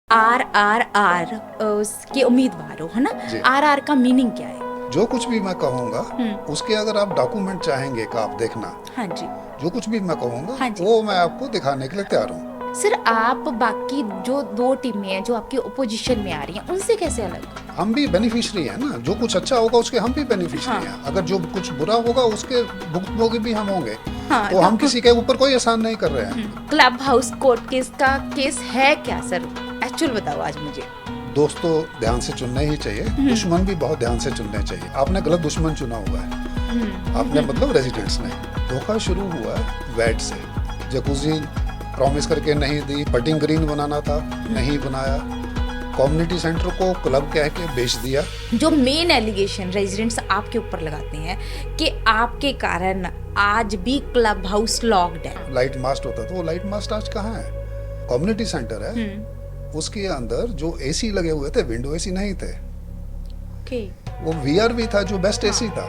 RRR के उम्मीदवार हो, है ना? जी। RR का मीनिंग क्या है? जो कुछ भी मैं कहूँगा उसके अगर आप डॉक्यूमेंट चाहेंगे का आप देखना, हाँ जी। जो कुछ भी मैं कहूँगा हाँ जी। वो मैं आपको दिखाने के लिए तैयार हूँ। सर, आप बाकी जो 2 टीमें हैं जो आपकी ओपोजिशन में आ रही हैं, उनसे कैसे अलग? हम भी बेनिफिशियरी हैं ना, जो कुछ अच्छा होगा उसके हम भी बेनिफिशियरी हाँ। हैं, अगर जो कुछ बुरा होगा उसके भुगतभोगी भी हम होंगे। हाँ, तो हम किसी के ऊपर कोई एहसान नहीं कर रहे हैं। क्लब हाउस कोर्ट केस का केस है क्या सर? एक्चुअल बताओ आज मुझे। दोस्त तो ध्यान से चुनने ही चाहिए, दुश्मन भी बहुत ध्यान से चुनने चाहिए। आपने गलत दुश्मन चुना हुआ है, आपने मतलब रेजिडेंट्स ने। धोखा शुरू हुआ है वैट से। जकूजी प्रॉमिस करके नहीं दी, पटिंग ग्रीन बनाना था, नहीं बनाया, कम्युनिटी सेंटर को क्लब कह के बेच दिया। जो मेन एलिगेशन रेजिडेंट्स आपके ऊपर लगाते हैं कि आपके कारण आज भी क्लब हाउस लॉक्ड है। लाइट मास्ट होता था, वो लाइट मास्ट आज कहाँ है? कम्युनिटी सेंटर है, उसके अंदर जो एसी लगे हुए थे, विंडो एसी नहीं थे, ओके। वो वीआरवी था जो बेस्ट एसी था।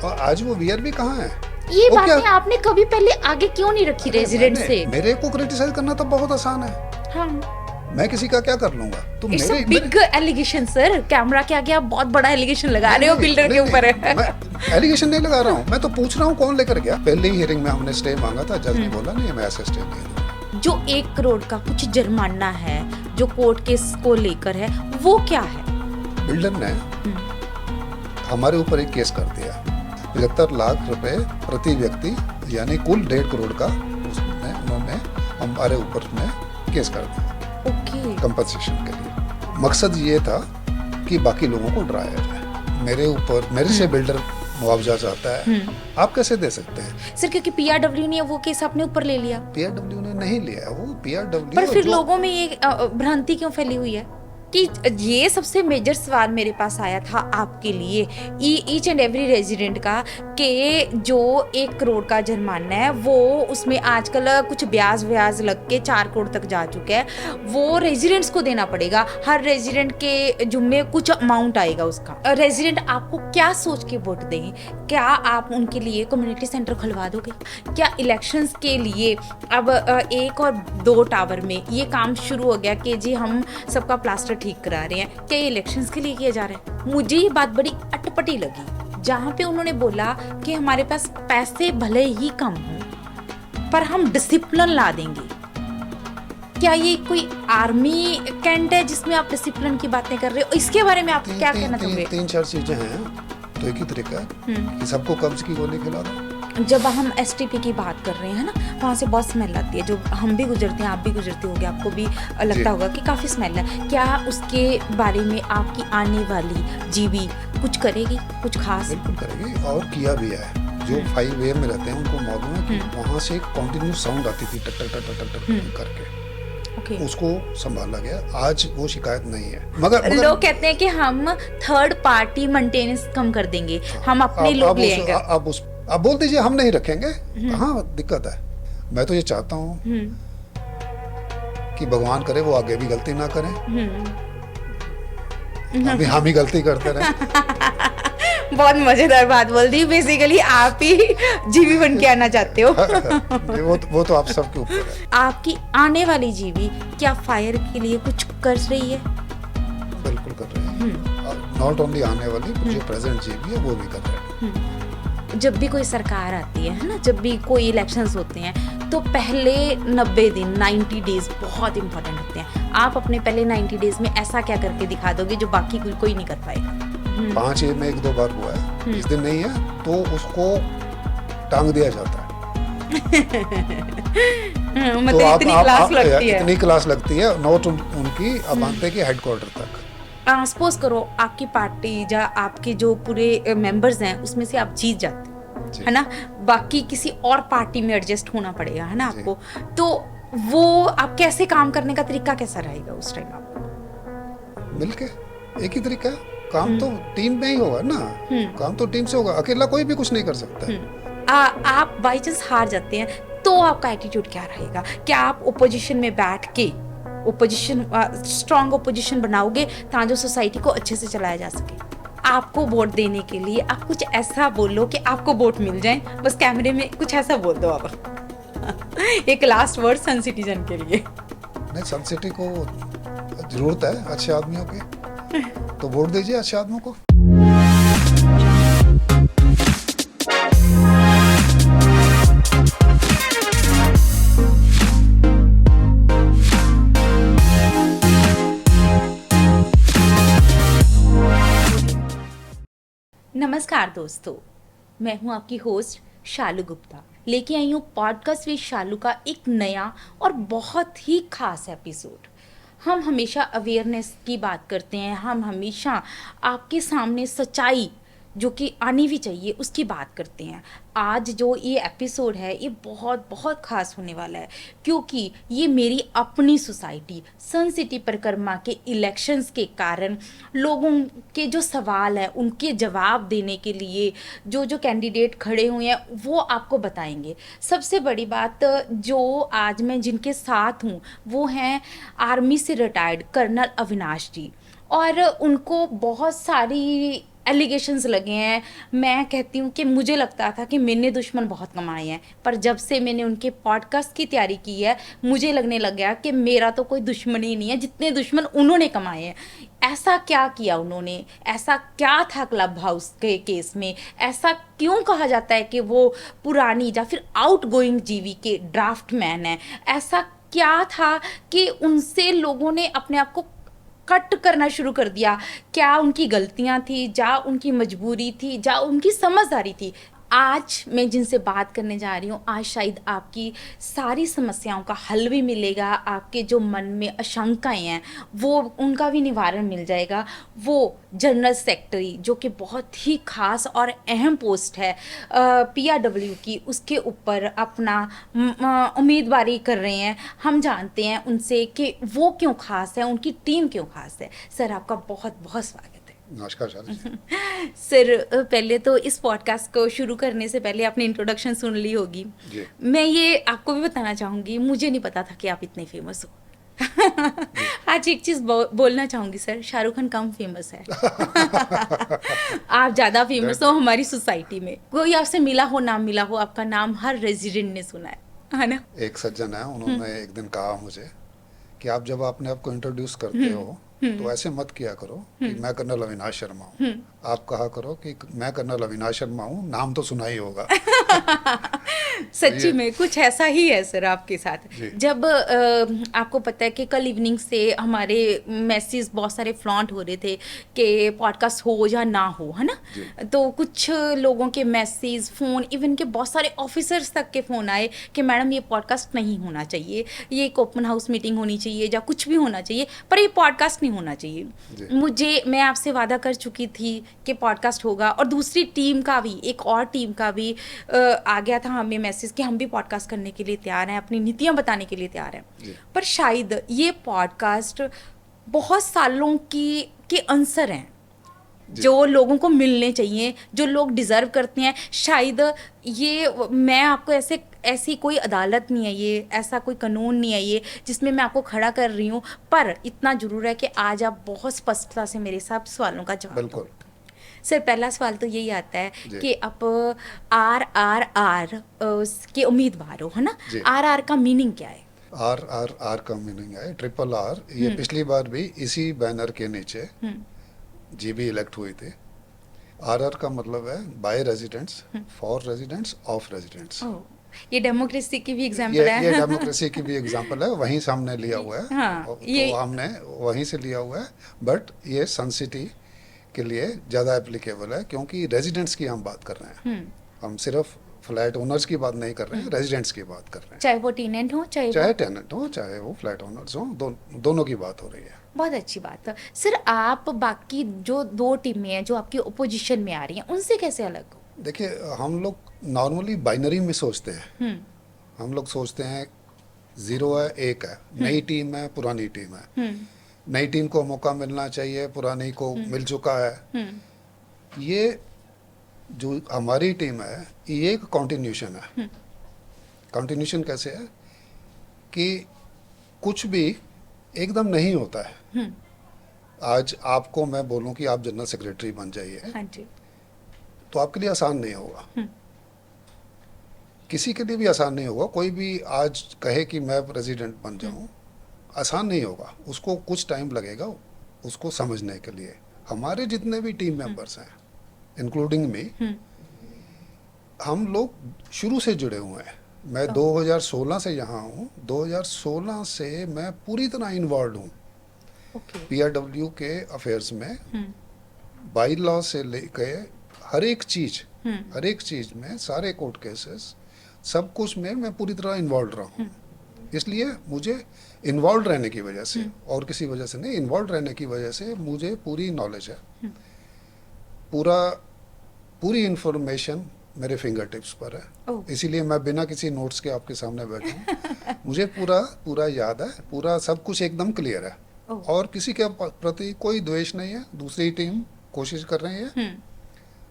और आज वो वीआरवी कहाँ है? ये वो बातें क्या? आपने कभी पहले आगे क्यों नहीं रखी रेजिडेंट से? मेरे को क्रिटिसाइज करना तो बहुत आसान है, हाँ, मैं किसी का क्या कर लूंगा? तुम इट्स अ मेरे बिग एलिगेशन सर। कैमरा के आगे आप बहुत बड़ा एलिगेशन लगा रहे हो, बिल्डर के ऊपर है। मैं एलिगेशन नहीं लगा रहा हूँ, मैं तो पूछ रहा हूँ कौन लेकर गया। पहले ही हियरिंग में हमने स्टे मांगा था, जज ने बोला नहीं मैं ऐसे स्टे नहीं दूंगा। जो 1 करोड़ का कुछ जुर्माना है जो कोर्ट केस को लेकर है, वो क्या है? बिल्डर ने हमारे ऊपर एक केस कर दिया, 75 लाख रुपए प्रति व्यक्ति, यानी कुल 1.5 करोड़ का उसमें उन्होंने हमारे ऊपर में केस कर दिया ओके। कंपनसेशन के लिए। मकसद ये था कि बाकी लोगों को डराया जाए। मेरे ऊपर, मेरे से बिल्डर मुआवजा चाहता है, आप कैसे दे सकते हैं? सर, क्योंकि पीआरडब्ल्यू ने वो केस अपने ऊपर ले लिया। पीआरडब्ल्यू ने नहीं लिया, वो पीआरडब्ल्यू। पर फिर लोगों में ये भ्रांति क्यों फैली हुई है कि ये सबसे मेजर सवाल मेरे पास आया था आपके लिए, ईच एंड एवरी रेजिडेंट का, कि जो 1 करोड़ का जुर्माना है वो उसमें आजकल कुछ ब्याज लग के 4 करोड़ तक जा चुका है, वो रेजिडेंट्स को देना पड़ेगा। हर रेजिडेंट के जुम्मे कुछ अमाउंट आएगा उसका। रेजिडेंट आपको क्या सोच के वोट देंगे? क्या आप उनके लिए कम्युनिटी सेंटर खुलवा दोगे? क्या इलेक्शंस के लिए अब 1 और 2 टावर में ये काम शुरू हो गया कि जी हम सबका प्लास्टर ठीक करा रहे हैं, क्या ये इलेक्शंस के लिए किया जा रहा है? मुझे ये बात बड़ी अटपटी लगी जहाँ पे उन्होंने बोला कि हमारे पास पैसे भले ही कम हो पर हम डिसिप्लिन ला देंगे। क्या ये कोई आर्मी कैंट है जिसमें आप डिसिप्लिन की बातें कर रहे हो? इसके बारे में आप क्या कहना चाहोगे? 3-4 चीजें हैं, तो एक ही तरीका है कि सबको कब्ज की गोली खिला दो। जब हम एसटीपी की बात कर रहे हैं ना, वहाँ से बहुत स्मेल आती है, जो हम भी गुजरते हैं, आप भी गुजरते होंगे, आपको भी लगता होगा कि काफ़ी स्मेल है। क्या उसके बारे में आपकी आने वाली जीबी कुछ करेगी, कुछ खास? बिल्कुल करेगी, और किया भी है। जो 5A में रहते हैं उनको मालूम है कि वहाँ से एक कंटिन्यूस साउंड आती थी, टक टक टक टक टक करके, उसको संभाला गया। आज वो शिकायत नहीं है। मगर लोग कहते हैं कि हम थर्ड पार्टी मेंटेनेंस कम कर देंगे, हम अपने लोग ले आएंगे। आप बोल दीजिए हम नहीं रखेंगे, हाँ दिक्कत है। मैं तो ये चाहता हूँ कि भगवान करे वो आगे भी गलती ना करें, हम ही गलती करते रहे। बहुत मजेदार बात बोल दी। बेसिकली आप ही जीवी बन के आना चाहते हो। वो तो आप सबके ऊपर है। आपकी आने वाली जीवी क्या फायर के लिए कुछ कर रही है? बिल्कुल कर रही है। नॉट ओनली आने वाली, जो प्रेजेंट जीवी है वो भी कर रहे हैं। जब भी कोई सरकार आती है ना, जब भी कोई इलेक्शंस होते हैं, तो पहले 90 दिन 90 डेज बहुत इंपॉर्टेंट होते हैं। आप अपने पहले 90 डेज में ऐसा क्या करके दिखा दोगे जो बाकी कोई नहीं कर पाएगा? 5A में 1-2 बार हुआ है, जिस दिन नहीं है तो उसको टांग दिया जाता है। मतलब तो इतनी क्लास लगती है, इतनी क्लास लगती है, नोट उनकी अबांते के हेडक्वार्टर तक। सपोज करो आपकी पार्टी या आपके जो पूरे मेंबर्स हैं उसमें से आप जीत जाते है ना, बाकी किसी और पार्टी में एडजस्ट होना पड़ेगा, है ना आपको, तो वो आप कैसे काम करने का तरीका कैसा रहेगा उस टाइम? आपको मिलके एक ही तरीका है, काम तो टीम में ही होगा ना, काम तो टीम से होगा, अकेला कोई भी कुछ नहीं कर सकता। आप बाई चांस हार जाते हैं तो आपका एटीट्यूड क्या रहेगा? क्या आप ओपोजिशन में बैठ के स्ट्रॉन्ग ओपोजिशन बनाओगे ताकि सोसाइटी को अच्छे से चलाया जा सके? आपको वोट देने के लिए आप कुछ ऐसा बोलो कि आपको वोट मिल जाए, बस कैमरे में कुछ ऐसा बोल दो आप। एक लास्ट वर्ड सन सिटीजन के लिए। नहीं, सन सिटी को जरूरत है अच्छे आदमियों की, तो वोट दीजिए अच्छे आदमियों को। नमस्कार दोस्तों, मैं हूं आपकी होस्ट शालू गुप्ता। लेके आई हूं पॉडकास्ट विद शालू का एक नया और बहुत ही खास एपिसोड। हम हमेशा अवेयरनेस की बात करते हैं, हम हमेशा आपके सामने सच्चाई जो कि आनी भी चाहिए उसकी बात करते हैं। आज जो ये एपिसोड है ये बहुत बहुत खास होने वाला है, क्योंकि ये मेरी अपनी सोसाइटी सन सिटी परिक्रमा के इलेक्शंस के कारण लोगों के जो सवाल हैं उनके जवाब देने के लिए जो जो कैंडिडेट खड़े हुए हैं वो आपको बताएंगे। सबसे बड़ी बात, जो आज मैं जिनके साथ हूँ वो हैं आर्मी से रिटायर्ड कर्नल अविनाश जी, और उनको बहुत सारी एलिगेशंस लगे हैं। मैं कहती हूँ कि मुझे लगता था कि मैंने दुश्मन बहुत कमाए हैं, पर जब से मैंने उनके पॉडकास्ट की तैयारी की है मुझे लगने लग गया कि मेरा तो कोई दुश्मन ही नहीं है जितने दुश्मन उन्होंने कमाए हैं। ऐसा क्या किया उन्होंने, ऐसा क्या था क्लब हाउस के केस में, ऐसा क्यों कहा जाता है कि वो पुरानी या फिर आउटगोइंग जीवी के ड्राफ्ट मैन है, ऐसा क्या था कि उनसे लोगों ने अपने आप को कट करना शुरू कर दिया। क्या उनकी गलतियां थी, जा उनकी मजबूरी थी, जा उनकी समझदारी थी। आज मैं जिनसे बात करने जा रही हूँ, आज शायद आपकी सारी समस्याओं का हल भी मिलेगा, आपके जो मन में आशंकाएं हैं वो उनका भी निवारण मिल जाएगा। वो जनरल सेक्रेटरी जो कि बहुत ही खास और अहम पोस्ट है PRW की, उसके ऊपर अपना उम्मीदवारी कर रहे हैं। हम जानते हैं उनसे कि वो क्यों खास है, उनकी टीम क्यों खास है। सर आपका बहुत बहुत स्वागत है। नमस्कार शालू जी। सर पहले तो इस पॉडकास्ट को शुरू करने से पहले आपने इंट्रोडक्शन सुन ली होगी जी। मैं ये आपको भी बताना चाहूँगी, मुझे नहीं पता था कि आप इतने फेमस हो। आज एक चीज़ बोलना चाहूँगी सर, शाहरुख खान कम फेमस है। आप ज़्यादा फेमस हो हमारी सोसाइटी में। कोई आपसे मिला हो ना मिला हो, आपका नाम हर रेजिडेंट ने सुना है ना। एक सज्जन है, उन्होंने एक दिन कहा मुझे कि आप जब अपने आप को इंट्रोड्यूस करते हो तो ऐसे मत किया करो कि मैं कर्नल अविनाश शर्मा हूँ, आप कहा करो कि मैं कर्नल अविनाश शर्मा हूँ, नाम तो सुना ही होगा। सच्ची में कुछ ऐसा ही है सर आपके साथ। जब आपको पता है कि कल इवनिंग से हमारे मैसेज बहुत सारे फ्लॉन्ट हो रहे थे कि पॉडकास्ट हो या ना हो, है ना। तो कुछ लोगों के मैसेज, फ़ोन, इवन के बहुत सारे ऑफिसर्स तक के फ़ोन आए कि मैडम ये पॉडकास्ट नहीं होना चाहिए, ये एक ओपन हाउस मीटिंग होनी चाहिए या कुछ भी होना चाहिए, पर ये पॉडकास्ट नहीं होना चाहिए। मैं आपसे वादा कर चुकी थी कि पॉडकास्ट होगा, और दूसरी टीम का भी, एक और टीम का भी आ गया था हमें मैसेज कि हम भी पॉडकास्ट करने के लिए तैयार हैं, अपनी नीतियां बताने के लिए तैयार हैं। पर शायद ये पॉडकास्ट बहुत सालों के आंसर हैं जो लोगों को मिलने चाहिए, जो लोग डिज़र्व करते हैं। शायद ये, मैं आपको ऐसी कोई अदालत नहीं है, ये ऐसा कोई कानून नहीं है ये जिसमें मैं आपको खड़ा कर रही हूँ, पर इतना ज़रूर है कि आज आप बहुत स्पष्टता से मेरे सब सवालों का जवाब दो। सर पहला सवाल तो यही आता है कि आप RRR के उम्मीदवार हो, है ना। RR का मीनिंग क्या है? RRR का मीनिंग है ट्रिपल R। ये पिछली बार भी इसी बैनर के नीचे GB इलेक्ट हुई थी। RR का मतलब है by residents, for residents, of residents. ये डेमोक्रेसी की भी एग्जांपल है। ये डेमोक्रेसी की भी एग्जांपल है, वहीं से हमने लिया हुआ है। हाँ, तो हमने वहीं से लिया हुआ है, बट ये सन सिटी के लिए ज़्यादा एप्लीकेबल है क्योंकि रेजिडेंट्स की हम बात कर रहे हैं। हम सिर्फ फ्लैट ओनर्स की बात नहीं कर रहे हैं, रेजिडेंट्स की बात कर रहे हैं। चाहे वो टेनेंट हो, चाहे टेनेंट हो, चाहे वो फ्लैट ओनर्स हो, दोनों की बात हो रही है। बहुत अच्छी बात है सर। आप बाकी जो दो टीमें हैं जो आपकी ओपोजिशन में आ रही हैं उनसे कैसे अलग हो? देखिए, हम लोग नॉर्मली बाइनरी में सोचते हैं। हम लोग सोचते हैं 0 है 1 है, नई टीम है, पुरानी टीम है। नई टीम को मौका मिलना चाहिए, पुरानी को मिल चुका है। ये जो हमारी टीम है ये एक कॉन्टिन्यूशन है। कॉन्टिन्यूशन कैसे है कि कुछ भी एकदम नहीं होता है। आज आपको मैं बोलूं कि आप जनरल सेक्रेटरी बन जाइए, हाँ जी, तो आपके लिए आसान नहीं होगा, किसी के लिए भी आसान नहीं होगा। कोई भी आज कहे कि मैं प्रेसिडेंट बन जाऊं आसान नहीं होगा, उसको कुछ टाइम लगेगा उसको समझने के लिए। हमारे जितने भी टीम मेंबर्स हैं इंक्लूडिंग मी, हम लोग शुरू से जुड़े हुए हैं। मैं 2016 से यहाँ हूँ, 2016 से मैं पूरी तरह इन्वॉल्व हूँ ओके। पीआरडब्ल्यू के अफेयर्स में। बाई लॉ से लेके हर एक चीज में, सारे कोर्ट केसेस, सब कुछ में मैं पूरी तरह इन्वॉल्व रहा हूँ। इसलिए मुझे इन्वॉल्व रहने की वजह से, और किसी वजह से नहीं, इन्वॉल्व रहने की वजह से मुझे पूरी नॉलेज है, पूरी इंफॉर्मेशन मेरे फिंगर टिप्स पर है। इसीलिए मैं बिना किसी नोट्स के आपके सामने बैठा हूँ। मुझे पूरा याद है, पूरा सब कुछ एकदम क्लियर है, और किसी के प्रति कोई द्वेष नहीं है। दूसरी टीम कोशिश कर रही है।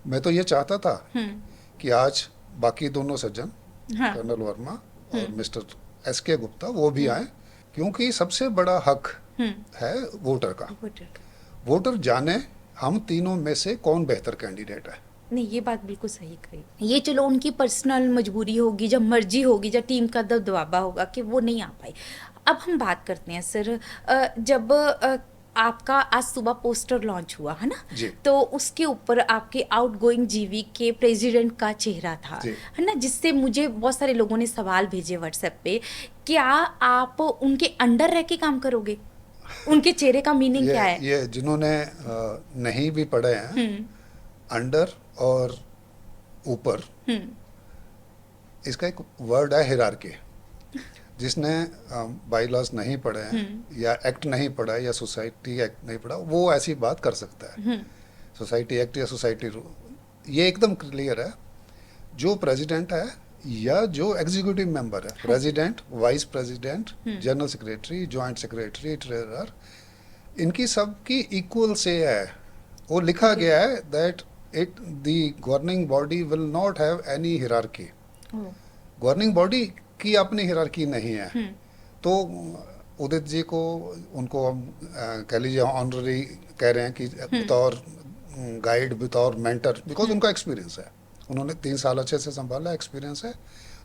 मैं तो ये चाहता था कि आज बाकी दोनों सज्जन, कर्नल वर्मा और मिस्टर एस.के. गुप्ता, वो भी आए, क्योंकि सबसे बड़ा हक है वोटर का। वोटर जाने हम तीनों में से कौन बेहतर कैंडिडेट है। नहीं, ये बात बिल्कुल सही कही। ये चलो उनकी पर्सनल मजबूरी होगी, जब मर्जी होगी, जब टीम का दबदबा होगा कि वो नहीं आ पाई। अब हम बात करते हैं सर, जब आपका आज सुबह पोस्टर लॉन्च हुआ है ना, तो उसके ऊपर आपके आउटगोइंग जीवी के प्रेसिडेंट का चेहरा था, है ना, जिससे मुझे बहुत सारे लोगों ने सवाल भेजे व्हाट्सएप पे, क्या आप उनके अंडर रह के काम करोगे? उनके चेहरे का मीनिंग क्या है? ये जिन्होंने नहीं भी पढ़े हैं, अंडर और ऊपर, इसका एक वर्ड है हिरार्की। जिसने बाई लॉज नहीं पढ़े हैं, या एक्ट नहीं पढ़ा है, या सोसाइटी एक्ट नहीं पढ़ा, वो ऐसी बात कर सकता है। सोसाइटी एक्ट या सोसाइटी रूल ये एकदम क्लियर है। जो प्रेसिडेंट है या जो एग्जीक्यूटिव मेंबर है, president, vice president, general secretary, joint secretary, treasurer, इनकी सबकी इक्वल से है। वो लिखा गया है that the governing body will not have any hierarchy. Governing body की अपनी हिरार्की नहीं है। तो उदित जी को, उनको हम कह लीजिए ऑनररी कह रहे हैं कि बतौर गाइड, बतौर मेंटर, बिकॉज उनका एक्सपीरियंस है, उन्होंने 3 साल अच्छे से संभाला, एक्सपीरियंस है,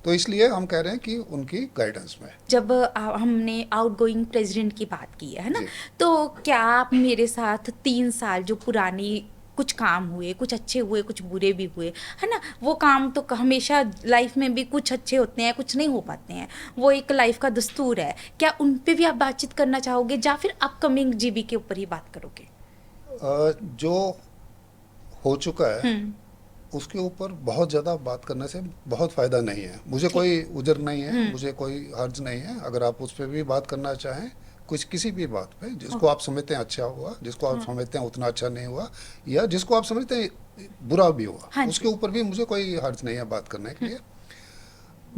तो इसलिए हम कह रहे हैं कि उनकी गाइडेंस में। जब हमने आउटगोइंग प्रेसिडेंट की बात की है ना, तो क्या आप मेरे साथ 3 साल जो पुरानी कुछ काम हुए, कुछ अच्छे हुए, कुछ बुरे भी हुए, है ना, वो काम तो हमेशा लाइफ में भी कुछ अच्छे होते हैं, कुछ नहीं हो पाते हैं, वो एक लाइफ का दस्तूर है, क्या उन पे भी आप बातचीत करना चाहोगे, या फिर अपकमिंग जीबी के ऊपर ही बात करोगे? जो हो चुका है उसके ऊपर बहुत ज़्यादा बात करने से बहुत फ़ायदा नहीं है। मुझे कोई उजर नहीं है, मुझे कोई हर्ज नहीं है। अगर आप उस पर भी बात करना चाहें, कुछ किसी भी बात पे जिसको आप समझते हैं अच्छा हुआ, जिसको आप समझते हैं उतना अच्छा नहीं हुआ, या जिसको आप समझते हैं बुरा भी हुआ, उसके ऊपर भी मुझे कोई हर्ज नहीं है बात करने के लिए।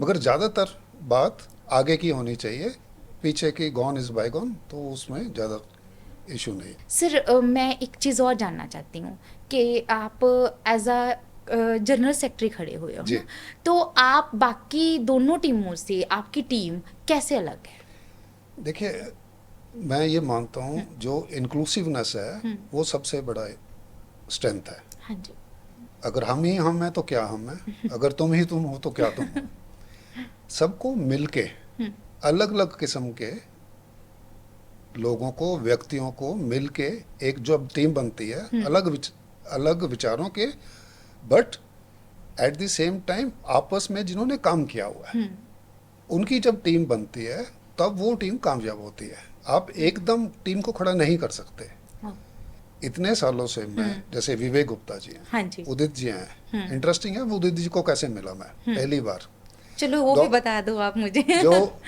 मगर ज़्यादातर बात आगे की होनी चाहिए, पीछे की गॉन इज़ बायगॉन, तो उसमें ज़्यादा इशू नहीं। सर, मैं एक चीज़ और जानना चाहती हूँ कि आप एज अ जनरल सेक्रेटरी खड़े हुए हो ना, तो आप बाकी दोनों टीमों से आपकी टीम कैसे अलग है? देखिए, मैं ये मानता हूँ जो इंक्लूसिवनेस है वो सबसे बड़ा स्ट्रेंथ है। हाँ जी। अगर हम ही हम हैं तो क्या हम हैं, अगर तुम ही तुम हो तो क्या तुम हो। सबको मिलके, अलग अलग किस्म के लोगों को, व्यक्तियों को मिलके एक जो टीम बनती है, अलग विचारों के, but at the same time आपस में जिन्होंने काम किया हुआ है, उनकी जब टीम बनती है तब वो टीम कामयाब होती है। आप एकदम टीम को खड़ा नहीं कर सकते। इतने सालों से मैं, जैसे विवेक गुप्ता जी हैं, हाँ जी, उदित जी हैं, इंटरेस्टिंग है वो उदित जी को कैसे मिला मैं पहली बार। चलो वो भी बता दो आप मुझे। जो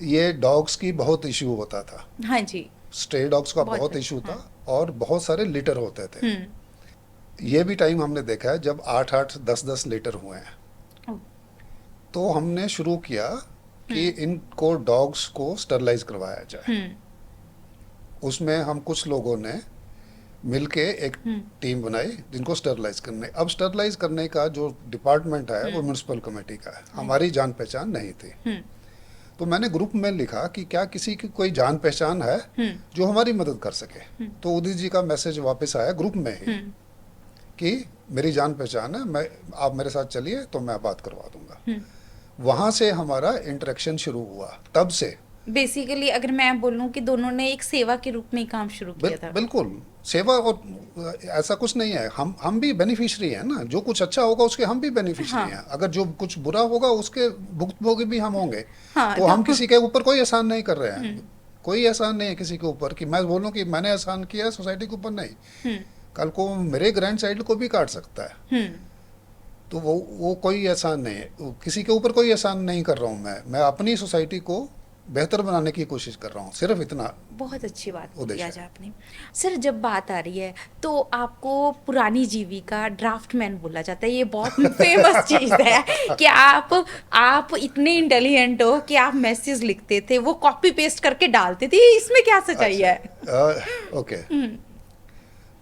ये डॉग्स की बहुत इशू होता था, हाँ जी, स्ट्रे डॉग्स का बहुत इशू था, और बहुत सारे लिटर होते थे। ये भी टाइम हमने देखा है जब 8-8, 10-10 लीटर हुए हैं, तो हमने शुरू किया कि इनको डॉग्स को स्टरलाइज करवाया जाए। उसमें हम कुछ लोगों ने मिलके एक टीम बनाई जिनको स्टरलाइज करने। अब स्टरलाइज करने का जो डिपार्टमेंट है वो म्यूनिसिपल कमेटी का है, हमारी जान पहचान नहीं थी। तो मैंने ग्रुप में लिखा कि क्या किसी की कोई जान पहचान है जो हमारी मदद कर सके। तो उदित जी का मैसेज वापस आया ग्रुप में ही कि मेरी जान पहचान है, आप मेरे साथ चलिए तो मैं बात करवा दूंगा। वहाँ से हमारा इंटरेक्शन शुरू हुआ। तब से बेसिकली अगर मैं बोलूं कि दोनों ने एक सेवा के रूप में ही काम शुरू किया था। बिल्कुल सेवा, और ऐसा कुछ नहीं है, हम भी बेनिफिशियरी हैं ना, जो कुछ अच्छा होगा उसके हम भी बेनिफिशियरी हैं, अगर जो कुछ बुरा होगा उसके भुक्तभोगी भी हम होंगे। हाँ, तो हम किसी के ऊपर कोई एहसान नहीं कर रहे हैं, कोई एहसान नहीं है किसी के ऊपर कि मैं बोलूं कि मैंने एहसान किया सोसाइटी के ऊपर, नहीं। कल को मेरे ग्रैंड चाइल्ड को भी काट सकता है, तो वो कोई एहसान नहीं है, किसी के ऊपर कोई एहसान नहीं कर रहा हूँ मैं अपनी सोसाइटी को बेहतर बनाने की कोशिश कर रहा हूँ, सिर्फ इतना। बहुत अच्छी बात बोली उद्देश्य आज आपने। सर जब बात आ रही है तो आपको पुरानी जीविका ड्राफ्टमैन बोला जाता है, ये बहुत फेमस चीज़ है कि आप इतने इंटेलिजेंट हो कि आप मैसेज लिखते थे वो कॉपी पेस्ट करके डालते थे, इसमें क्या सच्चाई है? ओके,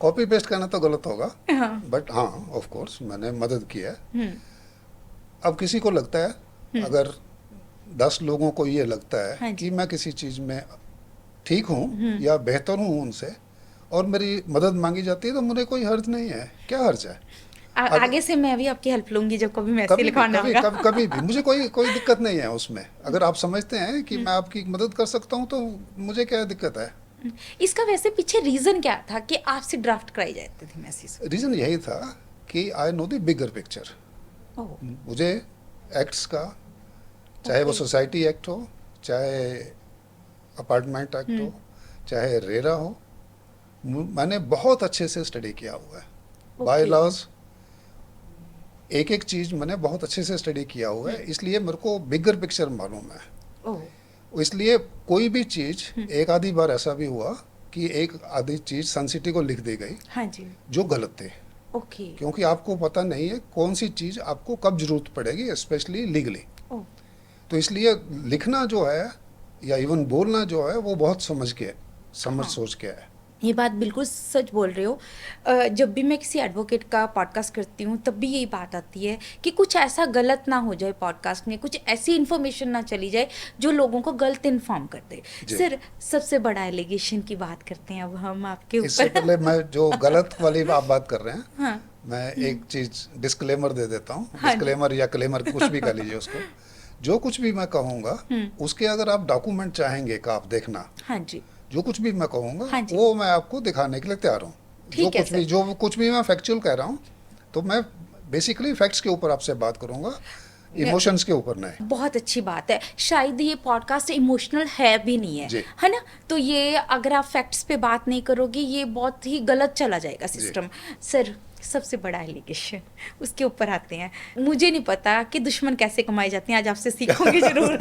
कॉपी पेस्ट करना तो गलत होगा, हाँ। बट हाँ ऑफ कोर्स मैंने मदद की है। अब किसी को लगता है, अगर 10 लोगों को ये लगता है हाँ कि मैं किसी चीज़ में ठीक हूँ या बेहतर हूँ उनसे, और मेरी मदद मांगी जाती है, तो मुझे कोई हर्ज नहीं है, क्या हर्ज है? आगे से मैं भी आपकी हेल्प लूंगी जब कभी मैसेज कभी लिखवाना कभी होगा। कभी भी मुझे कोई दिक्कत नहीं है उसमें। अगर आप समझते हैं कि मैं आपकी मदद कर सकता हूँ तो मुझे क्या दिक्कत है? इसका वैसे पीछे रीजन क्या था कि आपसे ड्राफ्ट कराई जाती थी मैसेज? रीज़न यही था कि I know the bigger picture. Oh, मुझे एक्ट्स का, चाहे वो Okay. सोसाइटी एक्ट हो, चाहे अपार्टमेंट एक्ट हो, चाहे रेरा हो, मैंने बहुत अच्छे से स्टडी किया हुआ है। बाय लॉज एक एक चीज़ मैंने बहुत अच्छे से स्टडी किया हुआ है, इसलिए मेरे को बिगर पिक्चर मालूम है। ओह, इसलिए कोई भी चीज़, एक आधी बार ऐसा भी हुआ कि एक आधी चीज़ सन सिटी को लिख दी गई हाँ जी, जो गलत थे, ओके, क्योंकि आपको पता नहीं है कौन सी चीज़ आपको कब जरूरत पड़ेगी, स्पेशली लीगली। ओह, तो इसलिए लिखना जो है या इवन बोलना जो है वो बहुत समझ सोच के है। ये बात बिल्कुल सच बोल रहे हो। जब भी मैं किसी एडवोकेट का पॉडकास्ट करती हूँ तब भी यही बात आती है कि कुछ ऐसा गलत ना हो जाए पॉडकास्ट में, कुछ ऐसी इन्फॉर्मेशन ना चली जाए जो लोगों को गलत इन्फॉर्म कर दे। जी। सर सबसे बड़ा एलिगेशन की बात करते हैं अब हम आपके इससे ऊपर। पहले मैं जो गलत वाली आप बात कर रहे हैं, हाँ, मैं एक चीज़ डिस्क्लेमर दे देता हूँ। हाँ जी। डिस्क्लेमर या क्लेमर कुछ भी कह लीजिए उसको। जो कुछ भी मैं कहूँगा उसके अगर आप डॉक्यूमेंट चाहेंगे का आप देखना, हाँ जी, जो कुछ भी मैं कहूँगा हाँ जी। वो मैं आपको दिखाने के लिए तैयार हूँ। ठीक है सर। जो कुछ भी मैं फैक्चुअल कह रहा हूँ, तो मैं बेसिकली फैक्ट्स के ऊपर आपसे बात करूँगा, इमोशंस के ऊपर नहीं। बहुत अच्छी बात है। शायद ये पॉडकास्ट इमोशनल है भी नहीं जी। है ना? तो ये अगर आप फैक्ट्स पे बात नहीं करोगे ये बहुत ही गलत चला जाएगा सिस्टम। सर सबसे बड़ा एलिगेशन, उसके ऊपर आते हैं। मुझे नहीं पता कि दुश्मन कैसे कमाए जाते हैं, आज आपसे सीखूंगी जरूर।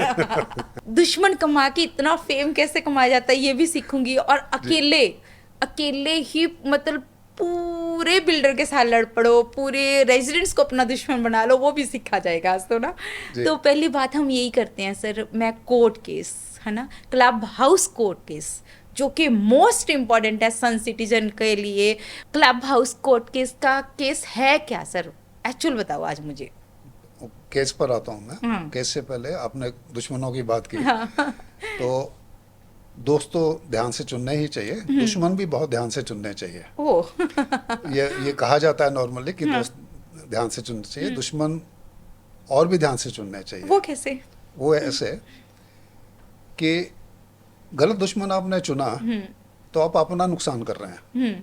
दुश्मन कमा के इतना फेम कैसे कमाया जाता है ये भी सीखूंगी, और अकेले ही मतलब पूरे बिल्डर के साथ लड़ पड़ो, पूरे रेजिडेंट्स को अपना दुश्मन बना लो, वो भी सीखा जाएगा आज तो ना। जी। तो पहली बात हम यही करते हैं सर, मैं कोर्ट केस है ना, क्लब हाउस कोर्ट केस जो कि मोस्ट इम्पॉर्टेंट है सन सिटीजन के लिए, क्लब हाउस कोर्ट केस का केस है क्या सर? एक्चुअल बताओ आज मुझे। केस पर आता हूँ मैं। हाँ। केस से पहले आपने दुश्मनों की बात की, तो दोस्तों ध्यान से चुनने ही चाहिए, दुश्मन भी बहुत ध्यान से चुनने चाहिए। ओह, ये कहा जाता है नॉर्मली कि दोस्त ध्यान से चुनने चाहिए, दुश्मन और भी ध्यान से चुनने चाहिए। वो कैसे? वो ऐसे कि गलत दुश्मन आपने चुना तो आप अपना नुकसान कर रहे हैं।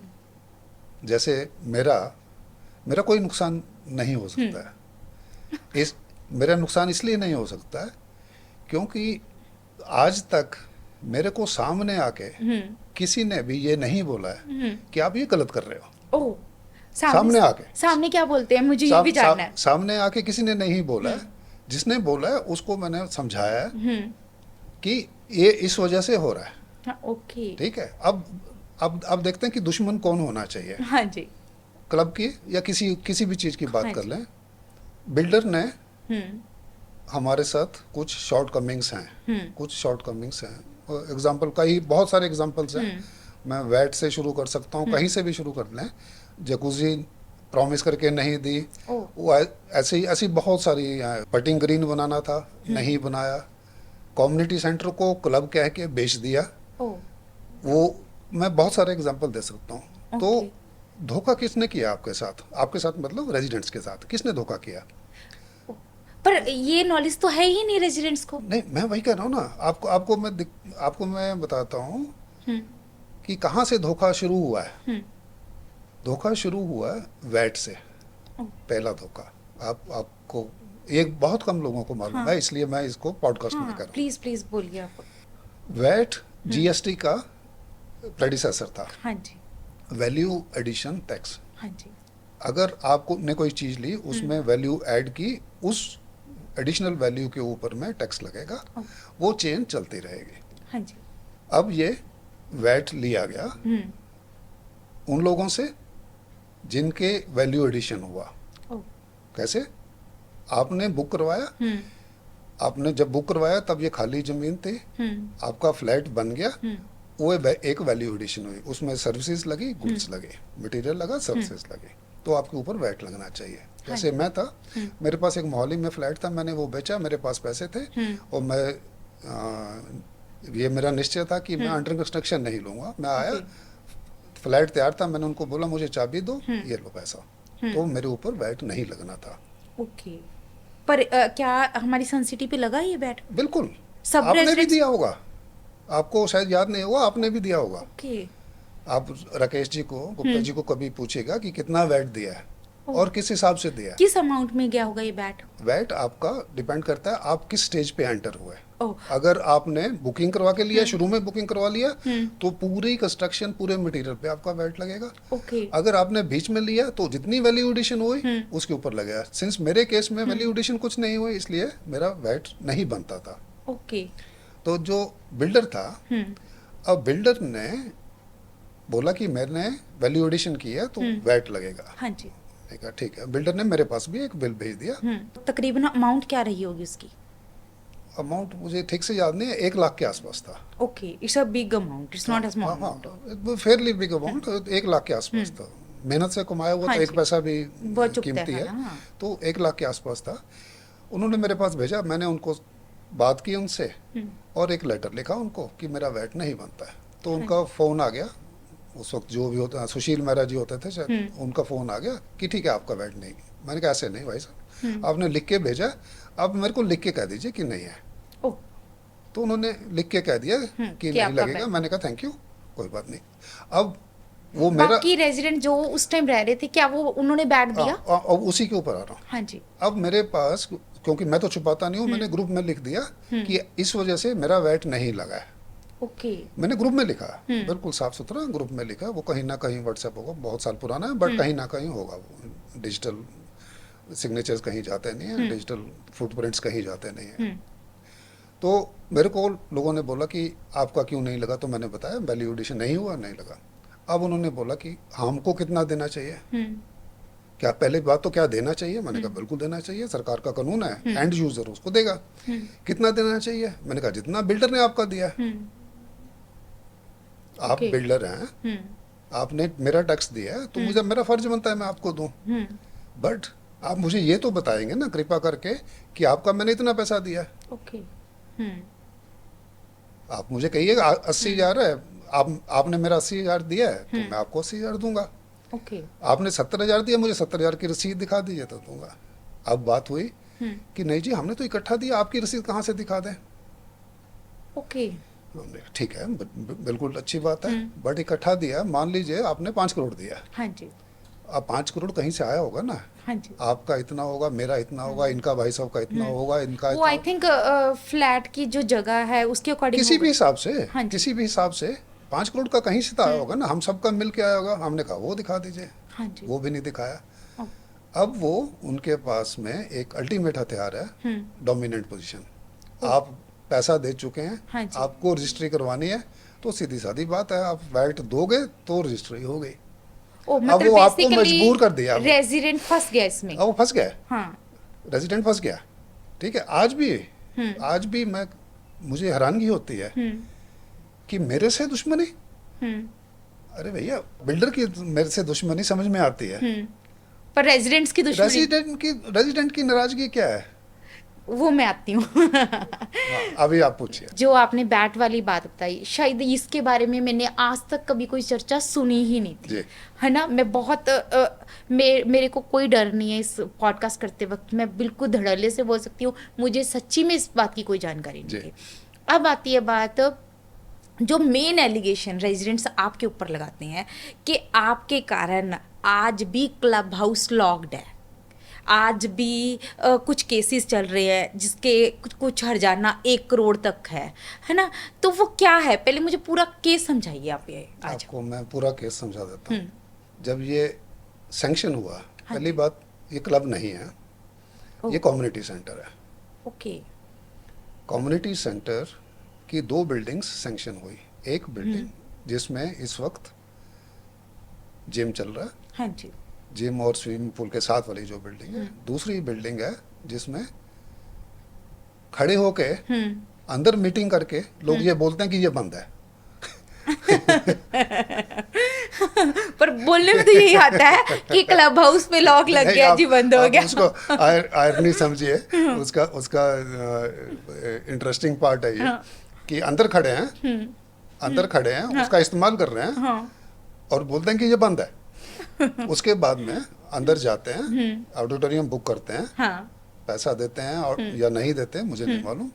जैसे मेरा कोई नुकसान नहीं हो सकता है। मेरा नुकसान इसलिए नहीं हो सकता है क्योंकि आज तक मेरे को सामने आके किसी ने भी ये नहीं बोला है कि आप ये गलत कर रहे हो। ओह, सामने आके। सामने क्या बोलते हैं मुझे ये भी जानना है। सामने आके किसी ने नहीं बोला है। जिसने बोला है उसको मैंने समझाया है कि ये इस वजह से हो रहा है। हाँ, ओके, ठीक है। अब देखते हैं कि दुश्मन कौन होना चाहिए। हाँ जी, क्लब की या किसी भी चीज़ की बात हाँ कर जी। लें। बिल्डर ने हमारे साथ कुछ शॉर्ट कमिंग्स हैं, एग्जाम्पल बहुत सारे एग्जाम्पल्स हैं। मैं वैट से शुरू कर सकता हूँ, कहीं से भी शुरू कर लें। जकूजी प्रॉमिस करके नहीं दी, ओह, वो ऐसी बहुत सारी पटिंग ग्रीन बनाना था, नहीं बनाया। कम्युनिटी सेंटर को क्लब कह के बेच दिया। ओह, वो मैं बहुत सारे एग्जांपल दे सकता हूँ। तो ओके। धोखा किसने किया आपके साथ मतलब रेजिडेंट्स के साथ किसने धोखा किया? पर ये नॉलेज तो है ही नहीं रेजिडेंट्स को। नहीं, मैं वही कह रहा हूँ ना, आपको मैं बताता हूँ हम्म कि कहाँ से धोखा शुरू हुआ है। हम्म धोखा शुरू हुआ वैट से, ओ, पहला धोखा। आपको एक बहुत कम लोगों को मालूम हाँ। है, इसलिए मैं इसको पॉडकास्ट में हाँ कर रहा प्लीज प्लीज बोलिए आप। हूँ। वैट जीएसटी का प्रेडिसेसर था, हाँ जी वैल्यू एडिशन टैक्स। हाँ जी अगर आपको ने कोई चीज ली, उसमें वैल्यू ऐड की, उस एडिशनल वैल्यू के ऊपर में टैक्स लगेगा, ओ, वो चेन चलती रहेगी। हाँ जी अब ये वैट लिया गया उन लोगों से जिनके वैल्यू एडिशन हुआ। ओ कैसे? आपने बुक करवाया, आपने जब बुक करवाया तब ये खाली जमीन थी, आपका फ्लैट बन गया, वो एक वैल्यू एडिशन हुई, उसमें सर्विसेज लगी, गुड्स लगे, मटेरियल लगा, सर्विसेज लगे, तो आपके ऊपर वैट लगना चाहिए। जैसे मैं था, मेरे पास एक मोहाली में फ्लैट था, मैंने वो बेचा, मेरे पास पैसे थे, और मैं ये मेरा निश्चय था कि मैं अंडर कंस्ट्रक्शन नहीं लूंगा। मैं आया, फ्लैट तैयार था, मैंने उनको बोला मुझे चाबी दो, ये लो पैसा, तो मेरे ऊपर वैट नहीं लगना था। ओके। पर क्या हमारी सन सिटी पे लगा ये बैट? बिल्कुल, सब आपने भी residents- दिया होगा, आपको शायद याद नहीं होगा, आपने भी दिया होगा। ओके आप राकेश जी को, गुप्ता जी को कभी पूछेगा कि कितना वैट दिया है और किस हिसाब से दिया है। किस अमाउंट में गया होगा ये बैट? वैट आपका डिपेंड करता है आप किस स्टेज पे एंटर हुए। ओह अगर आपने बुकिंग करवा के लिया, शुरू में बुकिंग करवा लिया, तो पूरी कंस्ट्रक्शन, पूरे मटेरियल पे आपका वैट लगेगा। ओके अगर आपने बीच में लिया तो जितनी वैल्यू एडिशन हुई उसके ऊपर लगेगा। सिंस मेरे केस में वैल्यू एडिशन कुछ नहीं हुई, इसलिए मेरा वैट नहीं बनता था। ओके तो जो बिल्डर था, अब बिल्डर ने बोला कि मैंने वैल्यू एडिशन की है तो वैट लगेगा। हाँ जी मैंने कहा ठीक है। बिल्डर ने मेरे पास भी एक बिल भेज दिया। तकरीबन अमाउंट क्या रही होगी उसकी? अमाउंट मुझे ठीक से याद नहीं है, 1 लाख के आसपास था। Okay, it's a big amount, it's not a small amount. Fairlie big amount, 1 lakh के आसपास था। मेहनत से कमाया हुआ हाँ तो एक जी। पैसा भी बहुत चुभता कीमती है है, ना, हाँ। तो 1 लाख के आसपास था। उन्होंने मेरे पास भेजा, मैंने उनको बात की उनसे, और एक लेटर लिखा उनको कि मेरा वैट नहीं बनता है। तो उनका फ़ोन आ गया, उस वक्त जो भी होता, सुशील मेहरा जी होते थे शायद, उनका फ़ोन आ गया कि ठीक है आपका वैट नहीं। मैंने कहा ऐसे नहीं भाई साहब, आपने लिख के भेजा, आप मेरे को लिख के कह दीजिए कि नहीं है। ओह तो उन्होंने लिख के कह दिया कि कि नहीं आपका लगेगा। वैट- मैंने कहा थैंक यू, कोई बात नहीं। अब वो मेरा बाकी रेजिडेंट जो उस टाइम रह रहे थे, क्या वो उन्होंने बैट दिया? अब उसी के ऊपर आ रहा हूँ। हाँ जी अब मेरे पास, क्योंकि मैं तो छुपाता नहीं हूँ, मैंने ग्रुप में लिख दिया कि इस वजह से मेरा वैट नहीं लगा है। ओके मैंने ग्रुप में लिखा, बिल्कुल साफ सुथरा ग्रुप में लिखा। वो कहीं ना कहीं व्हाट्सएप होगा, बहुत साल पुराना है, बट कहीं ना कहीं होगा। वो डिजिटल सिग्नेचर्स कहीं जाते नहीं है, डिजिटल फुटप्रिंट्स कहीं जाते नहीं है। तो मेरे को लोगों ने बोला कि आपका क्यों नहीं लगा, तो मैंने बताया वैल्यू एडिशन नहीं हुआ, नहीं लगा। अब उन्होंने बोला कि हमको कितना देना चाहिए, क्या पहले बात तो क्या देना चाहिए। मैंने कहा बिल्कुल देना चाहिए, सरकार का कानून है, एंड यूजर उसको देगा। कितना देना चाहिए? मैंने कहा जितना बिल्डर ने आपका दिया है। आप Okay. बिल्डर हैं, आपने मेरा टैक्स दिया है, तो मुझे मेरा फर्ज बनता है मैं आपको दूं। बट आप मुझे ये तो बताएंगे ना कृपा करके कि आपका मैंने इतना पैसा दिया है। ओके आप मुझे कहिएगा 80,000 है, आपने मेरा 80,000 दिया है, तो मैं आपको 80,000 दूंगा। ओके आपने 70,000 दिया, मुझे 70,000 की रसीद दिखा दीजिए तो दूंगा। अब बात हुई कि नहीं जी हमने तो इकट्ठा दिया, आपकी रसीद कहाँ से दिखा दें। ओके हमने कहा, ठीक है, बिल्कुल अच्छी बात है, बट इकट्ठा दिया, मान लीजिए आपने 5 करोड़ दिया। हाँ जी अब 5 करोड़ कहीं से आया होगा ना, हाँ जी। आपका इतना होगा, मेरा इतना होगा, इनका भाई साहब का इतना होगा, इनका वो आई इतना, थिंक फ्लैट की जो जगह है उसके अकॉर्डिंग किसी भी हिसाब से, हाँ जी। किसी भी हिसाब से 5 करोड़ का कहीं से तो आया होगा ना, हम सबका मिल के आया होगा। हमने कहा वो दिखा दीजिए, हाँ जी वो भी नहीं दिखाया। ओ, अब वो उनके पास में एक अल्टीमेट हथियार है, डोमिनेंट पोजीशन। आप पैसा दे चुके हैं, हाँ जी। आपको रजिस्ट्री करवानी है, तो सीधी सादी बात है, आप वैट दोगे तो रजिस्ट्री हो गई। ओ अब मतलब वो आपको बेसिकली मजबूर कर दिया। रेजिडेंट फंस गया इसमें। अब वो फंस गया, हाँ रेजिडेंट फंस गया। ठीक है, आज भी मैं, मुझे हैरानगी होती है कि मेरे से दुश्मनी। अरे भैया, बिल्डर की मेरे से दुश्मनी समझ में आती है, पर रेजिडेंट्स की दुश्मनी। रेजिडेंट की नाराजगी क्या है? वो मैं आती हूँ। हाँ, अभी आप पूछिए। जो आपने बैट वाली बात बताई, शायद इसके बारे में मैंने आज तक कभी कोई चर्चा सुनी ही नहीं थी, जी। है ना। मैं बहुत मेरे को कोई डर नहीं है इस पॉडकास्ट करते वक्त, मैं बिल्कुल धड़ल्ले से बोल सकती हूँ, मुझे सच्ची में इस बात की कोई जानकारी नहीं जी। थी। अब आती है बात, जो मेन एलिगेशन रेजिडेंट्स आपके ऊपर लगाते हैं कि आपके कारण आज भी क्लब हाउस लॉक्ड है, आज भी कुछ केसेस चल रहे हैं जिसके कुछ हर्जाना 1 करोड़ तक है ना। तो वो क्या है, पहले मुझे पूरा केस समझाइए आप ये आज। आपको मैं पूरा केस समझा देता हूँ। जब ये सैंक्शन हुआ, पहली बात, ये क्लब नहीं है, ये कम्युनिटी सेंटर है। ओके। कम्युनिटी सेंटर की 2 बिल्डिंग्स सैंक्शन हुई। एक बिल्डिंग जिसमें इस वक्त जिम चल रहा है, हाँ जी। जिम और स्विमिंग पूल के साथ वाली जो बिल्डिंग है। दूसरी बिल्डिंग है जिसमें खड़े होके अंदर मीटिंग करके लोग ये बोलते हैं कि ये बंद है। पर बोलने में तो यही आता है कि क्लब हाउस में लॉक लग नहीं, गया जी, बंद हो आप गया। उसको आयरनी समझिए। उसका इंटरेस्टिंग पार्ट है ये कि अंदर खड़े हैं, उसका इस्तेमाल कर रहे हैं और बोलते हैं कि ये बंद है। उसके बाद में अंदर जाते हैं, ऑडिटोरियम बुक करते हैं, पैसा देते हैं और या नहीं देते मुझे नहीं मालूम,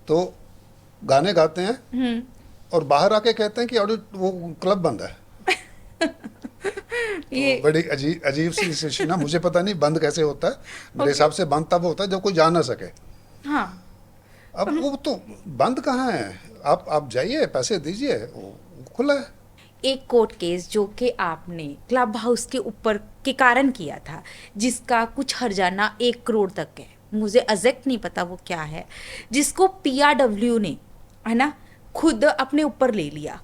तो गाने गाते हैं और बाहर आके कहते हैं कि वो क्लब बंद है। ये तो बड़ी अजीब सी सिचुएशन है। मुझे पता नहीं बंद कैसे होता है। मेरे हिसाब से बंद तब होता है जब कोई जा ना सके। हाँ। अब वो तो बंद कहाँ है, आप जाइए, पैसे दीजिए, वो खुला है। एक कोर्ट केस जो कि आपने क्लब हाउस के ऊपर के कारण किया था, जिसका कुछ हर्जाना 1 करोड़ तक है, मुझे एग्जैक्ट नहीं पता वो क्या है, जिसको PRW ने, है ना, खुद अपने ऊपर ले लिया।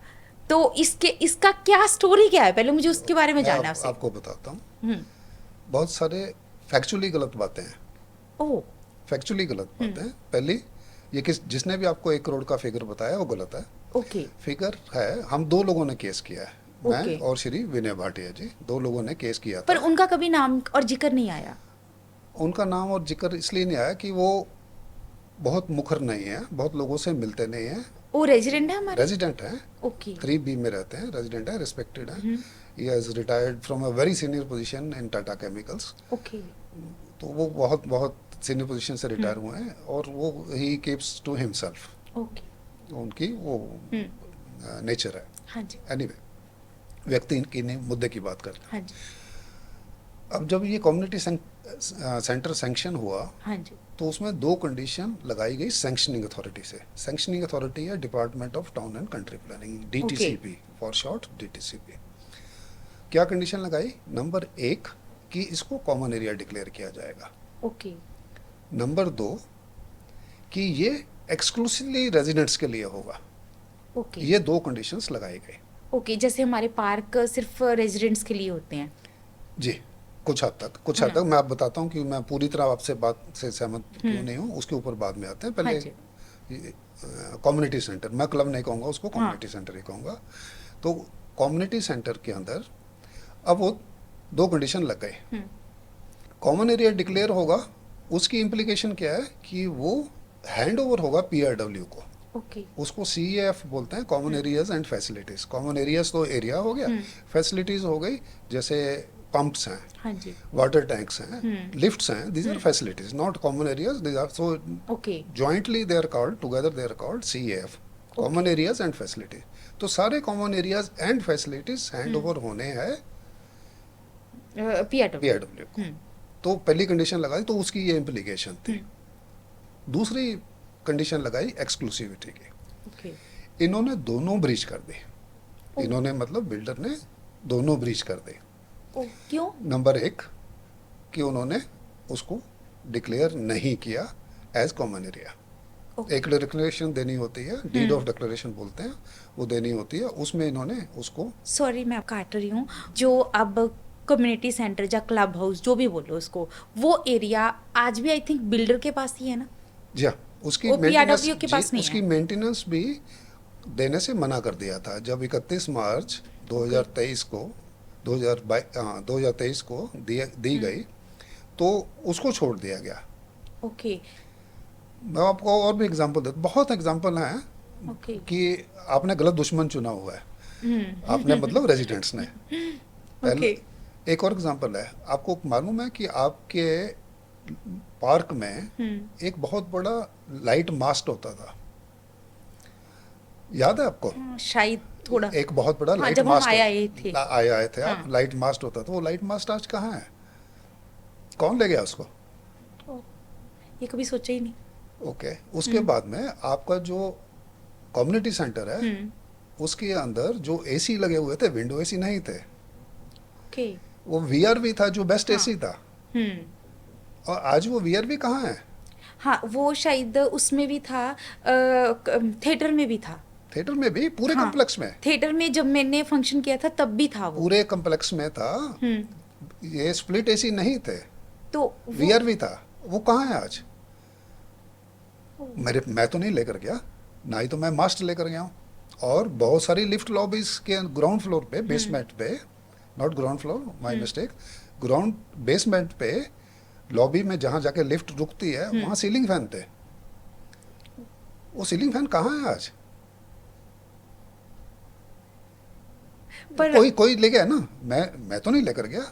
तो इसका क्या स्टोरी क्या है, पहले मुझे उसके बारे में जानना है आपसे। आपको बताता हूँ। बहुत सारे फैक्चुअली गलत बातें हैं। ओह। फैक्चुअली गलत बातें हैं। पहली, ये जिसने भी आपको 1 करोड़ का फिगर बताया वो गलत है। ओके। फिगर है, हम 2 लोगों ने केस किया है, मैं ओके। और श्री विनय भाटिया जी, 2 लोगों ने केस किया पर था। उनका कभी नाम और जिक्र नहीं आया। उनका नाम और जिक्र इसलिए नहीं आया कि वो बहुत मुखर नहीं है, बहुत लोगों से मिलते नहीं है। वो रेजिडेंट है हमारे। रेजिडेंट है, ओके। 3B में रहते हैं, रेजिडेंट है, रिस्पेक्टेड है। He has retired from a very senior position in Tata chemicals. Okay. तो वो बहुत बहुत सीनियर पोजीशन से रिटायर हुए हैं और वो he keeps to himself. Okay. उनकी वो नेचर है। हाँ जी। एनीवे, व्यक्ति की नहीं, मुद्दे की बात करते हैं। हाँ जी। अब जब ये कम्युनिटी सेंटर सैंक्शन हुआ, हाँ जी। तो उसमें 2 कंडीशन लगाई गई सैंक्शनिंग अथॉरिटी से। सैंक्शनिंग अथॉरिटी है department of town and country planning, DTCP for short, DTCP। क्या कंडीशन लगाई? नंबर 1 कि इसको कॉमन एरिया डिक्लेयर किया जाएगा। ओके। नंबर 2 कि ये एक्सक्लूसिवली रेजिडेंट्स के लिए होगा। ओके। ये 2 कंडीशंस लगाई गई। ओके, जैसे हमारे पार्क सिर्फ रेजिडेंट्स के लिए होते हैं। जी, कुछ हद तक मैं आप बताता हूँ कि मैं पूरी तरह आपसे बात से सहमत क्यों नहीं हूँ, उसके ऊपर बाद में आते हैं। हाँ पहले कम्युनिटी सेंटर, मैं क्लब नहीं कहूँगा उसको, कम्युनिटी सेंटर ही कहूँगा। तो कम्युनिटी सेंटर के अंदर अब वो 2 कंडीशन लग गए। कॉमन एरिया डिक्लेयर होगा, उसकी इम्प्लीकेशन क्या है कि वो हैंड ओवर होगा PRW को। ओके। उसको CAF बोलते हैं, common areas and facilities. Common areas तो एरिया हो गया, फैसिलिटीज हो गई, जैसे पंप्स हैं, हाँ जी। वाटर टैंक्स हैं, लिफ्ट्स हैं, these are facilities, not common areas. These are so okay. Jointly they are called, together they are called CAF, common areas and facilities. तो सारे common areas and facilities hand over होने हैं PRW को। तो पहली condition लगाई, तो उसकी ये इम्प्लीकेशन थी। दूसरी कंडीशन लगाई एक्सक्लूसिविटी की। ओके। इन्होंने दोनों ब्रीच कर दी। इन्होंने मतलब बिल्डर ने दोनों ब्रीच कर दी। ओ, क्यों? नंबर 1 कि उन्होंने उसको डिक्लेयर नहीं किया एज कॉमन एरिया। एक डिक्लेरेशन देनी होती है, डीड ऑफ डिक्लेरेशन बोलते हैं, वो देनी होती है। उसमें इन्होंने उसको, सॉरी मैं काट रही हूँ, जो अब कम्युनिटी सेंटर या क्लब हाउस जो भी बोलो उसको, वो एरिया आज भी आई थिंक बिल्डर के पास ही है ना। जी हाँ, उसकी वो मेंटेनेंस, PRW के पास नहीं उसकी है। मेंटेनेंस भी देने से मना कर दिया था। जब 31 मार्च 2023 को 2023 को दी गई, तो उसको छोड़ दिया गया। ओके मैं आपको और भी एग्जांपल देता, बहुत एग्जांपल हैं ओके कि आपने गलत दुश्मन चुना हुआ है, आपने मतलब रेजिडेंट्स ने। पहले ओके एक और एग्जांपल है, आपको मालूम है कि आपके पार्क में एक बहुत बड़ा लाइट मास्ट होता था, याद है आपको? शायद थोड़ा। एक बहुत बड़ा हाँ, लाइट जब हम मास्ट आए थे। आए थे आप, हाँ। लाइट मास्ट होता था, वो लाइट मास्ट आज कहाँ है? कौन ले गया उसको? ओ, ये कभी सोचा ही नहीं। ओके, उसके बाद में आपका जो कम्युनिटी सेंटर है हम्म उसके अंदर जो एसी लगे हुए थे, विंडो एसी नहीं थे, ओके वो वीआरवी था जो बेस्ट हाँ। एसी था। हम्म और आज वो वीआरवी कहाँ है? हाँ, वो शायद उसमें भी था, थिएटर में भी था। थिएटर में भी, पूरे हाँ, कॉम्प्लेक्स में, थिएटर में जब मैंने फंक्शन किया था तब भी था वो। पूरे कॉम्प्लेक्स में था। हम्म ये स्प्लिट एसी नहीं थे, तो वो वीआरवी था। वो कहाँ है आज? मैं तो नहीं लेकर गया, ना ही तो मैं मास्ट लेकर गया हूँ। और बहुत सारी लिफ्ट लॉबीज के ग्राउंड फ्लोर पे, बेसमेंट पे, not ground floor, my mistake, ground basement पे लॉबी में जहाँ जाके लिफ्ट रुकती है वहाँ सीलिंग फैन थे। वो सीलिंग फैन कहाँ है आज? पर कोई ले गया ना, मैं तो नहीं लेकर गया।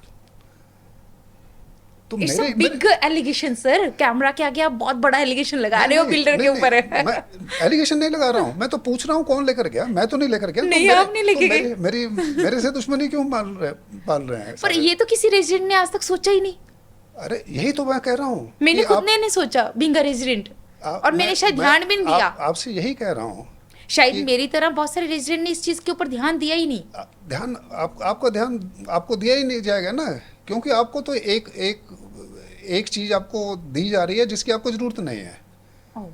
तो इट्स अ मेरे बिग एलिगेशन सर, कैमरा के आगे आप बहुत बड़ा एलिगेशन लगा रहे हो बिल्डर के ऊपर है। मैं एलिगेशन नहीं लगा रहा हूँ, मैं तो पूछ रहा हूँ कौन लेकर गया। मैं तो नहीं लेकर गया। नहीं, आप नहीं लेके गए। मेरे से दुश्मनी क्यों पाल रहे हैं पर सारे? ये तो किसी रेजिडेंट ने आज तक सोचा ही नहीं। अरे यही तो मैं कह रहा हूँ मैंने कि खुद ने नहीं सोचा बीइंग अ रेजिडेंट, और मैंने शायद ध्यान भी नहीं दिया। आपसे यही कह रहा हूँ शायद कि मेरी तरह बहुत सारे रेजिडेंट ने इस चीज के ऊपर ध्यान दिया ही नहीं। ध्यान आपका ध्यान आपको दिया ही नहीं जाएगा ना, क्योंकि आपको तो एक चीज आपको दी जा रही है जिसकी आपको जरूरत नहीं है। ओह,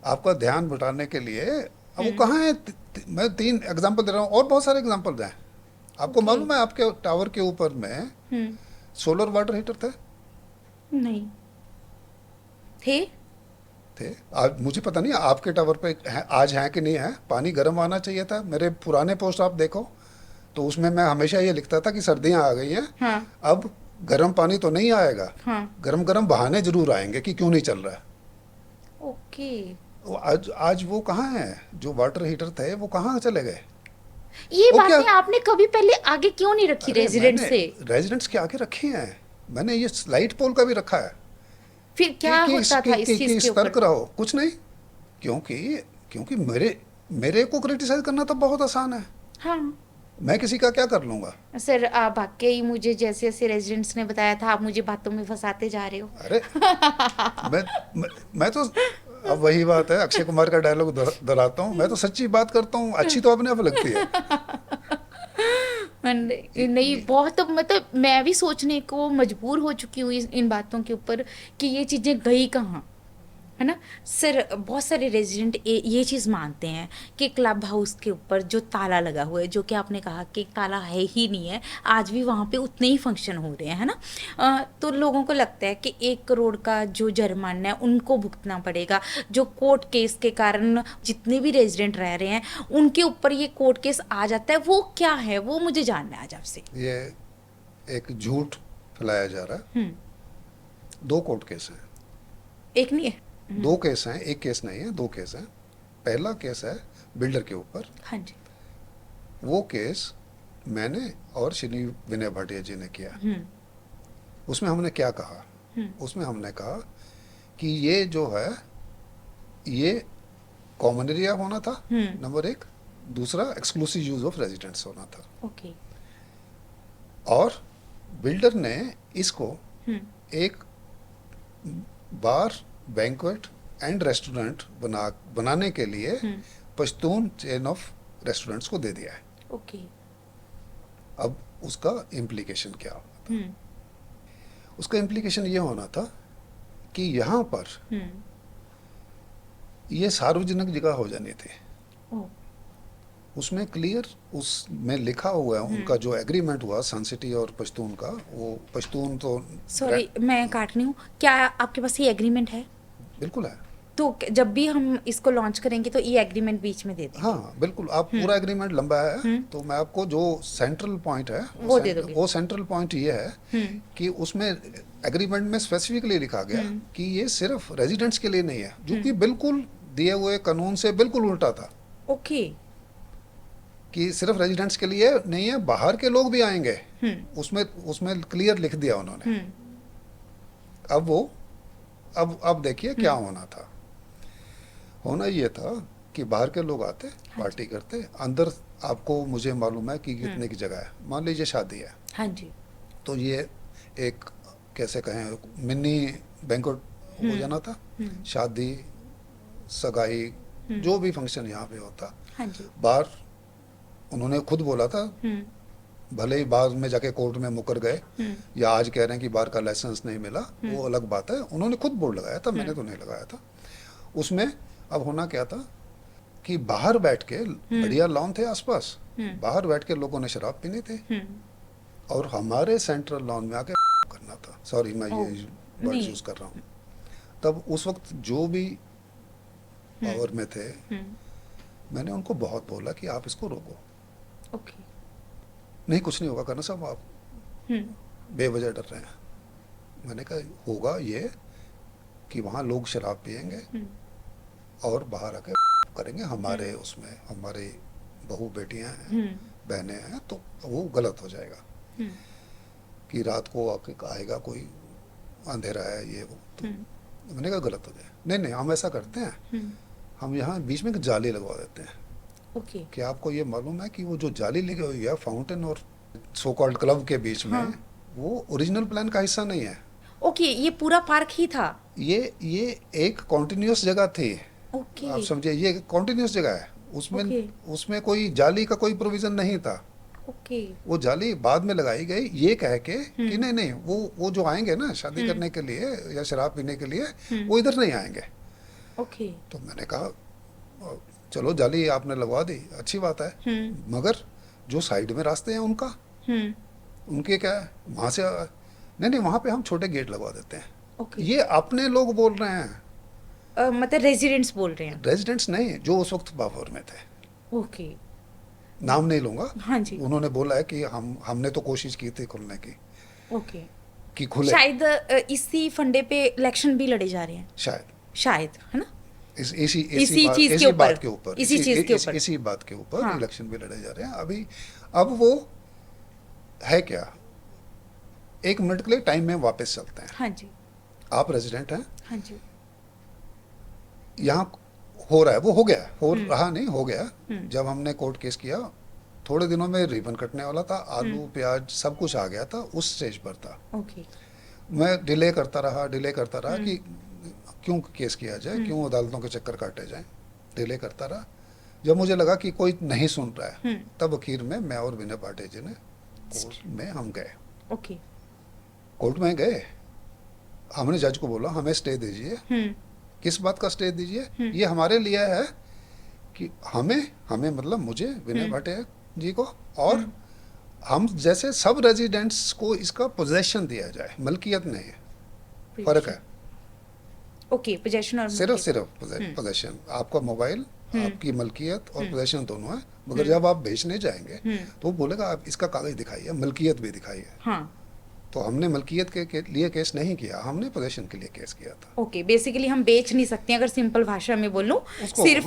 आपका ध्यान बटाने के लिए, अब वो कहाँ है? मैं 3 एग्जांपल दे रहा हूँ, और बहुत सारे एग्जांपल हैं। आपको मालूम है आपके टावर के ऊपर में हम्म सोलर वाटर हीटर थे? नहीं थे। थे। आज मुझे पता नहीं आपके टावर पे आज हैं कि नहीं है। पानी गर्म आना चाहिए था। मेरे पुराने पोस्ट आप देखो तो उसमें मैं हमेशा ये लिखता था कि सर्दियां आ गई हैं, हाँ अब गर्म पानी तो नहीं आएगा, हाँ गरम गरम बहाने जरूर आएंगे कि क्यों नहीं चल रहा है। ओके। वो आज वो कहाँ है? जो वाटर हीटर थे वो कहाँ चले गए? ये वो क्या? बातें आपने कभी पहले आगे क्यों नहीं रखी अरे रेजिडेंट मैंने से? रेजिडेंट्स के आगे रखे हैं, मैंने ये लाइट पोल का भी रखा है फिर क्या होता था इस चीज के सतर्क ऊपर? रहो। कुछ नहीं, क्योंकि क्योंकि मेरे को क्रिटिसाइज करना तो बहुत आसान है। हाँ मैं किसी का क्या कर लूंगा? सर, आप वाकई मुझे जैसे जैसे रेजिडेंट्स ने बताया था आप मुझे बातों में फंसाते जा रहे हो। अरे मैं तो, अब वही बात है, अक्षय कुमार का डायलॉग दोहराता हूँ, मैं तो सच्ची बात करता हूँ, अच्छी तो अपने आप लगती है। नहीं, बहुत मतलब मैं भी सोचने को मजबूर हो चुकी हूँ इन बातों के ऊपर कि ये चीज़ें गई कहाँ, है ना सर। बहुत सारे रेजिडेंट ये चीज़ मानते हैं कि क्लब हाउस के ऊपर जो ताला लगा हुआ है, जो कि आपने कहा कि ताला है ही नहीं है, आज भी वहाँ पे उतने ही फंक्शन हो रहे हैं, है ना। तो लोगों को लगता है कि 1 करोड़ का जो जुर्माना है उनको भुगतना पड़ेगा। जो कोर्ट केस के कारण जितने भी रेजिडेंट रह रहे हैं उनके ऊपर ये कोर्ट केस आ जाता है। वो क्या है, वो मुझे जानना है आज आपसे। ये एक झूठ फैलाया जा रहा है। 2 कोर्ट केस हैं, एक नहीं है। 2 केस हैं, एक केस नहीं है, 2 केस हैं। पहला केस है बिल्डर के ऊपर। हाँ जी। वो केस मैंने और श्री विनय भाटिया जी ने किया। उसमें हमने क्या कहा? उसमें हमने कहा कि ये जो है ये कॉमन एरिया होना था, नंबर 1। दूसरा, एक्सक्लूसिव यूज ऑफ रेजिडेंट्स होना था। ओके। और बिल्डर ने इसको एक बार, बैंक्वेट एंड रेस्टोरेंट बनाने के लिए पश्तून चेन ऑफ रेस्टोरेंट्स को दे दिया है। ओके। अब उसका इम्प्लीकेशन क्या होना था? उसका इम्प्लीकेशन ये होना था कि यहाँ पर ये सार्वजनिक जगह हो जानी थी। उसमें क्लियर उसमें लिखा हुआ है, उनका जो एग्रीमेंट हुआ सन सिटी और पश्तून का, वो पश्तून तो सॉरी मैं काट रही हूँ, क्या आपके पास ये एग्रीमेंट है? बिल्कुल है। तो जब भी हम इसको लॉन्च करेंगे तो ये एग्रीमेंट बीच में दे दें। हाँ बिल्कुल, आप पूरा एग्रीमेंट लंबा है तो मैं आपको जो सेंट्रल पॉइंट है वो दे दोगे। वो सेंट्रल पॉइंट ये है कि उसमें एग्रीमेंट में स्पेसिफिकली लिखा गया कि ये सिर्फ रेजिडेंट्स के लिए नहीं है, जो कि बिल्कुल दिए हुए कानून से बिल्कुल उल्टा था। ओके। कि सिर्फ रेजिडेंट्स के लिए नहीं है, बाहर के लोग भी आएंगे, उसमें उसमें क्लियर लिख दिया उन्होंने। अब वो अब देखिए क्या होना था। होना ये था कि बाहर के लोग आते, पार्टी करते, अंदर आपको मुझे मालूम है कि कितने की जगह है। मान लीजिए शादी है, हाँ जी। तो ये एक कैसे कहें मिनी बैंक्वेट हो जाना था। शादी, सगाई, जो भी फंक्शन यहाँ पे होता, हाँ जी। बाहर उन्होंने खुद बोला था, भले ही बाद में जाके कोर्ट में मुकर गए या आज कह रहे हैं कि बार का लाइसेंस नहीं मिला, वो अलग बात है। उन्होंने खुद बोर्ड लगाया था, मैंने तो नहीं लगाया था उसमें। अब होना क्या था कि बाहर बैठ के, बढ़िया लॉन थे आसपास, बाहर बैठ के लोगों ने शराब पीनी थी और हमारे सेंट्रल लॉन में आके करना था। सॉरी मैं ये वर्ड यूज कर रहा हूँ। तब उस वक्त जो भी पावर में थे, मैंने उनको बहुत बोला कि आप इसको रोको। ओके। नहीं कुछ नहीं होगा करना साहब, आप बेवजह डर रहे हैं। मैंने कहा होगा ये कि वहाँ लोग शराब पियेंगे और बाहर आके करेंगे हमारे उसमें, हमारी बहू बेटियां हैं, बहनें हैं, तो वो गलत हो जाएगा कि रात को आके आएगा कोई, अंधेरा है ये वो। तो मैंने कहा गलत हो जाए। नहीं नहीं, हम ऐसा करते हैं, हम यहाँ बीच में एक जाली लगवा देते हैं। ओके। कि आपको ये मालूम है कि वो जो जाली लगी हुई है फाउंटेन और सो कॉल्ड क्लब के बीच में, वो ओरिजिनल प्लान का हिस्सा नहीं है। ओके, ये पूरा पार्क ही था। ये एक कॉन्टिन्यूस जगह थी। ओके। आप समझिए, ये कॉन्टिन्यूस जगह है, उसमें कोई जाली का कोई प्रोविजन नहीं था। ओके। वो जाली बाद में लगाई गई ये कह के कि नहीं नहीं, वो जो आएंगे ना शादी करने के लिए या शराब पीने के लिए, वो इधर नहीं आएंगे। ओके। तो मैंने कहा चलो जाली आपने लगवा दी, अच्छी बात है, मगर जो साइड में रास्ते हैं उनका, उनके क्या है, वहां से नहीं नहीं, वहां पे हम छोटे गेट लगवा देते हैं। ओके। ये अपने लोग बोल रहे हैं, मतलब रेजिडेंट्स बोल रहे हैं। रेजिडेंट्स नहीं, जो उस वक्त बाफर में थे। ओके। नाम नहीं लूंगा। हाँ जी। उन्होंने बोला है कि हमने तो कोशिश की थी खुलने की, ओके। कि खुले। शायद इसी फंडे पे इलेक्शन भी लड़े जा रहे हैं, शायद, है ना? इसी बात के ऊपर इलेक्शन भी लड़े जा रहे हैं अभी। अब वो है क्या, एक मिनट के लिए टाइम में वापस चलते हैं। हाँ जी। आप रेजिडेंट हैं, हाँ जी। यहाँ हो रहा है, वो हो गया, हो रहा नहीं, हो गया। जब हमने कोर्ट केस किया, थोड़े दिनों में रिबन कटने वाला था, आलू प्याज सब कुछ आ गया था, उस स्टेज पर था। ओके। मैं डिले करता रहा कि क्यों केस किया जाए, क्यों अदालतों के चक्कर काटे जाएं, डिले करता रहा। जब मुझे लगा कि कोई नहीं सुन रहा है, तब आखिर में मैं और विनय पाटे जी ने कोर्ट में हम गए। ओके। कोर्ट में गए, हमने जज को बोला हमें स्टे दीजिए। किस बात का स्टे दीजिए? ये हमारे लिए है कि हमें मतलब मुझे, विनय पाटे जी को, और हम जैसे सब रेजिडेंट्स को इसका पोजेशन दिया जाए, मलकियत नहीं है, फर्क है। ओके, पोजेशन और सिर्फ पोजेशन, आपका मोबाइल, आपकी मलकियत और पोजेशन दोनों है। मगर जब आप बेचने जाएंगे तो वो बोलेगा आप इसका कागज दिखाइए, मलकियत भी दिखाइए। हाँ। तो हमने मलकियत के लिए केस नहीं किया, हमने पोजेशन के लिए केस किया था। ओके, बेसिकली हम बेच नहीं सकते, अगर सिंपल भाषा में बोलूं, सिर्फ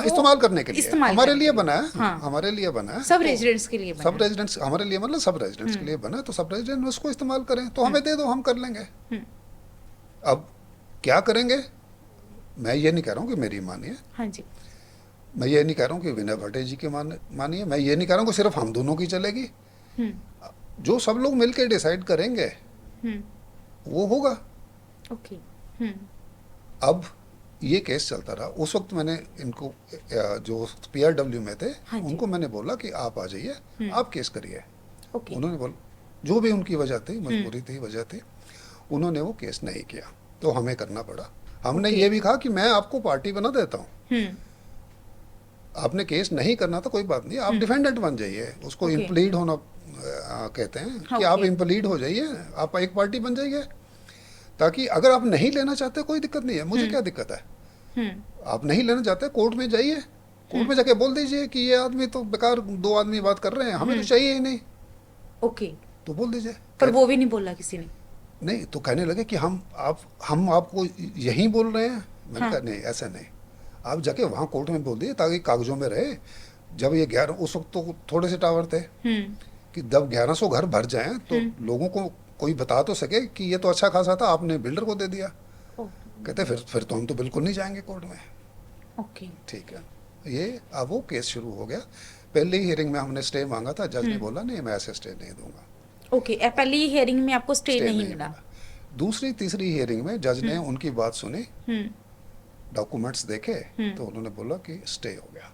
इस्तेमाल करने के लिए, हमारे लिए बना है। हाँ। हमारे लिए बना है, सब रेजिडेंट्स के लिए बना है। सब रेजिडेंट्स हमारे लिए, मतलब सब रेजिडेंट्स के लिए बना, तो सब रेजिडेंट उसको इस्तेमाल करें, तो हमें दे दो, हम कर लेंगे। अब क्या करेंगे, मैं ये नहीं कह रहा हूँ कि मेरी मानिए, हाँ जी, मैं ये नहीं कह रहा हूँ कि विनय भट्टे जी की मानिए, मैं ये नहीं कह रहा हूँ कि सिर्फ हम दोनों की चलेगी। जो सब लोग मिलकर डिसाइड करेंगे वो होगा। ओके। अब ये केस चलता रहा। उस वक्त मैंने इनको, जो PRW में थे, उनको मैंने बोला कि आप आ जाइए, आप केस करिए। उन्होंने बोला, जो भी उनकी वजह थी, मजबूरी थी, वजह थी, उन्होंने वो केस नहीं किया, तो हमें करना पड़ा। हमने ये भी कहा कि मैं आपको पार्टी बना देता हूँ, आपने केस नहीं करना तो कोई बात नहीं, आप डिफेंडेंट बन जाइए, उसको इम्प्लीड होना कहते हैं, कि आप इम्प्लीड हो जाइए, आप एक पार्टी बन जाइए, ताकि अगर आप नहीं लेना चाहते कोई दिक्कत नहीं है, मुझे क्या दिक्कत है। आप नहीं लेना चाहते, कोर्ट में जाइए, कोर्ट में जाके बोल दीजिए कि ये आदमी तो बेकार, दो आदमी बात कर रहे हैं, हमें तो चाहिए ही नहीं, ओके। तो बोल दीजिए। पर वो भी नहीं बोला किसी ने। नहीं तो कहने लगे कि हम आपको यही बोल रहे हैं। मैंने हाँ। कहा नहीं, ऐसा नहीं, आप जाके वहाँ कोर्ट में बोल दिए ताकि कागजों में रहे। जब ये 11, उस वक्त तो थोड़े से टावर थे कि जब 1100 घर भर जाएं तो लोगों को कोई बता तो सके कि ये तो अच्छा खासा था, आपने बिल्डर को दे दिया। ओ, कहते फिर तो हम तो बिल्कुल नहीं जाएंगे कोर्ट में। ओके। ठीक है, ये अब वो केस शुरू हो गया। पहली हियरिंग में हमने स्टे मांगा था, जज ने बोला नहीं, मैं ऐसे स्टे नहीं दूंगा। ओके, पहली हियरिंग में आपको स्टे स्टे नहीं मिला। दूसरी तीसरी हियरिंग में जज ने उनकी बात सुनी, हम्म, डॉक्यूमेंट्स देखे, तो उन्होंने बोला कि स्टे हो गया,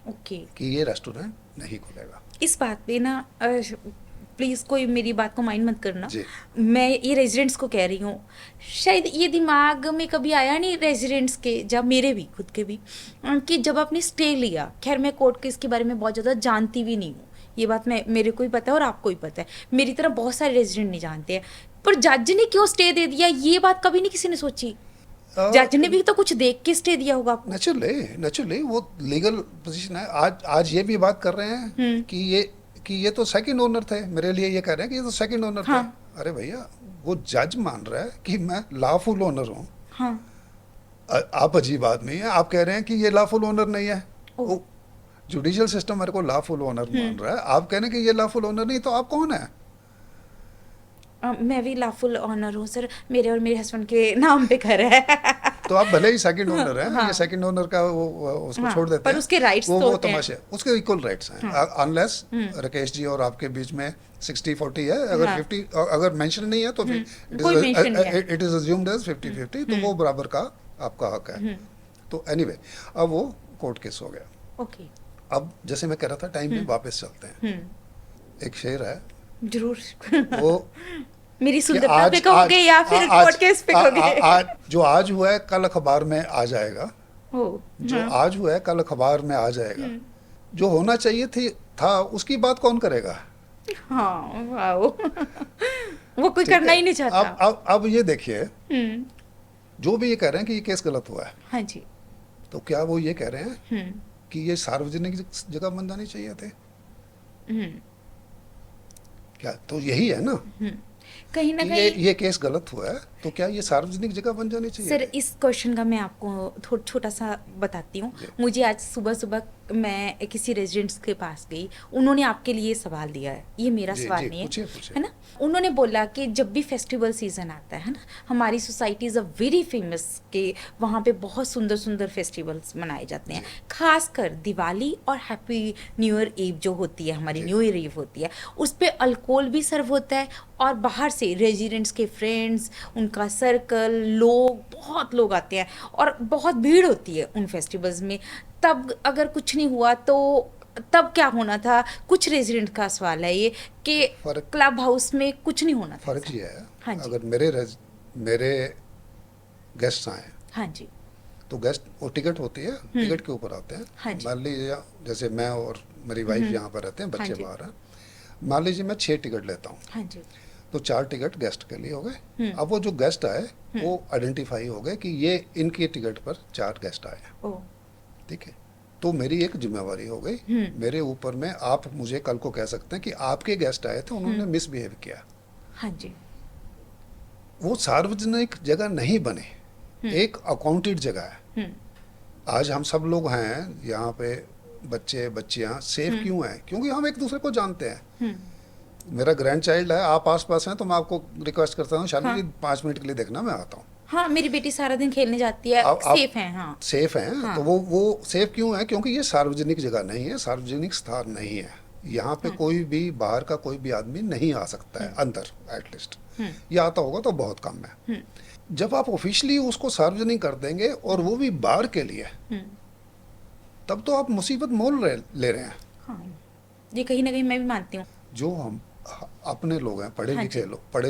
ओके। कि ये रेस्टोरेंट नहीं खुलेगा। इस बात पे ना प्लीज़ कोई मेरी बात को माइंड मत करना। जी। मैं ये रेजिडेंट्स को कह रही हूँ, शायद ये दिमाग में कभी आया नहीं रेजिडेंट्स के, जब मेरे भी खुद के भी, कि जब आपने स्टे लिया, खैर मैं कोर्ट केस के बारे में बहुत ज़्यादा जानती भी नहीं हूँ, ये बात मेरे को ही पता है और आपको ही पता है, मेरी तरह बहुत सारे रेजिडेंट नहीं जानते हैं, पर जज ने क्यों स्टे दे दिया, ये बात कभी नहीं किसी ने सोची। जज ने भी तो कुछ देख के स्टे दिया होगा आपको। नेचुरली वो लीगल पोजीशन है। आज ये भी बात कर रहे हैं कि ये तो सेकंड ओनर थे, मेरे लिए ये कह रहे हैं कि ये तो सेकंड ओनर थे। अरे भैया, वो जज मान रहा है कि मैं लॉफुल ओनर हूँ। हाँ। आप अजीब आदमी हैं, आप कह रहे हैं कि ये लॉफुल ओनर नहीं है। वो जुडिशियल सिस्टम मेरे को लॉफुल ओनर मान रहा है, आप कह रहे हैं कि ये लॉफुल ओनर नहीं, तो आप कौन है? मैं भी लॉफुल ऑनर हूँ सर, मेरे और मेरे हस्बैंड के नाम पे घर है। तो आप भले ही सेकंड ओनर हैं, ये सेकंड ओनर का वो उसको छोड़ देते पर हैं, उसके राइट्स तो वो होते हैं। तमाशे, उसके इक्वल राइट्स हैं, अनलेस राकेश जी और आपके बीच में 60-40 है। अगर 50 अगर मेंशन नहीं है तो फिर कोई mention नहीं है। इट इज अज्यूम्ड एज 50-50, तो वो बराबर का आपका हक है। तो एनीवे, अब वो कोर्ट केस हो गया। ओके। अब जैसे मैं कह रहा था, टाइम में वापस चलते हैं। एक शेर है, जरूर। वो मेरी कि सुंदरता पे कहोगे या फिर कोर्ट केस पे कहोगे? जो आज हुआ है कल अखबार में आ जाएगा। जो आज हुआ है कल अखबार में आ जाएगा। जो होना चाहिए था उसकी बात कौन करेगा? हाँ, वाओ। वो कोई करना ही नहीं चाहता। अब ये देखिए, जो भी ये कह रहे हैं कि ये केस गलत हुआ है, हाँ जी। तो क्या वो ये कह रहे हैं कि ये सार्वजनिक जगह बन जानी चाहिए थे? क्या तो यही है ना, कहीं ना कि कहीं ये केस गलत हुआ है, तो क्या ये सार्वजनिक जगह बन जानी चाहिए? सर, इस क्वेश्चन का मैं आपको छोटा सा बताती हूँ। मुझे आज सुबह सुबह मैं किसी रेजिडेंट्स के पास गई, उन्होंने आपके लिए सवाल दिया है, ये मेरा सवाल नहीं है, है ना। उन्होंने बोला कि जब भी फेस्टिवल सीजन आता है ना, हमारी society is a very famous, कि वहाँ पे बहुत सुंदर सुंदर फेस्टिवल्स मनाए जाते हैं, खासकर दिवाली और हैप्पी न्यू ईयर ईव जो होती है, हमारी न्यू ईयर ईव होती है, उस पर अल्कोहल भी सर्व होता है, और बाहर से रेजिडेंट्स के फ्रेंड्स, उनका सर्कल, लोग, बहुत लोग आते हैं और बहुत भीड़ होती है उन फेस्टिवल्स में। तब अगर कुछ नहीं हुआ तो तब क्या होना था? कुछ रेजिडेंट का सवाल है ये कि क्लब हाउस में कुछ नहीं होना था। फर्क ये है, हाँ जी। अगर मेरे गेस्ट आए, हाँ जी, तो गेस्ट वो टिकट होती है, टिकट के ऊपर आते हैं। हाँ जी। मान लीजिए जैसे मैं और मेरी वाइफ यहाँ पर रहते हैं, हाँ बच्चे जी। बाहर हैं, मान लीजिए मैं 6 टिकट लेता हूँ, हाँ जी। तो 4 टिकट गेस्ट के लिए हो गए। अब वो जो गेस्ट आए वो आइडेंटिफाई हो गए कि ये इनके टिकट पर 4 गेस्ट आए हैं, ओ, ठीक है। तो मेरी एक जिम्मेवारी हो गई मेरे ऊपर में, आप मुझे कल को कह सकते हैं कि आपके गेस्ट आए थे, उन्होंने मिसबिहेव किया। हाँ जी। वो सार्वजनिक जगह नहीं बने, एक अकाउंटेड जगह है। आज हम सब लोग हैं यहाँ पे, बच्चे बच्चियाँ सेफ क्यों हैं? क्योंकि हम एक दूसरे को जानते हैं। मेरा ग्रैंड चाइल्ड है, आप आसपास हैं, तो मैं आपको रिक्वेस्ट करता हूँ, शालिनी जी 5 मिनट के लिए देखना, मैं आता हूँ। हाँ, मेरी बेटी सारा दिन खेलने जाती है, सेफ है। हाँ, सेफ हैं। हाँ। तो वो सेफ क्यों है? क्योंकि ये सार्वजनिक जगह नहीं है, सार्वजनिक स्थान नहीं है, यहाँ पे कोई भी बाहर का कोई भी आदमी नहीं आ सकता है अंदर, एटलीस्ट ये आता होगा तो बहुत कम है। जब आप ऑफिशियली उसको सार्वजनिक कर देंगे और वो भी बाहर के लिए, तब तो आप मुसीबत मोल ले रहे हैं। हाँ, ये कहीं ना कहीं मैं भी मानती हूँ। जो हम अपने लोग हैं, पढ़े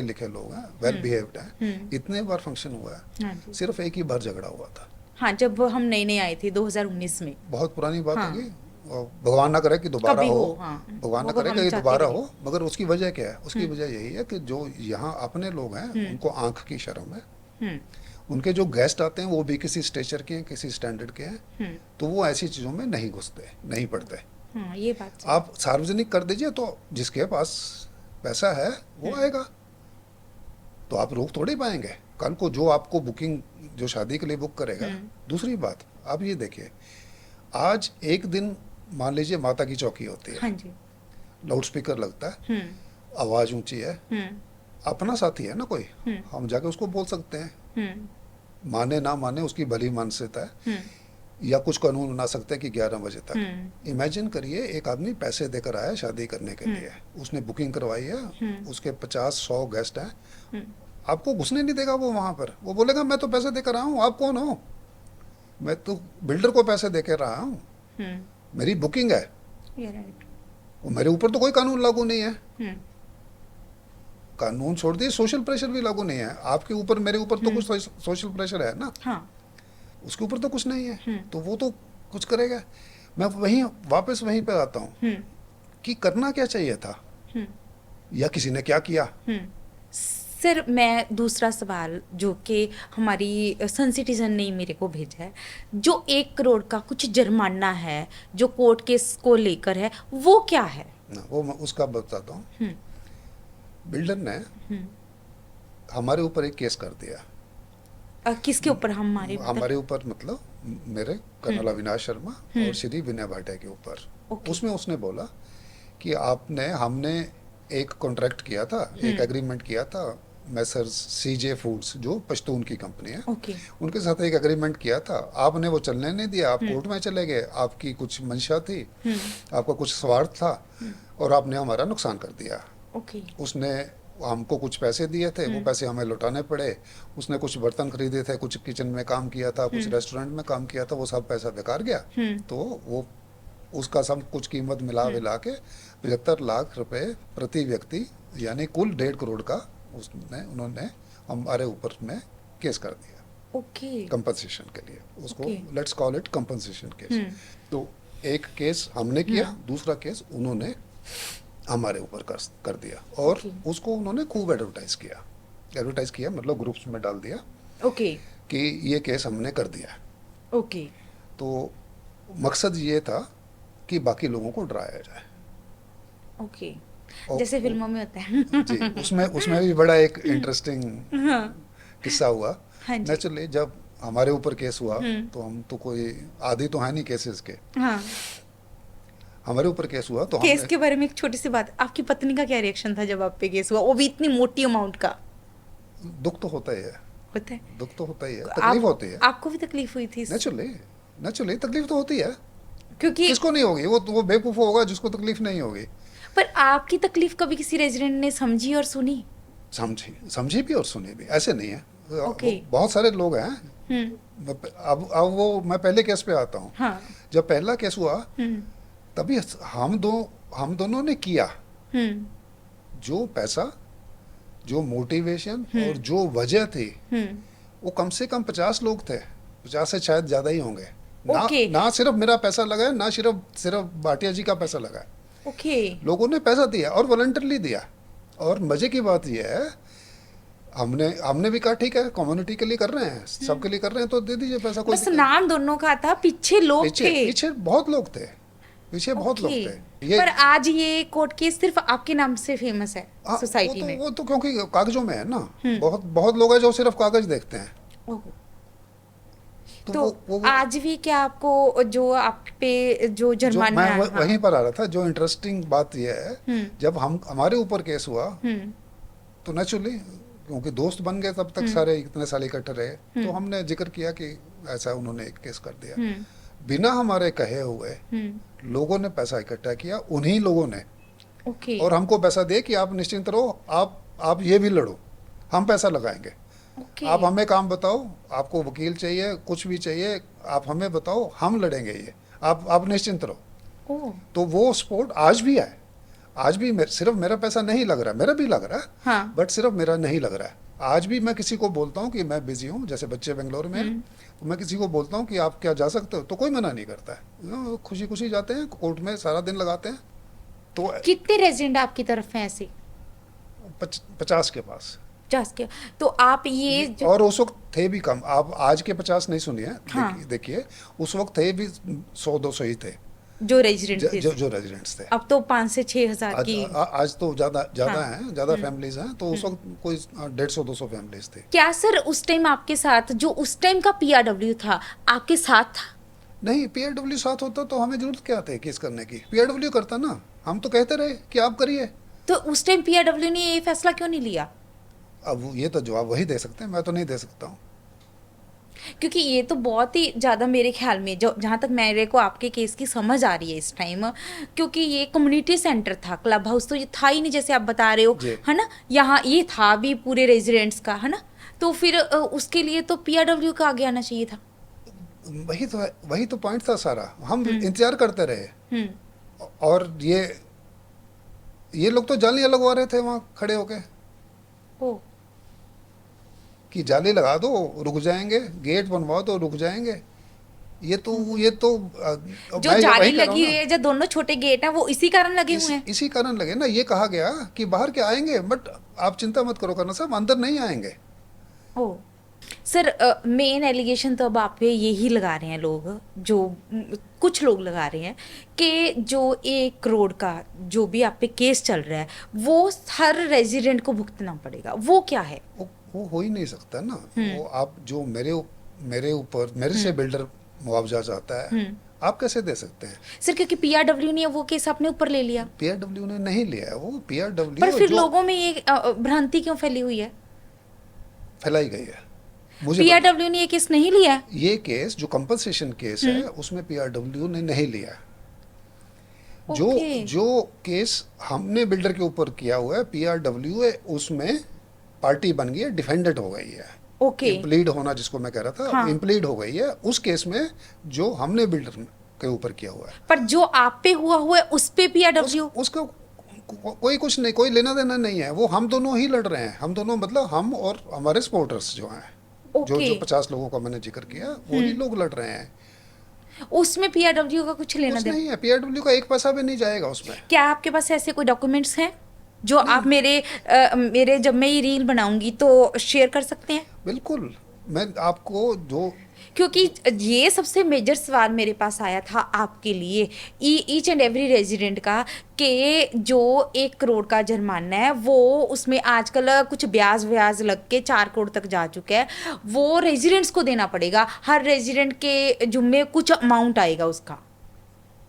लिखे लोग हैं, वेल बिहेव्ड हैं, इतने बार फंक्शन हुआ है। हाँ जी। सिर्फ एक ही बार झगड़ा हुआ था। हाँ, जब हम नए आए थे 2019 में। बहुत पुरानी बात होगी, भगवान ना करे कि दोबारा हो। भगवान ना करे कि दोबारा हो, मगर उसकी वजह क्या है? उसकी वजह यही है कि जो यहाँ अपने लोग हैं उनको आंख की शर्म है, उनके जो गेस्ट आते हैं वो भी किसी स्टेचर के हैं, किसी स्टैंडर्ड के हैं, तो वो ऐसी चीज़ों में नहीं घुसते, नहीं पड़ते। हाँ, ये बात सही। आप सार्वजनिक कर दीजिए तो जिसके पास पैसा है वो आएगा, तो आप रोक थोड़ी पाएंगे। कल को जो आपको बुकिंग, जो शादी के लिए बुक करेगा। दूसरी बात, आप ये देखिए, आज एक दिन मान लीजिए माता की चौकी होती है, हाँ जी। लाउड स्पीकर लगता है, आवाज़ ऊंची है, अपना साथी है ना कोई, हम जाके उसको बोल सकते हैं, माने ना माने उसकी भली मानसिकता है, या कुछ कानून बना सकते हैं कि 11 बजे तक। इमेजिन करिए, एक आदमी पैसे देकर आया शादी करने के लिए, उसने बुकिंग करवाई है, उसके 50-100 गेस्ट हैं, आपको घुसने नहीं देगा वो वहाँ पर। वो बोलेगा मैं तो पैसे देकर आया हूँ, आप कौन हो? मैं तो बिल्डर को पैसे देकर रहा हूँ, मेरी बुकिंग है, राइट। वो मेरे ऊपर तो कोई कानून लागू नहीं है। कानून छोड़ दिए, सोशल प्रेशर भी लागू नहीं है आपके ऊपर, मेरे ऊपर तो कुछ सोशल प्रेशर है ना, हाँ। उसके ऊपर तो कुछ नहीं है, तो वो तो कुछ करेगा। मैं वहीं वापस वहीं पे आता हूँ कि करना क्या चाहिए था, या किसी ने क्या किया। सर, मैं दूसरा सवाल जो कि हमारी सन सिटीजन ने मेरे को भेजा है, जो 1 करोड़ का कुछ जुर्माना है जो कोर्ट केस को लेकर है, वो क्या है? ना, वो मैं उसका बताता हूँ। बिल्डर ने हमारे ऊपर एक केस कर दिया। किसके ऊपर? हमारे ऊपर मतलब मेरे कर्नल अविनाश शर्मा और श्री विनय भाटिया के ऊपर। उसमें उसने बोला कि हमने एक कॉन्ट्रैक्ट किया था, एक एग्रीमेंट किया था मैसर्स सीजे फूड्स, जो पश्तून की कंपनी है, उनके साथ एक एग्रीमेंट किया था, आपने वो चलने नहीं दिया, आप कोर्ट में चले गए, आपकी कुछ मंशा थी, आपका कुछ स्वार्थ था, और आपने हमारा नुकसान कर दिया। उसने हमको कुछ पैसे दिए थे, वो पैसे हमें लौटाने पड़े। उसने कुछ बर्तन खरीदे थे, कुछ किचन में काम किया था, कुछ रेस्टोरेंट में काम किया था, वो सब पैसा बेकार गया। तो वो उसका सब कुछ कीमत मिला के 75 लाख रुपए प्रति व्यक्ति, यानी कुल 1.5 करोड़ का उन्होंने हमारे ऊपर में केस कर दिया। कंपनसेशन के लिए, उसको let's call it compensation case. तो एक केस हमने किया, दूसरा केस उन्होंने हमारे ऊपर कर दिया, और उसको उन्होंने खूब एडवर्टाइज किया, मतलब ग्रुप्स में डाल दिया कि ये केस हमने कर दिया। तो मकसद ये था कि बाकी लोगों को डराया जाए। जैसे फिल्मों में होता है। जी, उसमें भी बड़ा एक इंटरेस्टिंग किस्सा हुआ। नेचुरली जब हमारे ऊपर केस हुआ तो हम तो कोई आदी तो है नहीं केसेस के। हमारे ऊपर केस हुआ तो केस के बारे में एक छोटी सी बात, आपकी पत्नी का क्या रिएक्शन था जब आप पे केस हुआ, वो भी इतनी मोटी अमाउंट का? दुख तो होता ही है, दुख तो होता ही है, तकलीफ होती है। आपको भी तकलीफ हुई थी? नेचुरली तकलीफ तो होती है, क्योंकि किसको नहीं होगी? वो बेवकूफ होगा जिसको तकलीफ नहीं होगी। पर आपकी तकलीफ कभी किसी रेजिडेंट ने समझी और सुनी? समझी भी और सुनी भी, ऐसे नहीं है। बहुत सारे लोग हैं। अब वो मैं पहले केस पे आता हूँ। जब पहला केस हुआ तभी हम दोनों ने किया। जो पैसा, जो मोटिवेशन और जो वजह थी, वो कम से कम 50 लोग थे, 50 से शायद ज्यादा ही होंगे। ना सिर्फ मेरा पैसा लगा है, ना सिर्फ भाटिया जी का पैसा लगा है। लोगों ने पैसा दिया और वॉलंटरली दिया। और मजे की बात यह है, हमने भी कहा ठीक है, कम्युनिटी के लिए कर रहे हैं, सबके लिए कर रहे हैं, तो दे दीजिए पैसा। बस नाम दोनों का था, पीछे लोग थे। पीछे बहुत लोग थे, बहुत लोग थे। पर आज ये कोर्ट केस सिर्फ आपके नाम से फेमस है सोसाइटी में? वो तो क्योंकि कागजों में है ना। बहुत लोग हैं जो सिर्फ कागज देखते हैं। तो वो आज भी क्या आपको जो आप पे जो जुर्माना है, मैं वहीं पर आ रहा था। जो इंटरेस्टिंग बात यह है, जब हमारे ऊपर केस हुआ तो नेचुरली, क्योंकि दोस्त बन गए तब तक सारे, इतने साल इकट्ठे रहे, तो हमने जिक्र किया कि ऐसा उन्होंने एक केस कर दिया। बिना हमारे कहे हुए लोगों ने पैसा इकट्ठा किया, उन्हीं लोगों ने, और हमको पैसा दिए कि आप निश्चिंत रहो, आप ये भी लड़ो, हम पैसा लगाएंगे। आप हमें काम बताओ, आपको वकील चाहिए, कुछ भी चाहिए, आप हमें बताओ, हम लड़ेंगे ये, आप निश्चिंत रहो। तो वो सपोर्ट आज भी है। आज भी सिर्फ मेरा पैसा नहीं लग रहा, मेरा भी लग रहा है, बट सिर्फ मेरा नहीं लग रहा है। आज भी मैं किसी को बोलता हूँ कि मैं बिजी हूँ, जैसे बच्चे बेंगलोर में, तो मैं किसी को बोलता हूँ कि आप क्या जा सकते हो, तो कोई मना नहीं करता है, खुशी खुशी जाते हैं, कोर्ट में सारा दिन लगाते हैं। तो कितने रेजिडेंट आपकी तरफ हैं ऐसे? 50 के पास। 50 के, तो आप ये जो, और उस वक्त थे भी कम, आप आज के 50 नहीं सुनिए, हाँ, देखिए उस वक्त थे भी 100-200 ही थे जो रेजिडेंट थे, जो रेजिडेंट्स थे। अब तो 5 से 6 हज़ार आज की। आज तो ज़्यादा ज़्यादा हाँ। हैं, ज़्यादा फैमिलीज हैं, तो उस वक्त कोई 150-200 फैमिलीज थे। क्या सर उस टाइम आपके साथ जो उस टाइम का पीआरडब्ल्यू था आपके साथ था? नहीं, पीआरडब्ल्यू साथ होता तो हमें जरूरत क्या थी केस करने की, पीआरडब्ल्यू करता ना, हम तो कहते रहे कि आप करिए। तो उस टाइम पीआरडब्ल्यू ने ये फैसला क्यों नहीं लिया? अब ये तो जवाब वही दे सकते हैं, मैं तो नहीं दे सकता हूँ। क्योंकि ये तो बहुत ही ज़्यादा मेरे ख्याल में, जो जहाँ तक मेरे को आपके केस की समझ आ रही है इस टाइम, क्योंकि ये कम्युनिटी सेंटर था, क्लब हाउस तो ये था ही नहीं जैसे आप बता रहे हो, जी। है ना, यहाँ ये था भी पूरे रेजिडेंट्स का, है ना, तो फिर उसके लिए तो पीआरडब्ल्यू का आगे आना चाहिए था। वही तो पॉइंट था सारा, हम इंतजार करते रहे। हम्म। और ये लोग तो जालियां लगवा रहे थे वहाँ खड़े होके ओ, कि जाली लगा दो रुक जाएंगे, गेट बनवा दो रुक जाएंगे। ये तो जो मैं जाली वही कह रहा लगी हूँ हुई ना, है, जो दोनों छोटे गेट हैं, वो इसी कारण लगे हुए हैं। इसी कारण लगे ना। ये कहा गया कि बाहर के आएंगे, बट आप चिंता मत करो करना साहब, अंदर नहीं आएंगे। ओ सर, मेन एलिगेशन तो अब आप पे यही लगा रहे हैं लोग, जो कुछ लोग लगा रहे हैं कि जो 1 करोड़ का जो भी आप पे केस चल रहा है वो हर रेजिडेंट को भुगतना पड़ेगा, वो क्या है? वो हो ही नहीं सकता ना। वो आप जो मेरे ऊपर मेरे से बिल्डर मुआवजा चाहता है, आप कैसे दे सकते हैं? सर क्योंकि पीआरडब्ल्यू ने वो केस अपने ऊपर ले लिया। पीआरडब्ल्यू ने नहीं लिया है, वो पर पीआरडब्ल्यू फिर जो लोगों में ये भ्रांति क्यों फैली हुई है? फैलाई गई है। मुझे पीआरडब्ल्यू ने ये केस नहीं लिया है। ये केस जो कंपनसेशन केस है उसमें पीआरडब्ल्यू ने नहीं लिया। जो ओके। जो केस हमने बिल्डर के ऊपर किया हुआ है, पीआरडब्ल्यू है उसमें पार्टी बन गई है, डिफेंडेंट हो गई है। ओके। इम्प्लीड होना जिसको मैं कह रहा था, हाँ। इम्प्लीड हो गई है उस केस में जो हमने बिल्डर के ऊपर किया हुआ है। पर जो आप पे हुआ है उस पे पीआरडब्ल्यू, उसका कोई कुछ नहीं, कोई लेना देना नहीं है। वो हम दोनों ही लड़ रहे हैं, हम दोनों मतलब हम और हमारे सपोर्टर्स जो हैं, जो ओके, 50 लोगों का मैंने जिक्र किया, वही लोग लड़ रहे हैं। उसमें पीआरडब्ल्यू का कुछ लेना कुछ देना? नहीं है, पीआरडब्ल्यू का एक पैसा भी नहीं जाएगा उसमें। क्या आपके पास ऐसे कोई डॉक्यूमेंट्स हैं जो आप मेरे जब मैं ये रील बनाऊंगी तो शेयर कर सकते हैं? बिल्कुल, मैं आपको जो क्योंकि ये सबसे मेजर सवाल मेरे पास आया था आपके लिए, ईच एंड एवरी रेजिडेंट का, कि जो 1 करोड़ का जुर्माना है वो उसमें आजकल कुछ ब्याज व्याज लग के 4 करोड़ तक जा चुका है, वो रेजिडेंट्स को देना पड़ेगा, हर रेजिडेंट के जुम्मे कुछ अमाउंट आएगा उसका।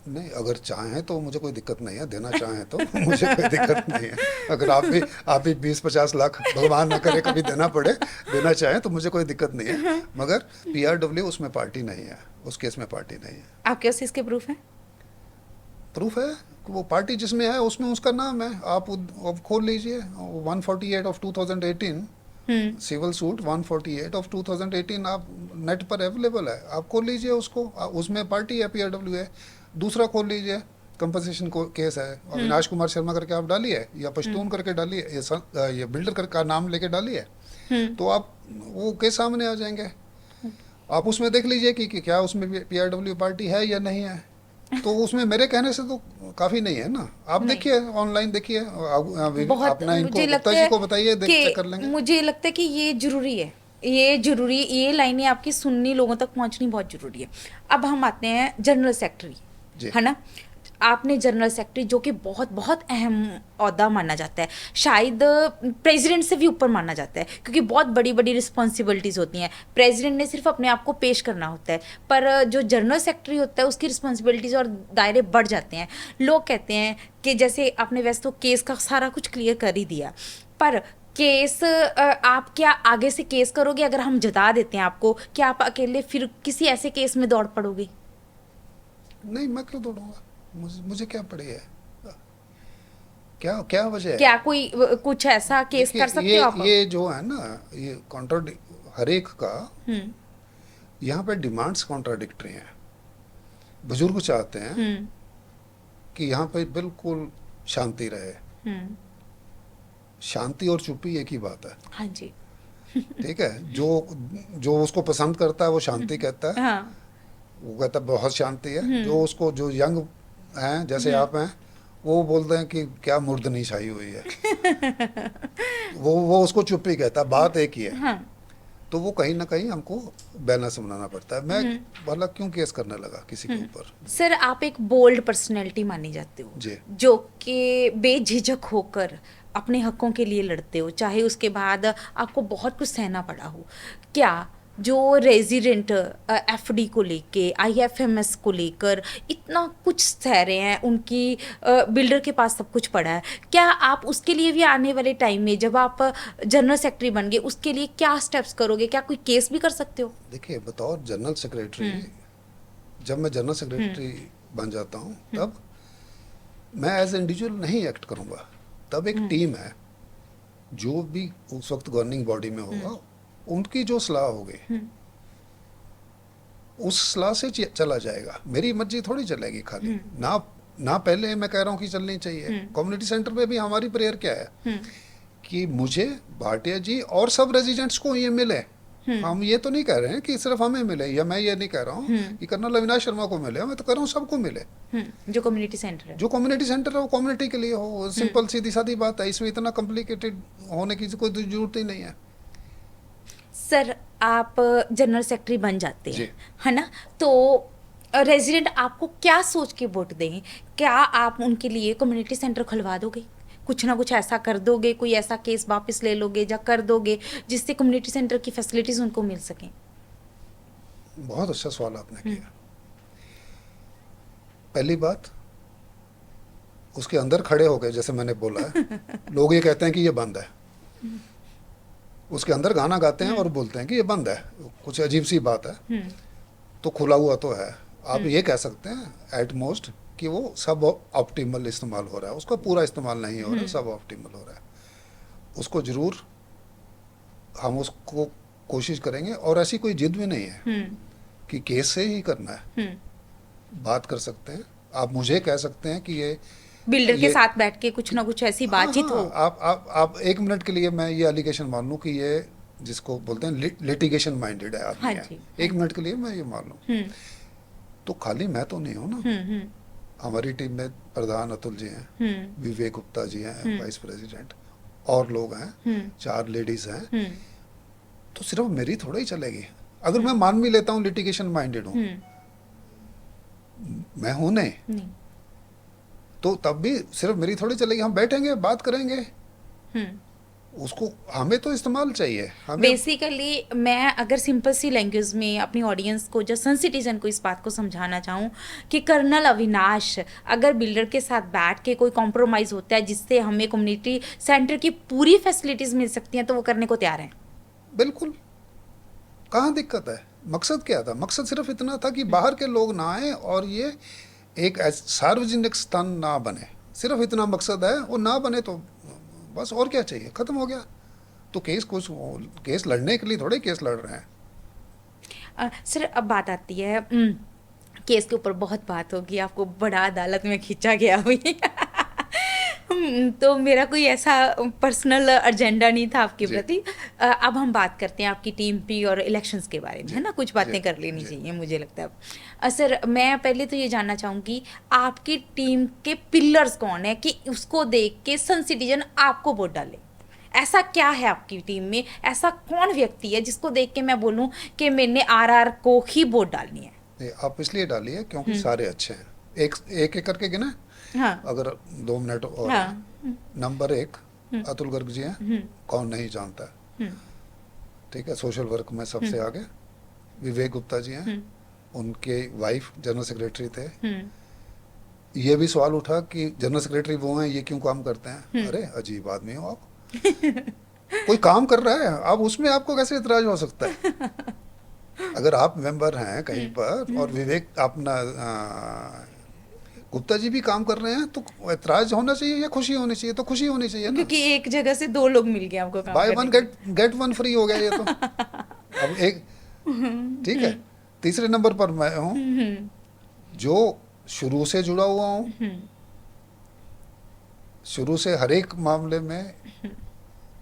नहीं, अगर चाहें तो मुझे कोई दिक्कत नहीं है, देना चाहें तो मुझे कोई दिक्कत नहीं है। अगर आप भी 20-50 लाख भगवान ना करे कभी देना पड़े, देना चाहें तो मुझे कोई दिक्कत नहीं है। मगर पीआरडब्ल्यू उसमें पार्टी नहीं है, उस केस में पार्टी नहीं है। आपके पास इसके प्रूफ हैं? प्रूफ है कि वो पार्टी जिसमें है उसमें उसका नाम है। आप खोल लीजिए 148 ऑफ 2018, सिविल सूट 148 ऑफ 2018, आप नेट पर अवेलेबल है, आप खोल लीजिए उसको, उसमें पार्टी है, पीआरडब्ल्यू है। दूसरा खोल लीजिए, कंपनसेशन को केस है, अविनाश कुमार शर्मा करके आप डालिए, या पश्तून करके डालिए, ये बिल्डर का नाम लेके डालिए, तो आप वो केस सामने आ जाएंगे। आप उसमें देख लीजिए कि क्या उसमें पीआरडब्ल्यू पार्टी है या नहीं है। तो उसमें मेरे कहने से तो काफी नहीं है ना। आप देखिए, ऑनलाइन देखिए, अपना इनको मुझे लगता गुप्ता जी है को बताइए, देख कि चेक कर लेंगे। मुझे लगता है कि ये जरूरी है, ये लाइनें आपकी सुननी, लोगों तक पहुंचनी बहुत जरूरी है। अब हम आते हैं जनरल सेक्रेटरी, जी। है ना, आपने जनरल सेक्रेटरी जो कि बहुत बहुत अहम ओहदा माना जाता है, शायद प्रेसिडेंट से भी ऊपर माना जाता है, क्योंकि बहुत बड़ी बड़ी रिस्पॉन्सिबिलिटीज़ होती हैं। प्रेसिडेंट ने सिर्फ अपने आप को पेश करना होता है, पर जो जनरल सेक्रेटरी होता है उसकी रिस्पॉन्सिबिलिटीज़ और दायरे बढ़ जाते हैं। लोग कहते हैं कि जैसे आपने वैसे तो केस का सारा कुछ क्लियर कर ही दिया, पर केस आप क्या आगे से केस करोगे? अगर हम जता देते हैं आपको, क्या आप अकेले फिर किसी ऐसे केस में दौड़ पड़ोगे? नहीं, मैं क्यों दौड़ूंगा, मुझे क्या पड़ी है, क्या क्या वजह है? क्या कोई कुछ ऐसा केस देखिए, कर सकते हो आप? ये जो है ना, ये हर एक का यहाँ पे डिमांड्स कॉन्ट्राडिक्टरी हैं। बुजुर्ग चाहते हैं कि यहाँ पे बिल्कुल शांति रहे। शांति और चुप्पी एक ही बात है। हाँ जी। ठीक है, जो उसको पसंद करता है वो शांति कहता है, हाँ। वो कहता है बहुत शांति है। जो यंग हैं जैसे आप हैं, वो बोलते हैं कि क्या मुर्दनी छाई हुई है। वो उसको चुप ही कहता है, बात एक ही है। हाँ। तो वो कहीं ना कहीं हमको बैलेंस बनाना पड़ता है। मैं भला क्यों केस करने लगा किसी के ऊपर। सर आप एक बोल्ड पर्सनैलिटी मानी जाते हो, जी। जो कि बेझिझक होकर अपने हकों के लिए लड़ते हो, चाहे उसके बाद आपको बहुत कुछ सहना पड़ा हो। क्या जो रेजिडेंट एफडी को लेके, आईएफएमएस को लेकर इतना कुछ सह रहे हैं, उनकी बिल्डर के पास सब कुछ पड़ा है, क्या आप उसके लिए भी आने वाले टाइम में जब आप जनरल सेक्रेटरी बन गए उसके लिए क्या स्टेप्स करोगे? क्या कोई केस भी कर सकते हो? देखिए, बतौर जनरल सेक्रेटरी, जब मैं जनरल सेक्रेटरी बन जाता हूँ तब मैं एज इंडिविजुअल नहीं एक्ट करूँगा। तब एक टीम है, जो भी उस वक्त गवर्निंग बॉडी में होगा, उनकी जो सलाह होगी उस सलाह से चला जाएगा। मेरी मर्जी थोड़ी चलेगी खाली। ना पहले मैं कह रहा हूँ कि चलनी चाहिए। कम्युनिटी सेंटर में भी हमारी प्रेयर क्या है कि मुझे, भाटिया जी और सब रेजिडेंट्स को ये मिले। हम ये तो नहीं कह रहे हैं कि सिर्फ हमें मिले, या मैं ये नहीं कह रहा हूँ कि कर्नल अविनाश शर्मा को मिले, मैं तो कह रहा हूँ सबको मिले। जो कम्युनिटी सेंटर है, जो कम्युनिटी सेंटर है वो कम्युनिटी के लिए हो। सिंपल सीधी सादी बात है, इसमें इतना कॉम्प्लिकेटेड होने की कोई जरूरत ही नहीं है। सर आप जनरल सेक्रेटरी बन जाते जी। हैं, है ना, तो रेजिडेंट आपको क्या सोच के वोट दें? क्या आप उनके लिए कम्युनिटी सेंटर खुलवा दोगे? कुछ ना कुछ ऐसा कर दोगे? कोई ऐसा केस वापस ले लोगे या कर दोगे जिससे कम्युनिटी सेंटर की फैसिलिटीज उनको मिल सकें? बहुत अच्छा सवाल आपने किया। पहली बात, उसके अंदर खड़े हो गए, जैसे मैंने बोला है, लोग ये कहते हैं कि ये बंद है। उसके अंदर गाना गाते हैं और बोलते हैं कि ये बंद है। कुछ अजीब सी बात है। तो खुला हुआ तो है। आप ये कह सकते हैं एट मोस्ट कि वो सब ऑप्टिमल इस्तेमाल हो रहा है। उसका पूरा इस्तेमाल नहीं हो रहा है, सब ऑप्टिमल हो रहा है। उसको जरूर हम उसको कोशिश करेंगे, और ऐसी कोई जिद भी नहीं है कि केस से ही करना है। बात कर सकते हैं, आप मुझे कह सकते हैं कि ये बिल्डर के साथ बैठ के कुछ ना कुछ ऐसी बातचीत हो। आप एक मिनट के लिए मैं ये एलिगेशन मान लूं कि ये जिसको बोलते हैं लिटिगेशन माइंडेड है आदमी। हाँ है। जी। एक मिनट के लिए मैं ये मान लूं, तो खाली मैं तो नहीं हूं ना। हमारी टीम में प्रधान अतुल जी हैं, विवेक गुप्ता जी हैं वाइस प्रेसिडेंट, और लोग हैं, 4 लेडीज हैं। तो सिर्फ मेरी थोड़ा ही चलेगी। अगर मैं मान भी लेता हूँ लिटिगेशन माइंडेड हूँ, मैं हूं नहीं, तो तब भी सिर्फ मेरी थोड़ी चलेगी। हम बैठेंगे, बात करेंगे। उसको हमें तो इस्तेमाल चाहिए। बेसिकली मैं अगर सिंपल सी लैंग्वेज में अपनी ऑडियंस को, जो सन सिटीजन को, इस बात को समझाना चाहूँ कि कर्नल अविनाश अगर बिल्डर के साथ बैठ के कोई कॉम्प्रोमाइज़ होता है जिससे हमें कम्युनिटी सेंटर की पूरी फैसिलिटीज़ मिल सकती हैं, तो वो करने को तैयार हैं। बिल्कुल, कहाँ दिक्कत है? मकसद क्या था? मकसद सिर्फ इतना था कि बाहर के लोग ना आए और ये एक सार्वजनिक स्थान ना बने। सिर्फ इतना मकसद है। वो ना बने तो बस, और क्या चाहिए? खत्म हो गया। तो केस लड़ने के लिए थोड़े केस लड़ रहे हैं। सर अब बात आती है, केस के ऊपर बहुत बात होगी, आपको बड़ा अदालत में खींचा गया हुई। तो मेरा कोई ऐसा पर्सनल एजेंडा नहीं था आपके प्रति। अब हम बात करते हैं आपकी टीम की और इलेक्शंस के बारे में, है ना। कुछ बातें कर लेनी चाहिए, मुझे लगता है। सर मैं पहले तो ये जानना चाहूँगी, आपकी टीम के पिलर्स कौन है कि उसको देख के सन सिटीजन आपको वोट डाले? ऐसा क्या है आपकी टीम में? ऐसा कौन व्यक्ति है जिसको देख के मैं बोलूँ कि मैंने आरआर को ही वोट डालनी है? आप इसलिए डालिए क्योंकि सारे अच्छे हैं। एक करके गिने। हाँ। अगर 2 मिनट और। हाँ। नंबर 1 अतुल गर्ग जी हैं, कौन नहीं जानता है। ठीक है, सोशल वर्क में सबसे आगे। विवेक गुप्ता जी हैं, उनके वाइफ जनरल सेक्रेटरी थे। ये भी सवाल उठा कि जनरल सेक्रेटरी वो हैं, ये क्यों काम करते हैं? अरे अजीब आदमी हो आप। कोई काम कर रहा है, अब उसमें आपको कैसे इतराज हो सकता है? अगर आप मेंबर हैं कहीं पर और विवेक अपना गुप्ता जी भी काम कर रहे हैं, तो ऐतराज होना चाहिए या खुशी होनी चाहिए? तो खुशी होनी चाहिए ना, क्योंकि एक जगह से 2 लोग मिल गए आपको काम बाय करने वन गेट 1 फ्री हो गया ये तो। अब एक, ठीक है। तीसरे नंबर पर मैं हूँ, जो शुरू से जुड़ा हुआ हूँ। शुरू से हर एक मामले में,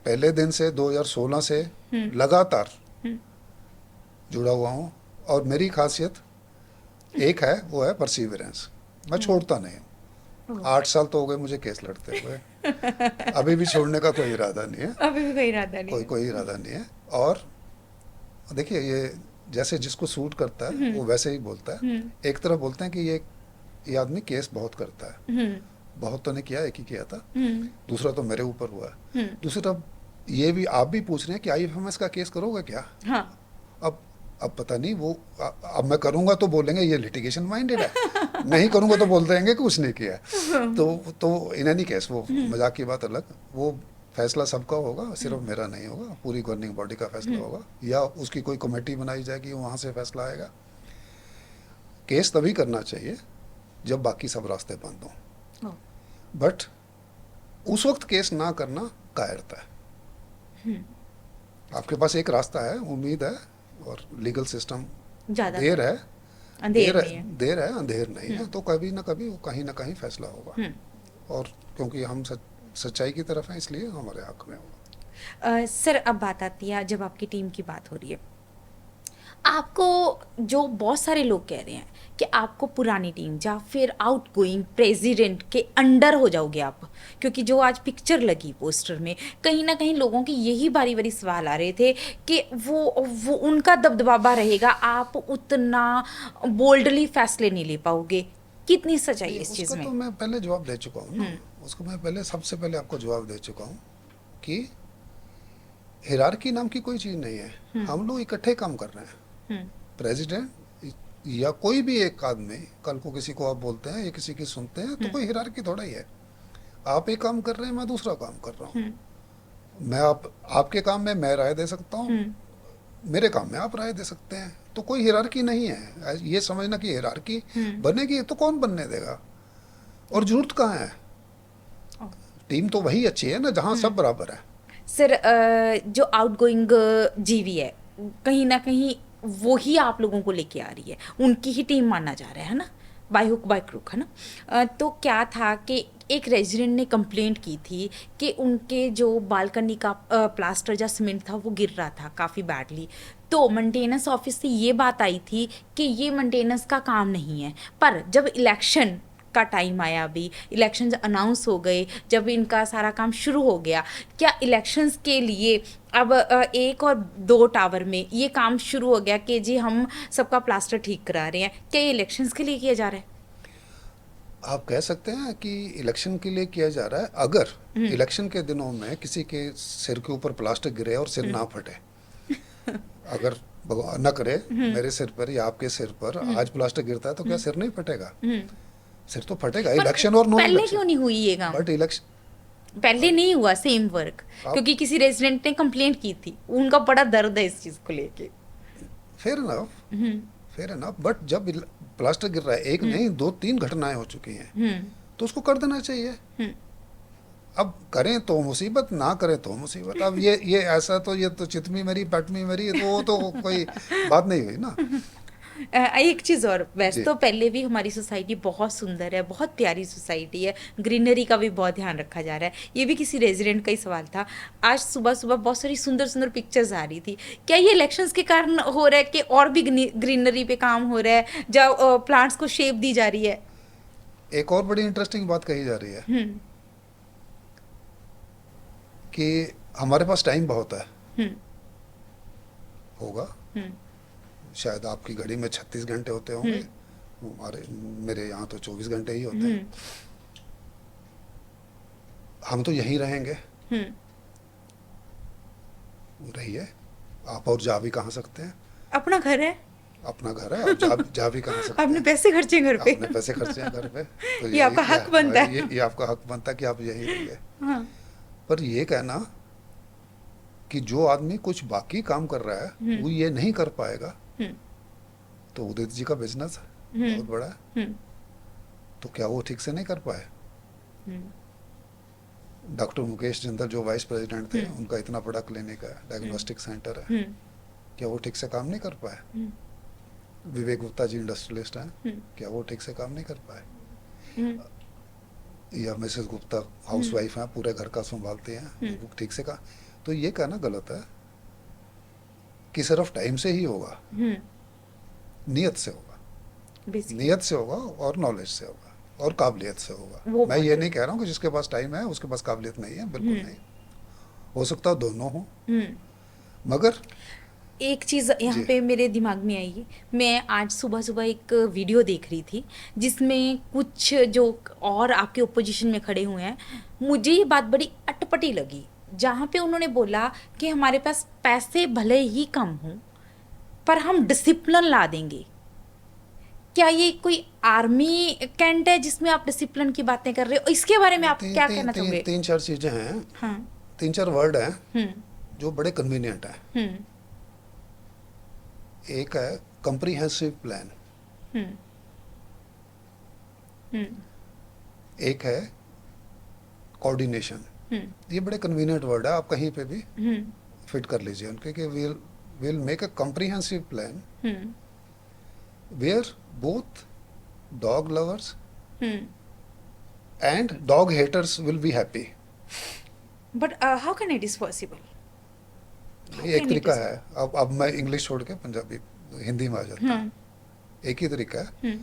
पहले दिन से 2016 से लगातार जुड़ा हुआ हूँ। और मेरी खासियत एक है, वो है परसिवरेंस। मैं छोड़ता नहीं हूँ। 8 साल तो हो गए मुझे केस लड़ते हुए। अभी भी छोड़ने का कोई इरादा नहीं है, अभी भी कोई इरादा नहीं कोई है। कोई इरादा नहीं है। और देखिए, ये जैसे जिसको सूट करता है वो वैसे ही बोलता है। एक तरफ बोलते हैं कि ये आदमी केस बहुत करता है, हम्म। बहुत तो नहीं किया, एक ही किया था, हम्म। दूसरा तो मेरे ऊपर हुआ है। हम्म। दूसरी तरफ ये भी आप भी पूछ रहे हैं कि आईएफएमएस का केस करोगे क्या? हाँ। अब अब पता नहीं वो अब मैं करूंगा तो बोलेंगे ये लिटिगेशन माइंडेड है, नहीं करूंगा तो बोल देंगे कि कुछ नहीं किया है। तो इन एनी केस वो मजाक की बात अलग, वो फैसला सबका होगा, सिर्फ मेरा नहीं होगा, पूरी गवर्निंग बॉडी का फैसला होगा, या उसकी कोई कमेटी बनाई जाएगी, वहाँ से फैसला आएगा। केस तभी करना चाहिए जब बाकी सब रास्ते बंद हों, ओ, बट उस वक्त केस ना करना कायरता है। आपके पास एक रास्ता है, उम्मीद है, और लीगल सिस्टम ज्यादा देर है, अंधेर नहीं है। देर है, अंधेर नहीं है, तो कभी ना कभी वो कहीं ना कहीं फैसला होगा। और क्योंकि हम सच्चाई की तरफ हैं, इसलिए हमारे हक में होगा। सर, अब बात आती है, जब आपकी टीम की बात हो रही है, आपको जो बहुत सारे लोग कह रहे हैं कि आपको पुरानी टीम या फिर आउटगोइंग प्रेसिडेंट के अंडर हो जाओगे आप, क्योंकि जो आज पिक्चर लगी पोस्टर में, कहीं ना कहीं लोगों के यही बारी बारी सवाल आ रहे थे कि वो उनका दबदबा रहेगा, आप उतना बोल्डली फैसले नहीं ले पाओगे। कितनी सच्चाई है इस चीज़ उसका में? तो मैं पहले जवाब दे चुका हूँ ना, उसको मैं पहले सबसे पहले आपको जवाब दे चुका हूँ कि हिरार्की नाम की कोई चीज़ नहीं है, हम लोग इकट्ठे काम कर रहे हैं। प्रेसिडेंट या कोई भी एक आदमी, कल को किसी को आप बोलते हैं या किसी की सुनते हैं, तो कोई हिरार्की थोड़ा ही है। आप एक काम कर रहे हैं, मैं दूसरा काम कर रहा हूँ। मैं आपके काम में मैं राय दे सकता हूँ, मेरे काम में आप राय दे सकते हैं, तो कोई हिरार्की नहीं है। ये समझना कि हिरार्की बनेगी तो कौन बनने देगा, और जरूरत कहाँ है? टीम तो वही अच्छी है ना जहाँ सब बराबर है। सर, जो आउटगोइंग जीवी है, कहीं ना कहीं वो ही आप लोगों को लेके आ रही है, उनकी ही टीम माना जा रहा है ना, बाय हुक बाय क्रुक, है ना? तो क्या था कि एक रेजिडेंट ने कंप्लेंट की थी कि उनके जो बालकनी का प्लास्टर या सीमेंट था वो गिर रहा था काफ़ी बैडली, तो मेंटेनेंस ऑफिस से ये बात आई थी कि ये मेंटेनेंस का काम नहीं है। पर जब इलेक्शन का टाइम आया, अभी इलेक्शंस अनाउंस हो गए, जब इनका सारा काम शुरू हो गया, क्या इलेक्शंस के लिए अब 1 और 2 टावर में ये काम शुरू हो गया कि जी हम सबका प्लास्टर ठीक करा रहे हैं, क्या ये इलेक्शंस के लिए किया जा रहा है? आप कह सकते हैं कि इलेक्शन के लिए किया जा रहा है। अगर इलेक्शन के दिनों में किसी के सिर के ऊपर प्लास्टर गिरे और सिर ना फटे, अगर भगवान न करे मेरे सिर पर या आपके सिर पर आज प्लास्टर गिरता है, तो क्या सिर नहीं फटेगा? सिर तो फटेगा, इलेक्शन और नॉन पहले इलेक्शन। क्यों नहीं हुई ये काम? बट इलेक्शन पहले नहीं हुआ सेम वर्क, क्योंकि किसी रेजिडेंट ने कंप्लेंट की थी, उनका बड़ा दर्द है इस चीज को लेके। फेयर इनफ, बट जब प्लास्टर गिर रहा है, एक नहीं 2-3 घटनाएं हो चुकी हैं, तो उसको कर देना चाहिए। अब करें तो मुसीबत, ना करें तो मुसीबत। अब ये ऐसा तो ये तो चितमी मरी पटमी मरी, तो वो तो कोई बात नहीं हुई ना। एक चीज़ और, वैसे जी। तो पहले भी हमारी सोसाइटी बहुत सुंदर है, बहुत प्यारी सोसाइटी है, ग्रीनरी का भी बहुत ध्यान रखा जा रहा है। ये भी किसी रेजिडेंट का ही सवाल था। आज सुबह सुबह बहुत सारी सुंदर सुंदर पिक्चर्स आ रही थी। क्या ये इलेक्शंस के कारण हो रहा है कि और भी ग्रीनरी पे काम हो रहा है, जब प्लांट्स को शेप दी जा रही है? एक और बड़ी इंटरेस्टिंग बात कही जा रही है कि हमारे पास टाइम बहुत है। होगा, शायद आपकी घड़ी में 36 घंटे होते होंगे, मेरे यहाँ तो 24 घंटे ही होते हैं। हम तो यहीं रहेंगे, रहिए। आप और जा भी कहाँ सकते हैं? अपना घर है, अपना घर है, आप जा भी कहाँ सकते आपने हैं? पैसे खर्चे घर पे। आपने पैसे खर्चे हैं घर पे, तो ये आपका हक बनता है। ये आपका हक बनता है कि आप यहीं रहिए। हाँ। पर ये कहना कि जो आदमी कुछ बाकी काम कर रहा है वो ये नहीं कर पाएगा, तो उदित जी का बिजनेस बहुत बड़ा है, तो क्या वो ठीक से नहीं कर पाए? डॉक्टर मुकेश जिंदल जो वाइस प्रेसिडेंट थे, उनका इतना बड़ा क्लिनिक है, डायग्नोस्टिक सेंटर है, क्या वो ठीक से काम नहीं कर पाए? विवेक गुप्ता जी इंडस्ट्रियलिस्ट हैं, क्या वो ठीक से काम नहीं कर पाए? या मिसेस गुप्ता हाउसवाइफ हैं, पूरे घर का संभालती हैं, वो ठीक से तो ये कहना गलत है कि सिर्फ टाइम से ही होगा। नियत से होगा, Basically. नियत से होगा और नॉलेज से होगा। और काबिलियत से होगा। वो मैं बात ये है। नहीं कह रहा हूँ कि जिसके पास टाइम है उसके पास काबिलियत नहीं है, बिल्कुल नहीं। हो सकता है दोनों हो, मगर एक चीज़ यहाँ जी पे मेरे दिमाग में आई। मैं आज सुबह सुबह एक वीडियो देख रही थी जिसमें कुछ जो और आपके ओपोजिशन में खड़े हुए हैं, मुझे ये बात बड़ी अटपटी लगी, जहाँ पे उन्होंने बोला कि हमारे पास पैसे भले ही कम हों पर हम डिसिप्लिन ला देंगे। क्या ये कोई आर्मी कैंट है जिसमें आप डिसिप्लिन की बातें कर रहे हो? इसके बारे में आप ती, क्या ती, कहना ती, चाहोगे? तीन चार चीज़ें हैं, हाँ। तीन चार वर्ड हैं हम्म। जो बड़े कन्वीनियंट हैं। हम्म। एक है कंप्रीहेंसिव प्लान, हम्म। हम्म। एक है कोऑर्डिनेशन। हम्म। ये बड़े कन्वीनियंट वर्ड है, आप कहीं पे भी हम्म। फिट कर लीजिए उनके कि will make a comprehensive plan hmm. Where both dog lovers hmm. and dog haters will be happy। But how can it is possible? How ये एक कैन इट तरीका इज? है। अब मैं इंग्लिश छोड़ के पंजाबी हिंदी में आ जाता हूँ। एक ही तरीका है हम्म।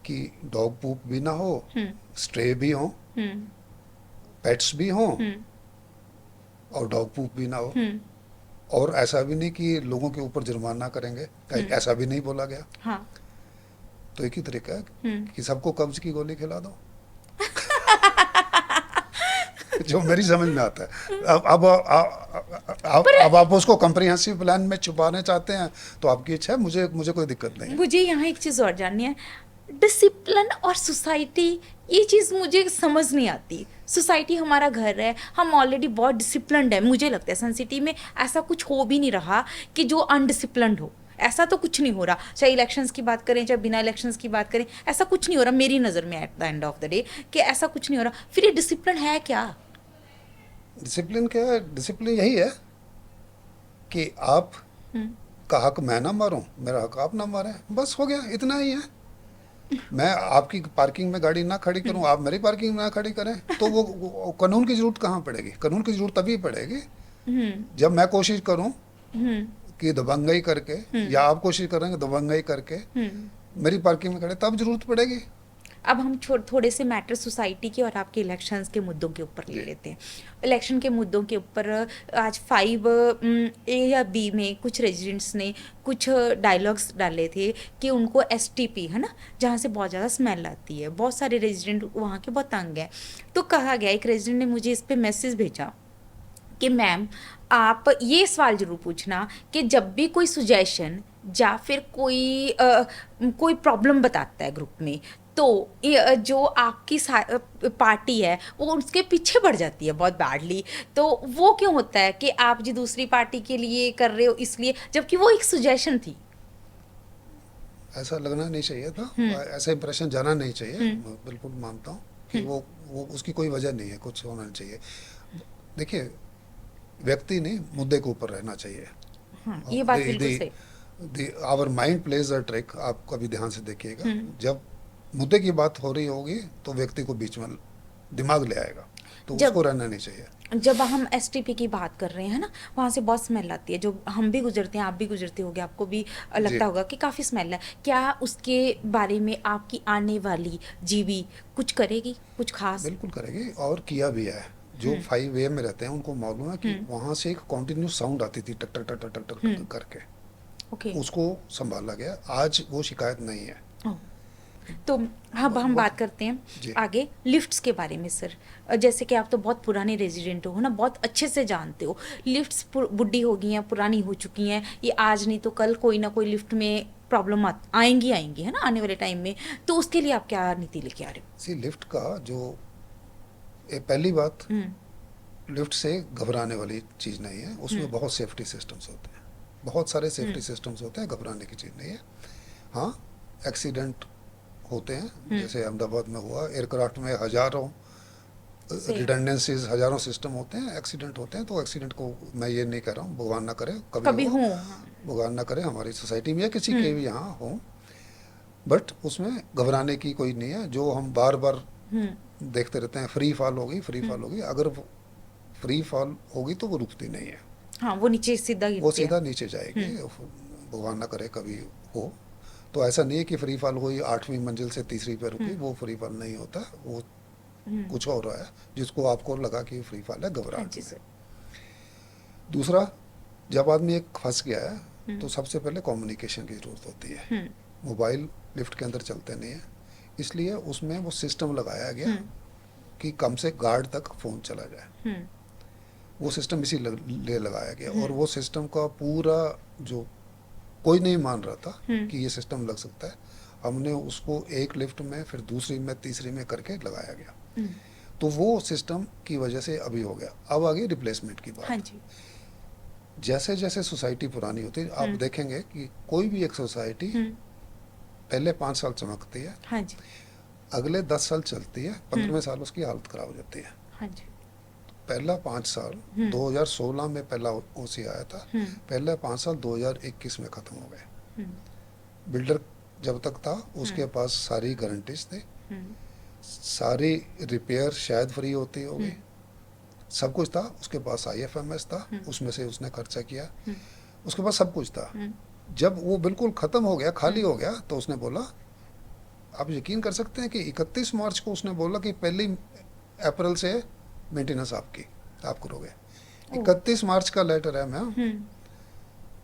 कि डॉग पूप भी ना हो, हम्म। स्ट्रे भी हो, हम्म। पेट्स भी हो, हम्म। और डॉग पूप भी ना हो। हम्म। और ऐसा भी नहीं कि लोगों के ऊपर जुर्माना करेंगे, ऐसा भी नहीं बोला गया। हाँ। तो एक ही तरीका है हम्म। कि सबको कब्ज की गोली खिला दो। जो मेरी समझ में आता है। अब आप उसको कंप्रीहेंसिव प्लान में छुपाने चाहते हैं तो आपकी इच्छा है, मुझे मुझे कोई दिक्कत नहीं है। मुझे यहाँ एक चीज़ और जाननी है। डिसिप्लिन और सोसाइटी, ये चीज़ मुझे समझ नहीं आती। सोसाइटी हमारा घर है, हम ऑलरेडी बहुत डिसिप्लिन्ड है। मुझे लगता है सन सिटी में ऐसा कुछ हो भी नहीं रहा कि जो अनडिसिप्लिन्ड हो। ऐसा तो कुछ नहीं हो रहा, चाहे इलेक्शंस की बात करें चाहे बिना इलेक्शंस की बात करें, ऐसा कुछ नहीं हो रहा मेरी नज़र में at the end of the day, कि ऐसा कुछ नहीं हो रहा। फिर ये डिसिप्लिन है क्या? डिसिप्लिन क्या है? डिसिप्लिन यही है कि आप का हक मैं ना मारूं, मेरा हक आप ना मारें, बस हो गया, इतना ही है। मैं आपकी पार्किंग में गाड़ी ना खड़ी करूं, आप मेरी पार्किंग में ना खड़ी करें, तो वो कानून की जरूरत कहाँ पड़ेगी? कानून की जरूरत तभी पड़ेगी जब मैं कोशिश करूं कि दबंगई करके, या आप कोशिश करेंगे दबंगई करके मेरी पार्किंग में खड़े, तब जरूरत पड़ेगी। अब हम थोड़े से मैटर सोसाइटी के और आपके इलेक्शंस के मुद्दों के ऊपर ले लेते हैं। इलेक्शन के मुद्दों के ऊपर आज 5A या B में कुछ रेजिडेंट्स ने कुछ डायलॉग्स डाले थे कि उनको STP है ना, जहाँ से बहुत ज़्यादा स्मेल आती है, बहुत सारे रेजिडेंट वहाँ के बहुत तंग हैं। तो कहा गया, एक रेजिडेंट ने मुझे इस पर मैसेज भेजा कि मैम आप ये सवाल ज़रूर पूछना कि जब भी कोई सुजेशन या फिर कोई प्रॉब्लम बताता है ग्रुप में, तो जो आपकी पार्टी है वो उसके पीछे बढ़ जाती है बहुत बैडली। तो वो क्यों होता है कि आप जी दूसरी पार्टी के लिए कर रहे हो इसलिए, जबकि वो एक सुजेशन थी। ऐसा लगना नहीं चाहिए था, ऐसा इंप्रेशन जाना नहीं चाहिए। मैं बिल्कुल मानता हूँ कि वो उसकी कोई वजह नहीं है, कुछ होना नहीं चाहिए। देखिए, व्यक्ति नहीं, मुद्दे के ऊपर रहना चाहिए। हाँ, ये बात बिल्कुल सही। Our mind plays a trick. आप कभी ध्यान से देखिएगा, जब मुद्दे की बात हो रही होगी तो व्यक्ति को बीच में दिमाग ले आएगा, तो उसको रहना नहीं चाहिए। जब हम STP की बात कर रहे हैं ना, वहाँ से बहुत स्मेल आती है, जो हम भी गुजरते हैं, आप भी गुजरते होगे, आपको भी लगता होगा कि काफ़ी स्मेल है। क्या उसके बारे में आपकी आने वाली जीवी कुछ करेगी, कुछ खास? बिल्कुल करेगी, और किया भी है। जो 5A में रहते हैं उनको मालूम है कि वहाँ से एक कॉन्टिन्यूस साउंड आती थी, टक टक टक टक टक टक करके। ओके। उसको संभाला गया, आज वो शिकायत नहीं है। तो अब हम बात करते हैं आगे लिफ्ट्स के बारे में। सर, जैसे कि आप तो बहुत पुराने रेजिडेंट हो ना, बहुत अच्छे से जानते हो, लिफ्ट्स बुढ़ी हो गई हैं, पुरानी हो चुकी हैं, ये आज नहीं तो कल कोई ना कोई लिफ्ट में प्रॉब्लम आएंगी है ना आने वाले टाइम में। तो उसके लिए आप क्या नीति लेके आ रहे हो? सी, लिफ्ट का जो पहली बात, लिफ्ट से घबराने वाली चीज़ नहीं है, उसमें बहुत सेफ्टी सिस्टम्स होते हैं, बहुत सारे सेफ्टी सिस्टम्स होते हैं, घबराने की चीज़ नहीं है। हाँ, एक्सीडेंट होते हैं, जैसे अहमदाबाद में हुआ, एयरक्राफ्ट में हजारों रिडंडेंसीज, हजारों सिस्टम होते हैं, एक्सीडेंट होते हैं। तो एक्सीडेंट को मैं ये नहीं कह रहा हूँ, भगवान ना करे कभी हो, भगवान ना करे हमारी सोसाइटी में या किसी के भी यहाँ हो, बट उसमें घबराने की कोई नहीं है। जो हम बार बार देखते रहते हैं, फ्री फॉल होगी, फ्री फॉल होगी, अगर फ्री फॉल होगी तो वो रुकती नहीं है। हाँ, वो नीचे सीधा वो सीधा नीचे जाएगी, भगवान ना करे कभी हो। तो ऐसा नहीं है कि फ्री फॉल हुई 8वीं मंजिल से तीसरी पे रुकी, वो फ्री फॉल नहीं होता, वो कुछ और है जिसको आपको लगा कि फ्री फॉल है, हाँ घबराहट जी में। सर। दूसरा, जब आदमी एक फंस गया है तो सबसे पहले कम्युनिकेशन की जरूरत होती है। मोबाइल लिफ्ट के अंदर चलते नहीं है, इसलिए उसमें वो सिस्टम लगाया गया कि कम से गार्ड तक फ़ोन चला जाए। वो सिस्टम इसीलिए लगाया गया, और वो सिस्टम का पूरा जो कोई नहीं मान रहा था कि ये सिस्टम लग सकता है, हमने उसको एक लिफ्ट में, फिर दूसरी में, तीसरी में करके लगाया गया। तो वो सिस्टम की वजह से अभी हो गया। अब आ गई रिप्लेसमेंट की बात। हाँ जी। जैसे जैसे सोसाइटी पुरानी होती है, आप देखेंगे कि कोई भी एक सोसाइटी पहले 5 साल चमकती है, हाँ जी। अगले 10 साल चलती है, 15वें साल उसकी हालत खराब हो जाती है। हाँ जी। पहला 5 साल 2016 में पहला ओसी आया था, पहले 5 साल 2021 में ख़त्म हो गए। बिल्डर जब तक था उसके पास सारी गारंटीज थी, सारी रिपेयर शायद फ्री होती होगी, सब कुछ था, उसके पास IFMS था, उसमें से उसने खर्चा किया, उसके पास सब कुछ था। जब वो बिल्कुल ख़त्म हो गया, खाली हो गया, तो उसने बोला, आप यकीन कर सकते हैं कि 31 मार्च को उसने बोला कि 1 अप्रैल से मेंटेनेंस आप करोगे। 31 मार्च का लेटर है मैम,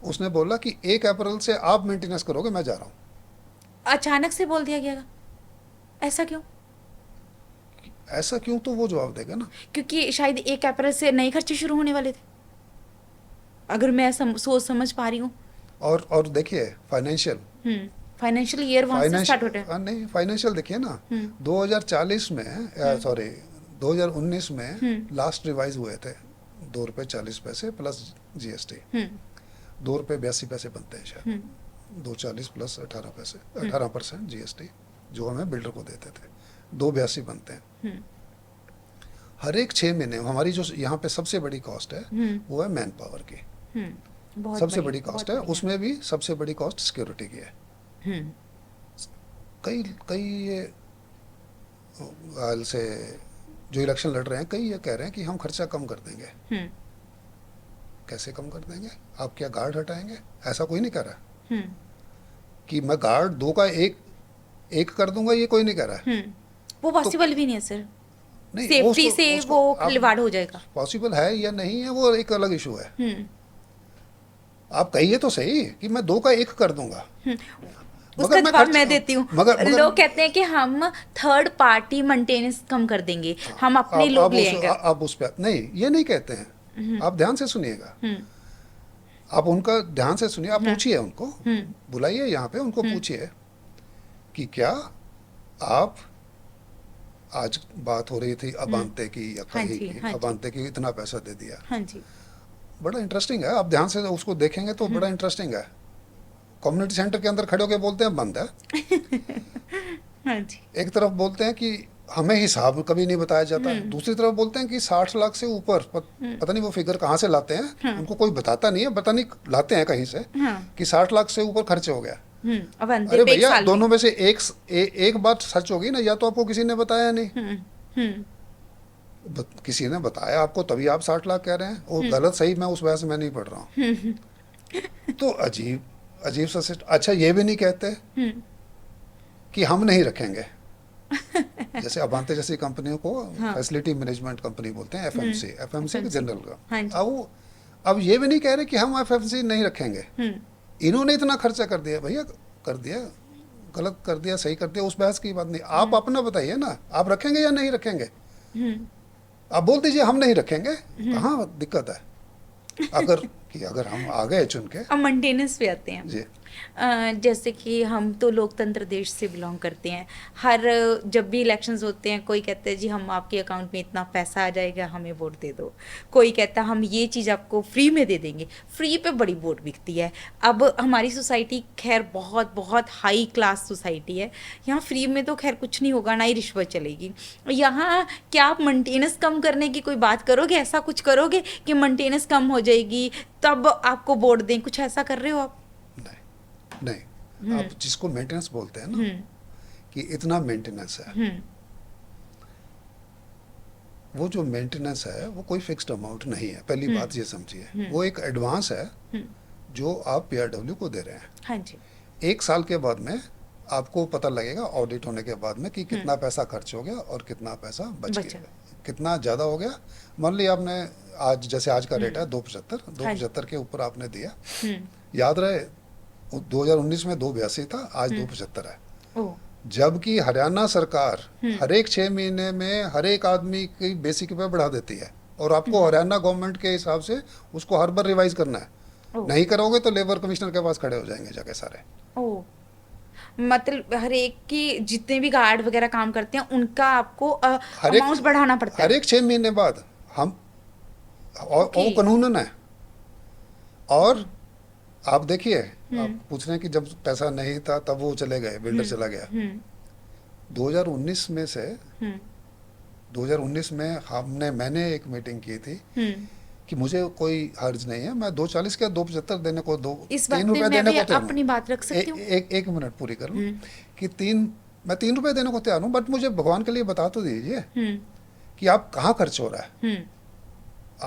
उसने बोला कि 1 अप्रैल से आप मेंटेनेंस करोगे, मैं जा रहा हूँ। अचानक से बोल दिया गया, ऐसा क्यों? ऐसा क्यों, तो वो जवाब देगा ना। क्योंकि शायद 1 अप्रैल से नए खर्चे शुरू होने वाले थे, अगर मैं सोच समझ पा रही हूँ। और देखिए फाइनेंशियल ईयर वहां से स्टार्ट होता है। नहीं, फाइनेंशियल देखिए ना, 2040 में, सॉरी 2019 में लास्ट रिवाइज हुए थे, ₹2.40 प्लस GST, ₹2.82 बनते हैं शायद, 2.40 प्लस 18% GST जो हमें बिल्डर को देते थे, 2.82 बनते हैं। हर एक 6 महीने हमारी जो यहाँ पे सबसे बड़ी कॉस्ट है वो है मैन पावर की, सबसे बड़ी कॉस्ट है, उसमें भी सबसे बड़ी कॉस्ट सिक्योरिटी की है। कई ये हाल से जो इलेक्शन लड़ रहे हैं, कई ये कह रहे हैं कि हम खर्चा कम कर देंगे। कैसे कम कर देंगे? आप क्या गार्ड हटाएंगे? ऐसा कोई नहीं कह रहा कि मैं गार्ड 2 का एक कर दूंगा, ये कोई नहीं कह रहा है। वो पॉसिबल भी नहीं है सर, नहीं, सेफ्टी से वो खिलवाड़ हो जाएगा। पॉसिबल है या नहीं है वो एक अलग इशू है। आप कहिए तो सही कि मैं 2 का 1 कर दूंगा, उसका जवाब मैं देती हूँ। मगर लोग कहते हैं कि हम थर्ड पार्टी मेंटेनेंस कम कर देंगे, हम अपने लोग ले आएंगे। आप उस पर नहीं, ये नहीं कहते हैं। आप ध्यान से सुनिएगा, आप उनका ध्यान से सुनिए, आप पूछिए उनको, बुलाइए यहाँ पे, उनको पूछिए कि क्या आप, आज बात हो रही थी अबांते की या कहीं की, अबांते की इतना पैसा दे दिया। हाँ जी, बड़ा इंटरेस्टिंग है, आप ध्यान से उसको देखेंगे तो बड़ा इंटरेस्टिंग है। कम्युनिटी सेंटर के अंदर खड़े होकर बोलते हैं बंद है, हाँ जी, एक तरफ बोलते हैं कि हमें हिसाब कभी नहीं बताया जाता, दूसरी तरफ बोलते हैं कि 60 लाख से ऊपर, पता नहीं वो फिगर कहाँ से लाते हैं, उनको कोई बताता नहीं है, पता नहीं लाते हैं कहीं से कि 60 लाख से ऊपर खर्चे हो गया। अरे भैया, दोनों में से एक बात सच होगी ना, या तो आपको किसी ने बताया नहीं, किसी ने बताया आपको तभी आप 60 लाख कह रहे हैं, और गलत सही मैं उस बहस में नहीं पढ़ रहा हूँ। तो अजीब सा सिस्टम। अच्छा, ये भी नहीं कहते कि हम नहीं रखेंगे, जैसे अबांते जैसी कंपनियों को फैसिलिटी मैनेजमेंट कंपनी बोलते हैं, FMC जनरल का। अब ये भी नहीं कह रहे कि हम FMC नहीं रखेंगे, इन्होंने इतना खर्चा कर दिया, भैया कर दिया, गलत कर दिया, सही कर दिया, उस बहस की बात नहीं। आप अपना बताइए ना, आप रखेंगे या नहीं रखेंगे? आप बोल दीजिए हम नहीं रखेंगे, कहाँ दिक्कत है? अगर हम आ गए चुन के। अब मेंटेनेंस पे आते हैं जी। जैसे कि हम तो लोकतंत्र देश से बिलोंग करते हैं, जब भी इलेक्शंस होते हैं कोई कहता है जी हम आपके अकाउंट में इतना पैसा आ जाएगा, हमें वोट दे दो। कोई कहता है हम ये चीज़ आपको फ्री में दे देंगे। फ्री पे बड़ी वोट बिकती है। अब हमारी सोसाइटी खैर बहुत बहुत हाई क्लास सोसाइटी है, यहाँ फ्री में तो खैर कुछ नहीं होगा, ना ही रिश्वत चलेगी। यहाँ क्या आप मेंटेनेंस कम करने की कोई बात करोगे? ऐसा कुछ करोगे कि मेंटेनेंस कम हो जाएगी तब आपको वोट दें? कुछ ऐसा कर रहे हो आप? नहीं, आप जिसको मेंटेनेंस बोलते हैं ना, कि इतना मेंटेनेंस है, वो जो मेंटेनेंस है वो कोई फिक्स्ड अमाउंट नहीं है, पहली बात ये समझिए। वो एक एडवांस है जो आप PRW को दे रहे हैं। हाँ जी। 1 साल के बाद में आपको पता लगेगा ऑडिट होने के बाद में कि कितना पैसा खर्च हो गया और कितना पैसा बच बचा। गया, कितना ज़्यादा हो गया। मान लिया आपने आज, जैसे आज का रेट है 275, हाँ जी। 275 के ऊपर आपने दिया, हम्म। याद रहे 2019 में 282 था, आज 275 है। ओ। जबकि हरियाणा सरकार हर एक 6 महीने में हर एक आदमी की बेसिक पे बढ़ा देती है, और आपको हरियाणा गवर्नमेंट के हिसाब से उसको हर बार रिवाइज करना है। ओ। नहीं करोगे तो लेबर कमिश्नर के पास खड़े हो जाएंगे जाके सारे। ओ। मतलब हर एक की जितने भी गार्ड वगैरह काम करते हैं उनका आपको हर एक अमाउंट बढ़ाना पड़ता हर है। एक 6 महीने बाद हम, और ओके। वो कानूनन है। और आप देखिए, आप पूछ रहे हैं कि जब पैसा नहीं था तब वो चले गए, बिल्डर चला गया। हम्म। 2019 में से, हम्म। 2019 में मैंने एक मीटिंग की थी हम्म। कि मुझे कोई हर्ज नहीं है, मैं 240 क्या 275 देने को, दो इस 3 बात पे रुपए मैं देने भी को तैयार हूँ। अपनी बात रख सकती हूँ। एक मिनट पूरी कर लूँ। हम्म। कि मैं 3 रुपए देने को तैयार हूँ, बट मुझे भगवान के लिए बता तो दीजिए हम्म। कि आप कहाँ खर्च हो रहा है। हम्म।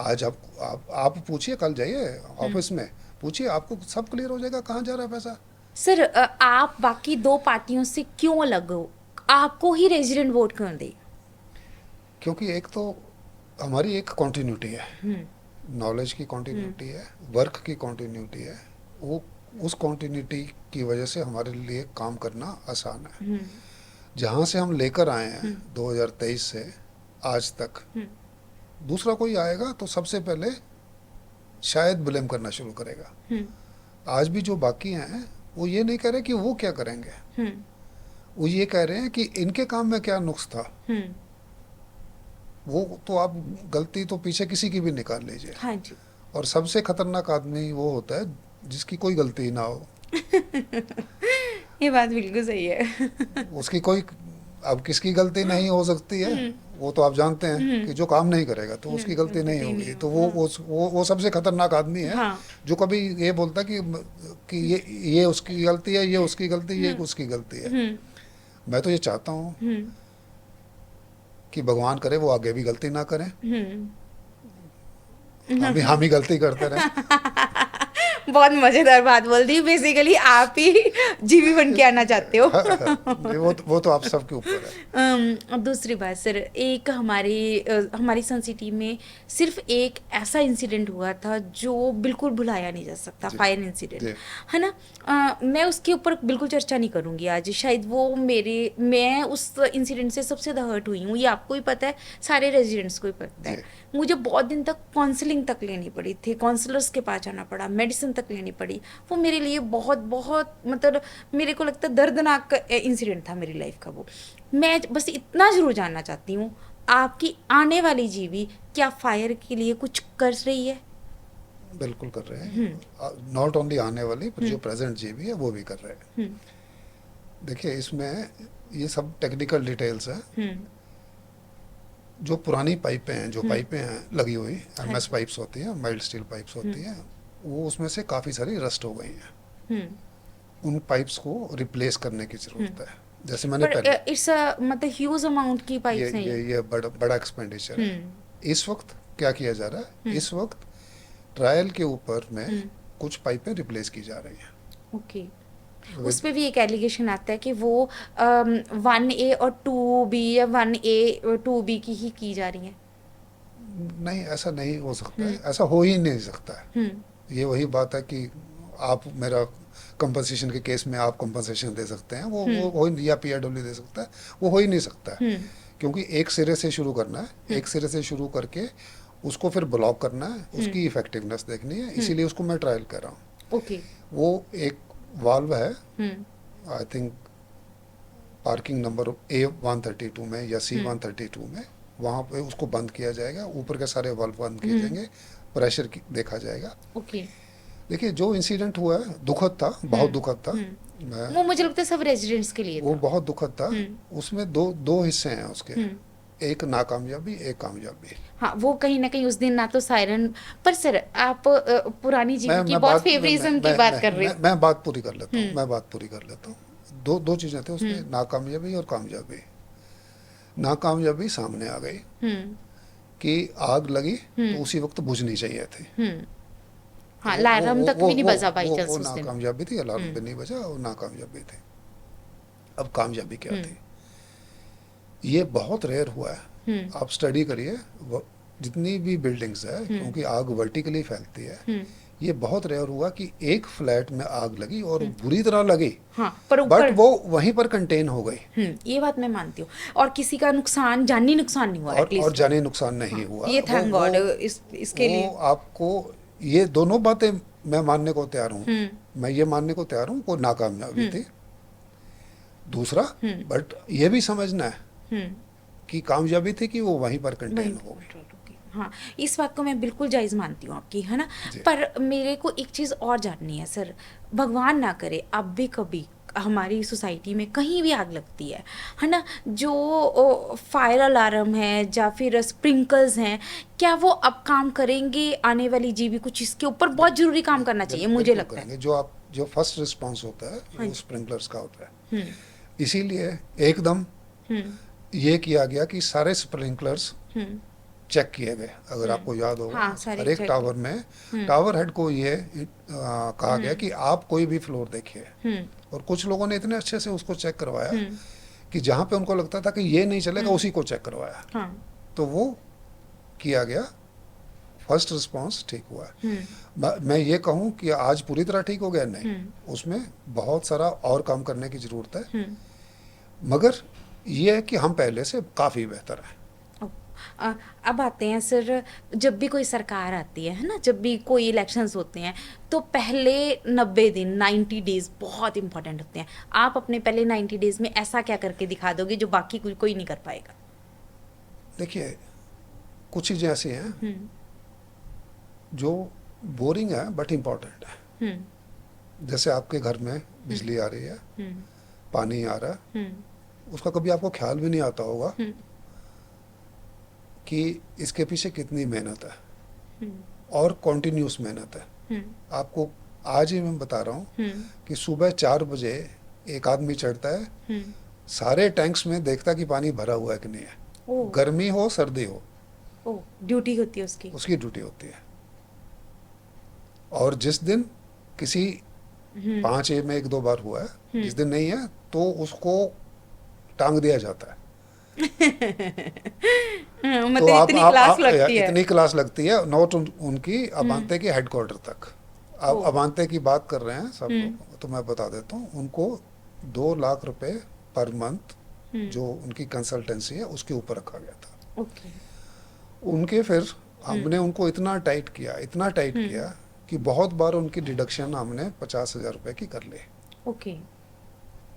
आज आप पूछिए, कल जाइए ऑफिस में पूछिए, आपको सब क्लियर हो जाएगा कहाँ जा रहा है पैसा। सर आप बाकी दो पार्टियों से क्यों अलग हो? आपको ही रेजिडेंट वोट क्यों दे? क्योंकि एक तो हमारी एक कॉन्टिन्यूटी है, नॉलेज की कॉन्टिन्यूटी है, वर्क की कॉन्टिन्यूटी है। वो उस कॉन्टिन्यूटी की वजह से हमारे लिए काम करना आसान है। जहाँ से हम लेकर आए हैं 2023 से आज तक, दूसरा कोई आएगा तो सबसे पहले शायद ब्लेम करना शुरू करेगा। आज भी जो बाकी हैं वो ये नहीं कह रहे कि वो क्या करेंगे, वो ये कह रहे हैं कि इनके काम में क्या नुक्स था। वो तो आप गलती तो पीछे किसी की भी निकाल लीजिए। हाँ जी। और सबसे खतरनाक आदमी वो होता है जिसकी कोई गलती ना हो। ये बात बिल्कुल सही है। उसकी कोई, अब किसकी गलती नहीं हो सकती है वो तो आप जानते हैं कि जो काम नहीं करेगा तो उसकी गलती नहीं होगी। तो वो सबसे खतरनाक आदमी है। हाँ। जो कभी ये बोलता कि ये उसकी गलती है, ये उसकी गलती, ये उसकी गलती है। मैं तो ये चाहता हूँ कि भगवान करे वो आगे भी गलती ना करें, हम ही गलती करते रहे। बहुत मजेदार बात बोल दी। बेसिकली आप ही जीवी बन के आना चाहते हो। वो तो आप सबके ऊपर है। दूसरी बात सर, एक हमारी सन सिटी में सिर्फ एक ऐसा इंसिडेंट हुआ था जो बिल्कुल भुलाया नहीं जा सकता, फायर इंसिडेंट, है ना। मैं उसके ऊपर बिल्कुल चर्चा नहीं करूँगी आज। शायद वो मैं उस इंसिडेंट से सबसे ज़्यादा हर्ट हुई हूँ। ये आपको ही पता है, सारे रेजिडेंट्स को ही पता है। मुझे बहुत दिन तक काउंसलिंग तक लेनी पड़ी थी, काउंसलर्स के पास जाना पड़ा, मेडिसिन तक लेनी पड़ी। वो मेरे लिए बहुत बहुत मतलब मेरे को लगता है दर्दनाक इंसिडेंट था मेरी लाइफ का वो। मैं बस इतना ज़रूर जानना चाहती हूँ, आपकी आने वाली जीवी क्या फायर के लिए कुछ कर रही है? बिल्कुल कर रहे हैं। नॉट ओनली आने वाली, पर जो प्रेजेंट जीवी है वो भी कर रहे हैं। देखिए, इसमें ये सब टेक्निकल डिटेल्स है। जो पुरानी पाइपें हैं, जो पाइपें हैं लगी हुई, MS पाइप्स होती हैं, माइल्ड स्टील पाइप्स होती हैं, वो उसमें से काफ़ी सारी रस्ट हो गई हैं। उन पाइप्स को रिप्लेस करने की ज़रूरत है। जैसे मैंने पहले, इट्स मतलब ह्यूज अमाउंट की पाइप्स हैं ये बड़ा एक्सपेंडिचर है। इस वक्त क्या किया जा रहा है, इस वक्त ट्रायल के ऊपर में कुछ पाइपें रिप्लेस की जा रही हैं। ओके। उस पे भी एक एलिगेशन आता है कि वो 1A और 2B या 1A 2B की जा रही हैं। नहीं, ऐसा नहीं हो सकता है, ऐसा हो ही नहीं सकता है। ये वही बात है कि आप मेरा कंपनसेशन के केस में आप कंपनसेशन दे सकते हैं, वो हो, या PIW दे सकता है, वो हो ही नहीं सकता है। क्योंकि एक सिरे से शुरू करना है, एक सिरे से शुरू करके उसको फिर ब्लॉक करना है, उसकी इफेक्टिवनेस देखनी है। इसीलिए उसको मैं ट्रायल कर रहा हूँ। ओके। वो एक वाल्व है, I think parking number A132 में या C132 में, वहाँ पे उसको बंद किया जाएगा, ऊपर के सारे वाल्व बंद किए जाएंगे, प्रेशर देखा जाएगा। ओके। देखिए, जो इंसिडेंट हुआ है दुखद था, बहुत दुखद था। वो मुझे लगता है सब रेजिडेंट्स के लिए वो था। बहुत दुखद था। उसमें दो हिस्से हैं उसके, एक नाकामयाबी, एक कामयाबी। हाँ, वो कहीं ना कहीं उस दिन ना तो सायरन पर। सर आप पुरानी जीवी की बहुत फेवरिज्म की बात कर रहे हो। मैं बात पूरी कर लेता हूँ। दो चीजें थे उसमें, नाकामयाबी और कामयाबी। नाकामयाबी सामने आ गई कि आग लगी तो उसी वक्त बुझनी चाहिए थी। हाँ, अलार्म तक भी नहीं बजा बाई वो चांस उस दिन। नाकामयाबी थी, अलार्म भी नहीं बजा, वो नाकामयाबी थी। अब कामयाबी क्या थी, ये बहुत रेयर हुआ है। आप स्टडी करिए, जितनी भी बिल्डिंग्स है, क्योंकि आग वर्टिकली फैलती है, ये बहुत रेयर हुआ कि एक फ्लैट में आग लगी और बुरी तरह लगी, हाँ, पर बट ऊपर वो वहीं पर कंटेन हो गई ये बात मैं मानती हूँ, और किसी का नुकसान, जानी नुकसान नहीं हुआ और एटलीस्ट। जानी नुकसान नहीं हुआ। ये वो थैंक गॉड, वो इसके वो लिए। आपको ये दोनों बातें मैं मानने को तैयार हूँ। मैं ये मानने को तैयार हूँ वो नाकामयाबी थी। दूसरा, बट ये भी समझना है कि कामयाबी थी कि वो वहीं पर वही कंटेन हो गई। कंट्रोल होगी। हाँ, इस बात को मैं बिल्कुल जायज़ मानती हूँ आपकी, है ना। जी। पर मेरे को एक चीज़ और जाननी है सर, भगवान ना करे अब भी कभी हमारी सोसाइटी में कहीं भी आग लगती है ना, जो फायर अलार्म है या फिर स्प्रिंकल्स हैं, क्या वो अब काम करेंगे आने वाली जीवी? कुछ इसके ऊपर बहुत ज़रूरी काम करना चाहिए, मुझे बिल्कुल लगता है। करेंगे। जो फर्स्ट रिस्पांस होता है हाँ वो जी। स्प्रिंकलर्स का होता है। इसीलिए एकदम ये किया गया कि सारे स्प्रिंकलर्स चेक किए गए। अगर आपको याद होगा, हाँ, सारे हर एक check टावर में टावर हेड को ये कहा गया कि आप कोई भी फ्लोर देखिए, और कुछ लोगों ने इतने अच्छे से उसको चेक करवाया कि जहाँ पे उनको लगता था कि ये नहीं चलेगा उसी को चेक करवाया, हाँ। तो वो किया गया। फर्स्ट रिस्पांस ठीक हुआ है। मैं ये कहूँ कि आज पूरी तरह ठीक हो गया, नहीं, उसमें बहुत सारा और काम करने की ज़रूरत है, मगर ये है कि हम पहले से काफ़ी बेहतर हैं। अब आते हैं सर, जब भी कोई सरकार आती है ना, जब भी कोई इलेक्शंस होते हैं, तो पहले 90 दिन 90 डेज बहुत इंपॉर्टेंट होते हैं। आप अपने पहले 90 डेज में ऐसा क्या करके दिखा दोगे जो बाकी कोई नहीं कर पाएगा? देखिए, कुछ चीज़ें ऐसी हैं जो बोरिंग है बट इम्पोर्टेंट है। जैसे आपके घर में बिजली आ रही है, पानी आ रहा है, उसका कभी आपको ख्याल भी नहीं आता होगा कि इसके पीछे कितनी मेहनत है और कॉन्टिन्यूस मेहनत है। आपको आज ही मैं बता रहा हूँ कि सुबह 4 बजे एक आदमी चढ़ता है, सारे टैंक्स में देखता कि पानी भरा हुआ है कि नहीं है, ओह। गर्मी हो सर्दी हो, ओ, ड्यूटी होती है उसकी। उसकी ड्यूटी होती है। और जिस दिन किसी 5 में 1-2 बार हुआ है, जिस दिन नहीं है तो उसको टांग दिया जाता है। मतलब इतनी क्लास लगती है। इतनी क्लास लगती है, नॉट उनकी अबांते के हेडक्वार्टर तक। आप ओह। अबांते की बात कर रहे हैं सब लोग, तो मैं बता देता हूँ, उनको 2 लाख रुपए पर मंथ जो उनकी कंसल्टेंसी है उसके ऊपर रखा गया था। ओके। उनके फिर हमने उनको इतना टाइट किया कि बहुत बार उनकी डिडक्शन हमने 50,000 रुपए की कर ली। ओके।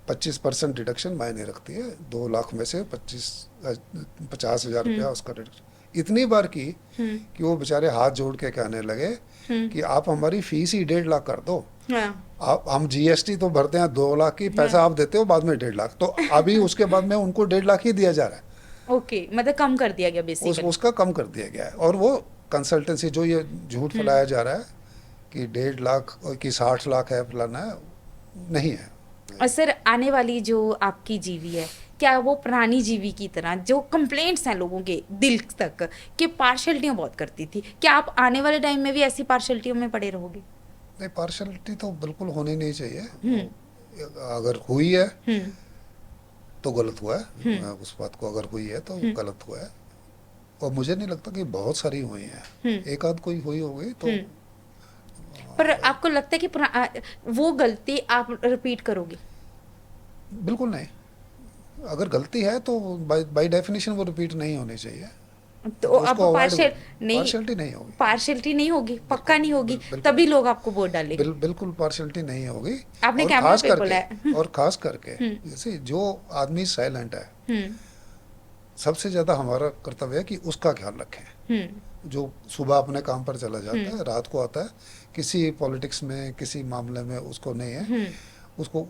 25% डिडक्शन मायने रखती है। 2 लाख में से 50,000 रुपया उसका डिडक्शन इतनी बार की कि वो बेचारे हाथ जोड़ के कहने लगे कि आप हमारी फीस ही 1.5 लाख कर दो। हाँ। आप हम जीएसटी तो भरते हैं 2 लाख की, पैसा आप देते हो बाद में 1.5 लाख, तो अभी उसके बाद में उनको 1.5 लाख ही दिया जा रहा है। ओके, मतलब कम कर दिया गया बेसिकली। उसका कम कर दिया गया है। और वो कंसल्टेंसी जो ये झूठ फैलाया जा रहा है कि 1.5 लाख और कि 60 लाख है, फलाना है, नहीं है। और सर, आने वाली जो आपकी जीवी है, क्या वो पुरानी जीवी की तरह जो कंप्लेंट्स हैं लोगों के दिल तक कि पार्शलिटियाँ बहुत करती थी, क्या आप आने वाले टाइम में भी ऐसी पार्शलिटियों में पड़े रहोगे? नहीं, पार्शलिटी तो बिल्कुल होनी नहीं चाहिए। अगर हुई है तो गलत हुआ है। उस बात को अगर हुई है तो गलत हुआ है, और मुझे नहीं लगता कि बहुत सारी हुई हैं। एक आध कोई हुई होगी तो। पर आपको लगता है कि वो गलती आप रिपीट करोगे? बिल्कुल नहीं। अगर गलती है तो बाय डेफिनेशन वो रिपीट नहीं होनी चाहिए। तो उसको अब पार्शियलिटी नहीं होगी। पार्शलिटी नहीं होगी, पक्का नहीं होगी, बिल्कुल। तभी लोग आपको वोट डालेंगे। बिल्कुल पार्शियलिटी नहीं होगी। आपने और कैमरा खास पे बोला है। करके और खास करके जैसे जो आदमी साइलेंट है, सबसे ज्यादा हमारा कर्तव्य है कि उसका ख्याल रखें। जो सुबह अपने काम पर चला जाता है, रात को आता है, किसी पॉलिटिक्स में किसी मामले में उसको नहीं है, उसको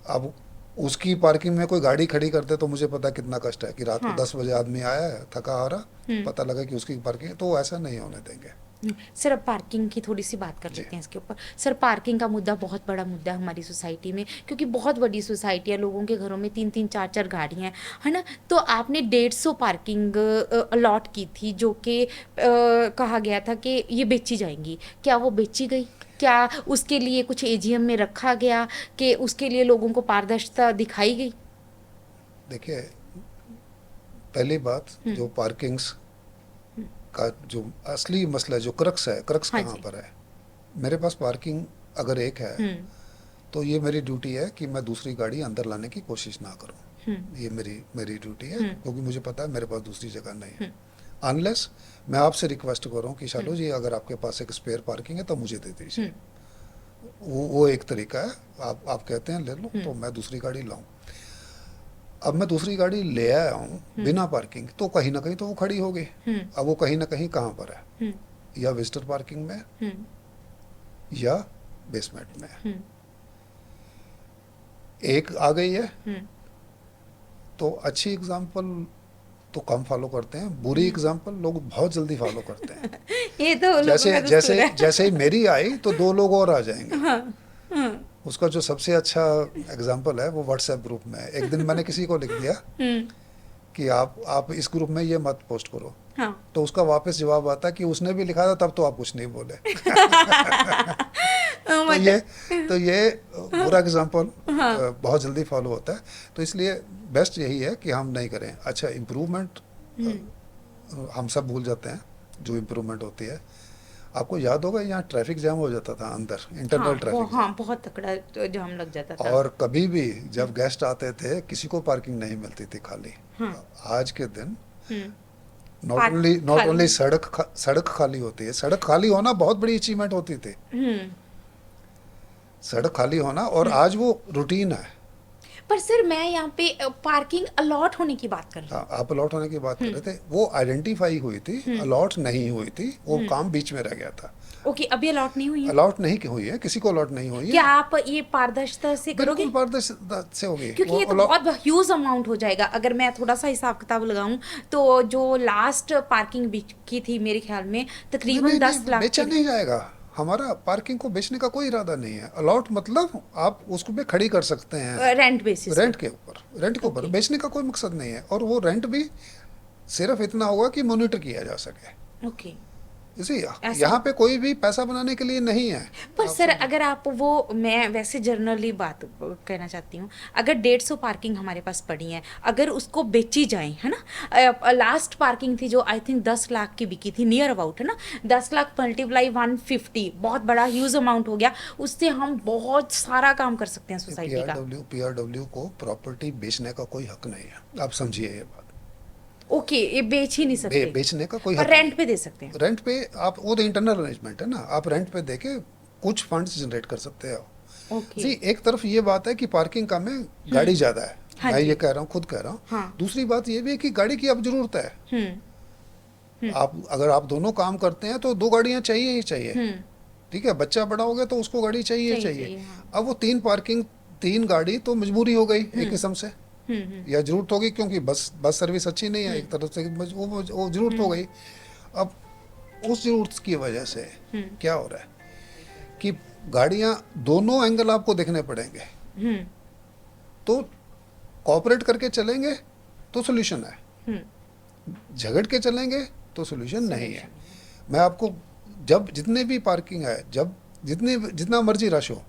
अब उसकी पार्किंग में कोई गाड़ी खड़ी करते तो मुझे पता कितना कष्ट है कि रात को 10 बजे आदमी आया है, थका हारा, पता लगा कि उसकी पार्किंग है, तो ऐसा नहीं होने देंगे। सर अब पार्किंग की थोड़ी सी बात कर लेते हैं इसके ऊपर। सर पार्किंग का मुद्दा बहुत बड़ा मुद्दा है हमारी सोसाइटी में, क्योंकि बहुत बड़ी सोसाइटी है, लोगों के घरों में 3-3 4-4 गाड़ियाँ हैं, है ना। तो आपने 150 पार्किंग अलॉट की थी, जो कि कहा गया था कि ये बेची जाएंगी। क्या वो बेची गई? क्या उसके लिए कुछ एजीएम में रखा गया कि उसके लिए लोगों को पारदर्शिता दिखाई गई? देखिए, पहली बात, जो पार्किंग्स का जो असली मसला है, जो क्रक्स है, क्रक्स हाँ कहाँ जी। पर है? मेरे पास पार्किंग अगर एक है तो ये मेरी ड्यूटी है कि मैं दूसरी गाड़ी अंदर लाने की कोशिश ना करूं। ये मेरी मेरी ड्यूटी है, क्योंकि मुझे पता है मेरे पास दूसरी जगह नहीं है। अनलेस मैं आपसे रिक्वेस्ट करूं कि शालू जी, अगर आपके पास एक स्पेयर पार्किंग है तो मुझे दे दीजिए। वो एक तरीका है। आप कहते हैं ले लो, तो मैं दूसरी गाड़ी लाऊं। अब मैं दूसरी गाड़ी ले आया हूँ बिना पार्किंग, तो कहीं ना कहीं तो वो खड़ी होगी। अब वो कहीं ना कहीं कहाँ पर है? या विजिटर पार्किंग में, या बेसमेंट में। एक आ गई है तो अच्छी एग्जाम्पल तो कम फॉलो करते हैं, बुरी एग्जाम्पल लोग बहुत जल्दी फॉलो करते हैं। ये तो लोगों जैसे का दस्तूर जैसे है। जैसे ही मेरी आई तो 2 लोग और आ जाएंगे। उसका जो सबसे अच्छा एग्जाम्पल है वो व्हाट्सएप ग्रुप में है। एक दिन मैंने किसी को लिख दिया कि आप इस ग्रुप में ये मत पोस्ट करो, हाँ। तो उसका वापस जवाब आता कि उसने भी लिखा था, तब तो आप कुछ नहीं बोले। तो ये बुरा एग्जाम्पल बहुत जल्दी फॉलो होता है। तो इसलिए बेस्ट यही है कि हम नहीं करें। अच्छा, इम्प्रूवमेंट हम सब भूल जाते हैं, जो इम्प्रूवमेंट होती है। आपको याद होगा यहाँ ट्रैफिक जैम हो जाता था अंदर, इंटरनल ट्रैफिक हाँ, बहुत तकड़ा जाम लग जाता था। और कभी भी जब गेस्ट आते थे किसी को पार्किंग नहीं मिलती थी खाली। आज के दिन नॉट खाली। ओनली सड़क खाली होती है। सड़क खाली होना बहुत बड़ी अचीवमेंट होती थी, सड़क खाली होना, और आज वो रूटीन है। पर सर मैं यहाँ पे पार्किंग अलॉट होने की बात कर रही हूँ। हाँ, आप अलॉट होने की बात कर रहे थे, वो आइडेंटिफाई हुई थी, अलॉट नहीं हुई थी, वो काम बीच में रह गया था। ओके, अभी अलॉट नहीं हुई है? अलॉट नहीं हुई है, किसी को अलॉट नहीं हुई है। क्या आप ये पारदर्शिता से करोगे? बिल्कुल पारदर्शिता से होगी। क्योंकि ये तो बहुत ह्यूज अमाउंट हो जाएगा। अगर मैं थोड़ा सा हिसाब किताब लगाऊं तो जो लास्ट पार्किंग की थी मेरे ख्याल में तकरीबन 10 लाख। बेचा नहीं जाएगा। हमारा पार्किंग को बेचने का कोई इरादा नहीं है। अलॉट मतलब आप उसको पे खड़ी कर सकते हैं रेंट बेसिस, रेंट के ऊपर। बेचने का कोई मकसद नहीं है। और वो रेंट भी सिर्फ इतना होगा कि मॉनिटर किया जा सके। ओके। इसी यहाँ पे कोई भी पैसा बनाने के लिए नहीं है। पर सर अगर आप वो, मैं वैसे जनरली बात कहना चाहती हूँ, अगर 150 पार्किंग हमारे पास पड़ी है, अगर उसको बेची जाए, है ना। लास्ट पार्किंग थी जो आई थिंक 10 लाख की बिकी थी, नियर अबाउट, है ना। 10 लाख मल्टीप्लाई 150, बहुत बड़ा ह्यूज अमाउंट हो गया। उससे हम बहुत सारा काम कर सकते हैं सोसाइटी का। पीआरडब्ल्यू को प्रॉपर्टी बेचने का कोई हक नहीं है, आप समझिए ये बात। ओके, ये बेच ही नहीं सकते। बेचने का कोई पर हक रेंट नहीं। पे दे सकते हैं। रेंट पे आप, वो तो इंटरनल अरेंजमेंट है ना, आप रेंट पे देके कुछ फंड्स जनरेट कर सकते हो। ओके। जी, एक तरफ ये बात है कि पार्किंग कम है, गाड़ी ज्यादा है। हाँ मैं जी। ये कह रहा हूँ, खुद कह रहा हूँ। हाँ। दूसरी बात ये भी है कि गाड़ी की अब जरूरत है। अगर आप दोनों काम करते हैं तो 2 गाड़ियां चाहिए ही चाहिए। ठीक है, बच्चा बड़ा हो गया तो उसको गाड़ी चाहिए। हाँ। अब वो 3 गाड़ी तो मजबूरी हो गई एक किस्म से, या जरूरत होगी, क्योंकि बस सर्विस अच्छी नहीं है एक तरफ से, वो जरूरत हो गई। अब उस जरूरत की वजह से क्या हो रहा है कि गाड़ियां दोनों एंगल आपको देखने पड़ेंगे। तो कोऑपरेट करके चलेंगे तो सोल्यूशन है, झगड़ के चलेंगे तो सोल्यूशन नहीं है। मैं आपको, जब जितने भी पार्किंग है, जब जितना मर्जी रश हो,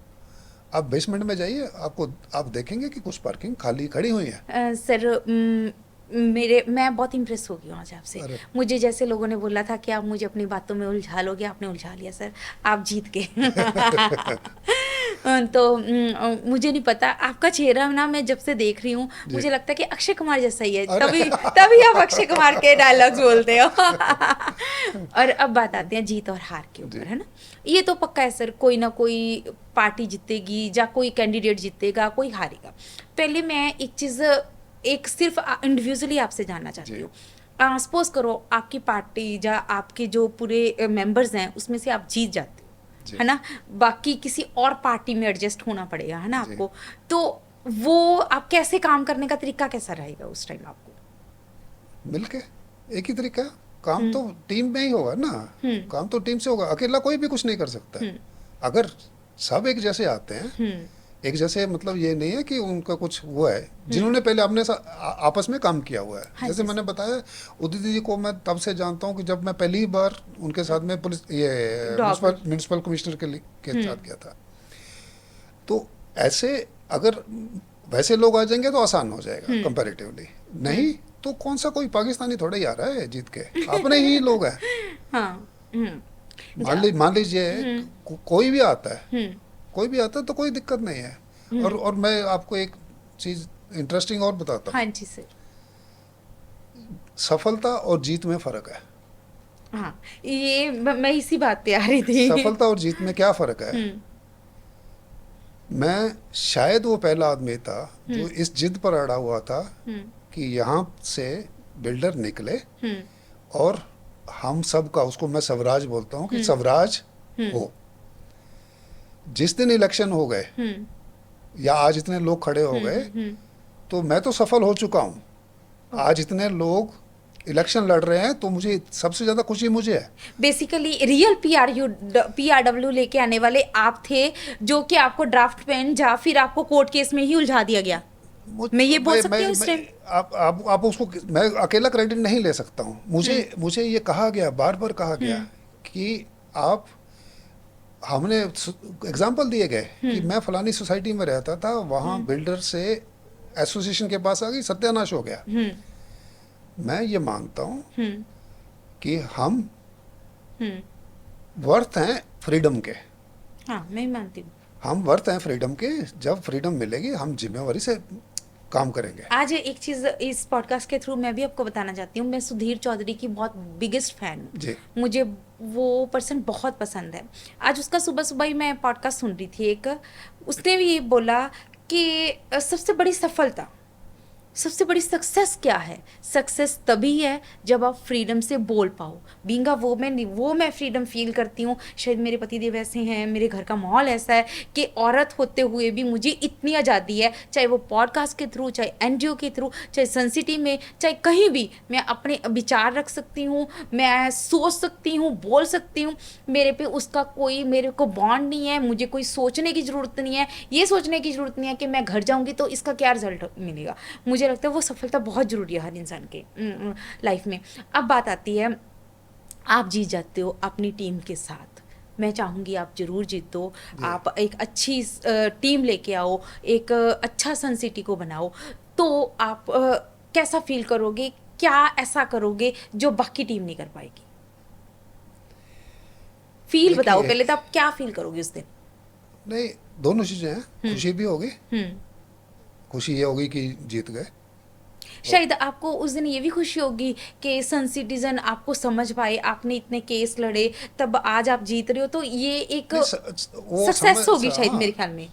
आप बेसमेंट में जाइए, आप देखेंगे कि कुछ पार्किंग खाली खड़ी हुई है। सर मैं बहुत इम्प्रेस हो गई हूँ आज आपसे। मुझे जैसे लोगों ने बोला था कि आप मुझे अपनी बातों में उलझा लोगे, आपने उलझा लिया सर, आप जीत गए। तो मुझे नहीं पता, आपका चेहरा ना मैं जब से देख रही हूँ मुझे लगता है कि अक्षय कुमार जैसा ही है। तभी आप अक्षय कुमार के डायलॉग्स बोलते हो। और अब बात आते हैं जीत और हार के ऊपर, है ना। ये तो पक्का है सर, कोई ना कोई पार्टी जीतेगी या कोई कैंडिडेट जीतेगा, कोई हारेगा। पहले मैं एक चीज़ सिर्फ इंडिविजुअली आपसे जानना चाहती हूँ। सपोज करो आपकी पार्टी या आपके जो पूरे मेंबर्स हैं उसमें से आप जीत जाते हो, है ना, बाकी किसी और पार्टी में एडजस्ट होना पड़ेगा, है ना आपको। तो वो आप कैसे काम करने का तरीका कैसा रहेगा उस टाइम आपको? मिलके, एक ही तरीका, काम तो टीम में ही होगा ना, काम तो टीम से होगा, अकेला कोई भी कुछ नहीं कर सकता है। अगर सब एक जैसे आते हैं, एक जैसे मतलब ये नहीं है कि उनका कुछ वो है, जिन्होंने पहले अपने आपस में काम किया हुआ है। हाँ जैसे जी। मैंने बताया, उदित जी को मैं तब से जानता हूँ कि जब मैं पहली बार उनके साथ में पुलिस ये डॉग। म्यूनिसिपल कमिश्नर के साथ गया था। तो ऐसे अगर वैसे लोग आ जाएंगे तो आसान हो जाएगा कंपैरेटिवली, नहीं तो कौन सा कोई पाकिस्तानी थोड़ा ही आ रहा है जीत के, अपने ही लोग हैं। हाँ। मान लीजिए कोई भी आता है, हम्म। कोई भी आता है तो कोई दिक्कत नहीं है। और मैं आपको एक चीज इंटरेस्टिंग और बताता हूँ, हाँ जी सर। सफलता और जीत में फर्क है। हाँ, ये मैं इसी बात पे आ रही थी। सफलता और जीत में क्या फर्क है? मैं शायद वो पहला आदमी था जो इस जिद पर अड़ा हुआ था कि यहाँ से बिल्डर निकले और हम सब का, उसको मैं स्वराज बोलता हूँ, कि स्वराज हो। जिस दिन इलेक्शन हो गए या आज इतने लोग खड़े हो गए, तो मैं तो सफल हो चुका हूँ। आज इतने लोग इलेक्शन लड़ रहे हैं तो मुझे सबसे ज्यादा खुशी मुझे है। बेसिकली रियल PRW लेके आने वाले आप थे, जो कि आपको ड्राफ्ट पेन या फिर आपको कोर्ट केस में ही उलझा दिया गया। मैं ये बोल सकती हूँ इस टाइम? आप उसको, मैं अकेला क्रेडिट नहीं ले सकता हूँ। मुझे ये कहा गया, बार बार कहा गया कि आप, हमने एग्जाम्पल दिए गए कि मैं फलानी सोसाइटी में रहता था, वहाँ बिल्डर से एसोसिएशन के पास आ गई, सत्यानाश हो गया। मैं ये मानता हूँ कि हम वर्थ हैं फ्रीडम के। हाँ, मैं मानती हूँ। हम वर्थ हैं फ्रीडम के। जब फ्रीडम मिलेगी हम जिम्मेवारी से काम करेंगे। आज एक चीज इस पॉडकास्ट के थ्रू मैं भी आपको बताना चाहती हूँ, मैं सुधीर चौधरी की बहुत बिगेस्ट फैन हूँ। मुझे वो पर्सन बहुत पसंद है। आज उसका सुबह सुबह ही मैं पॉडकास्ट सुन रही थी एक, उसने भी ये बोला कि सबसे बड़ी सफलता, सबसे बड़ी सक्सेस क्या है? सक्सेस तभी है जब आप फ्रीडम से बोल पाओ। बीइंग अ वुमेन, वो मैं फ्रीडम फील करती हूँ। शायद मेरे पतिदेव ऐसे हैं, मेरे घर का माहौल ऐसा है कि औरत होते हुए भी मुझे इतनी आज़ादी है, चाहे वो पॉडकास्ट के थ्रू, चाहे NGO के थ्रू, चाहे सन सिटी में, चाहे कहीं भी मैं अपने विचार रख सकती हूँ, मैं सोच सकती हूँ, बोल सकती हूँ। मेरे पे उसका कोई, मेरे को बॉन्ड नहीं है, मुझे कोई सोचने की ज़रूरत नहीं है, ये सोचने की ज़रूरत नहीं है कि मैं घर जाऊँगी तो इसका क्या रिजल्ट मिलेगा। मुझे लगता है वो सफलता बहुत ज़रूरी है हर इंसान के लाइफ में। अब बात आती है, आप जीत जाते हो अपनी टीम के साथ। मैं चाहूँगी आप ज़रूर जीतो, आप एक अच्छी टीम लेके आओ, एक अच्छा सन सिटी को बनाओ, तो आप कैसा फील करोगे? क्या ऐसा करोगे जो बाकी टीम नहीं कर पाएगी? फील बताओ पहले, तो आप क्या फील करोगे उस दिन? नहीं, दोनों चीज़ें हैं। खुशी भी होगी, खुशी ये होगी कि जीत गए। शायद आपको उस दिन ये भी खुशी होगी कि सन सिटीजन आपको समझ पाए, आपने इतने केस लड़े, तब आज आप जीत रहे हो, तो ये एक सक्सेस होगी शायद मेरे ख्याल में।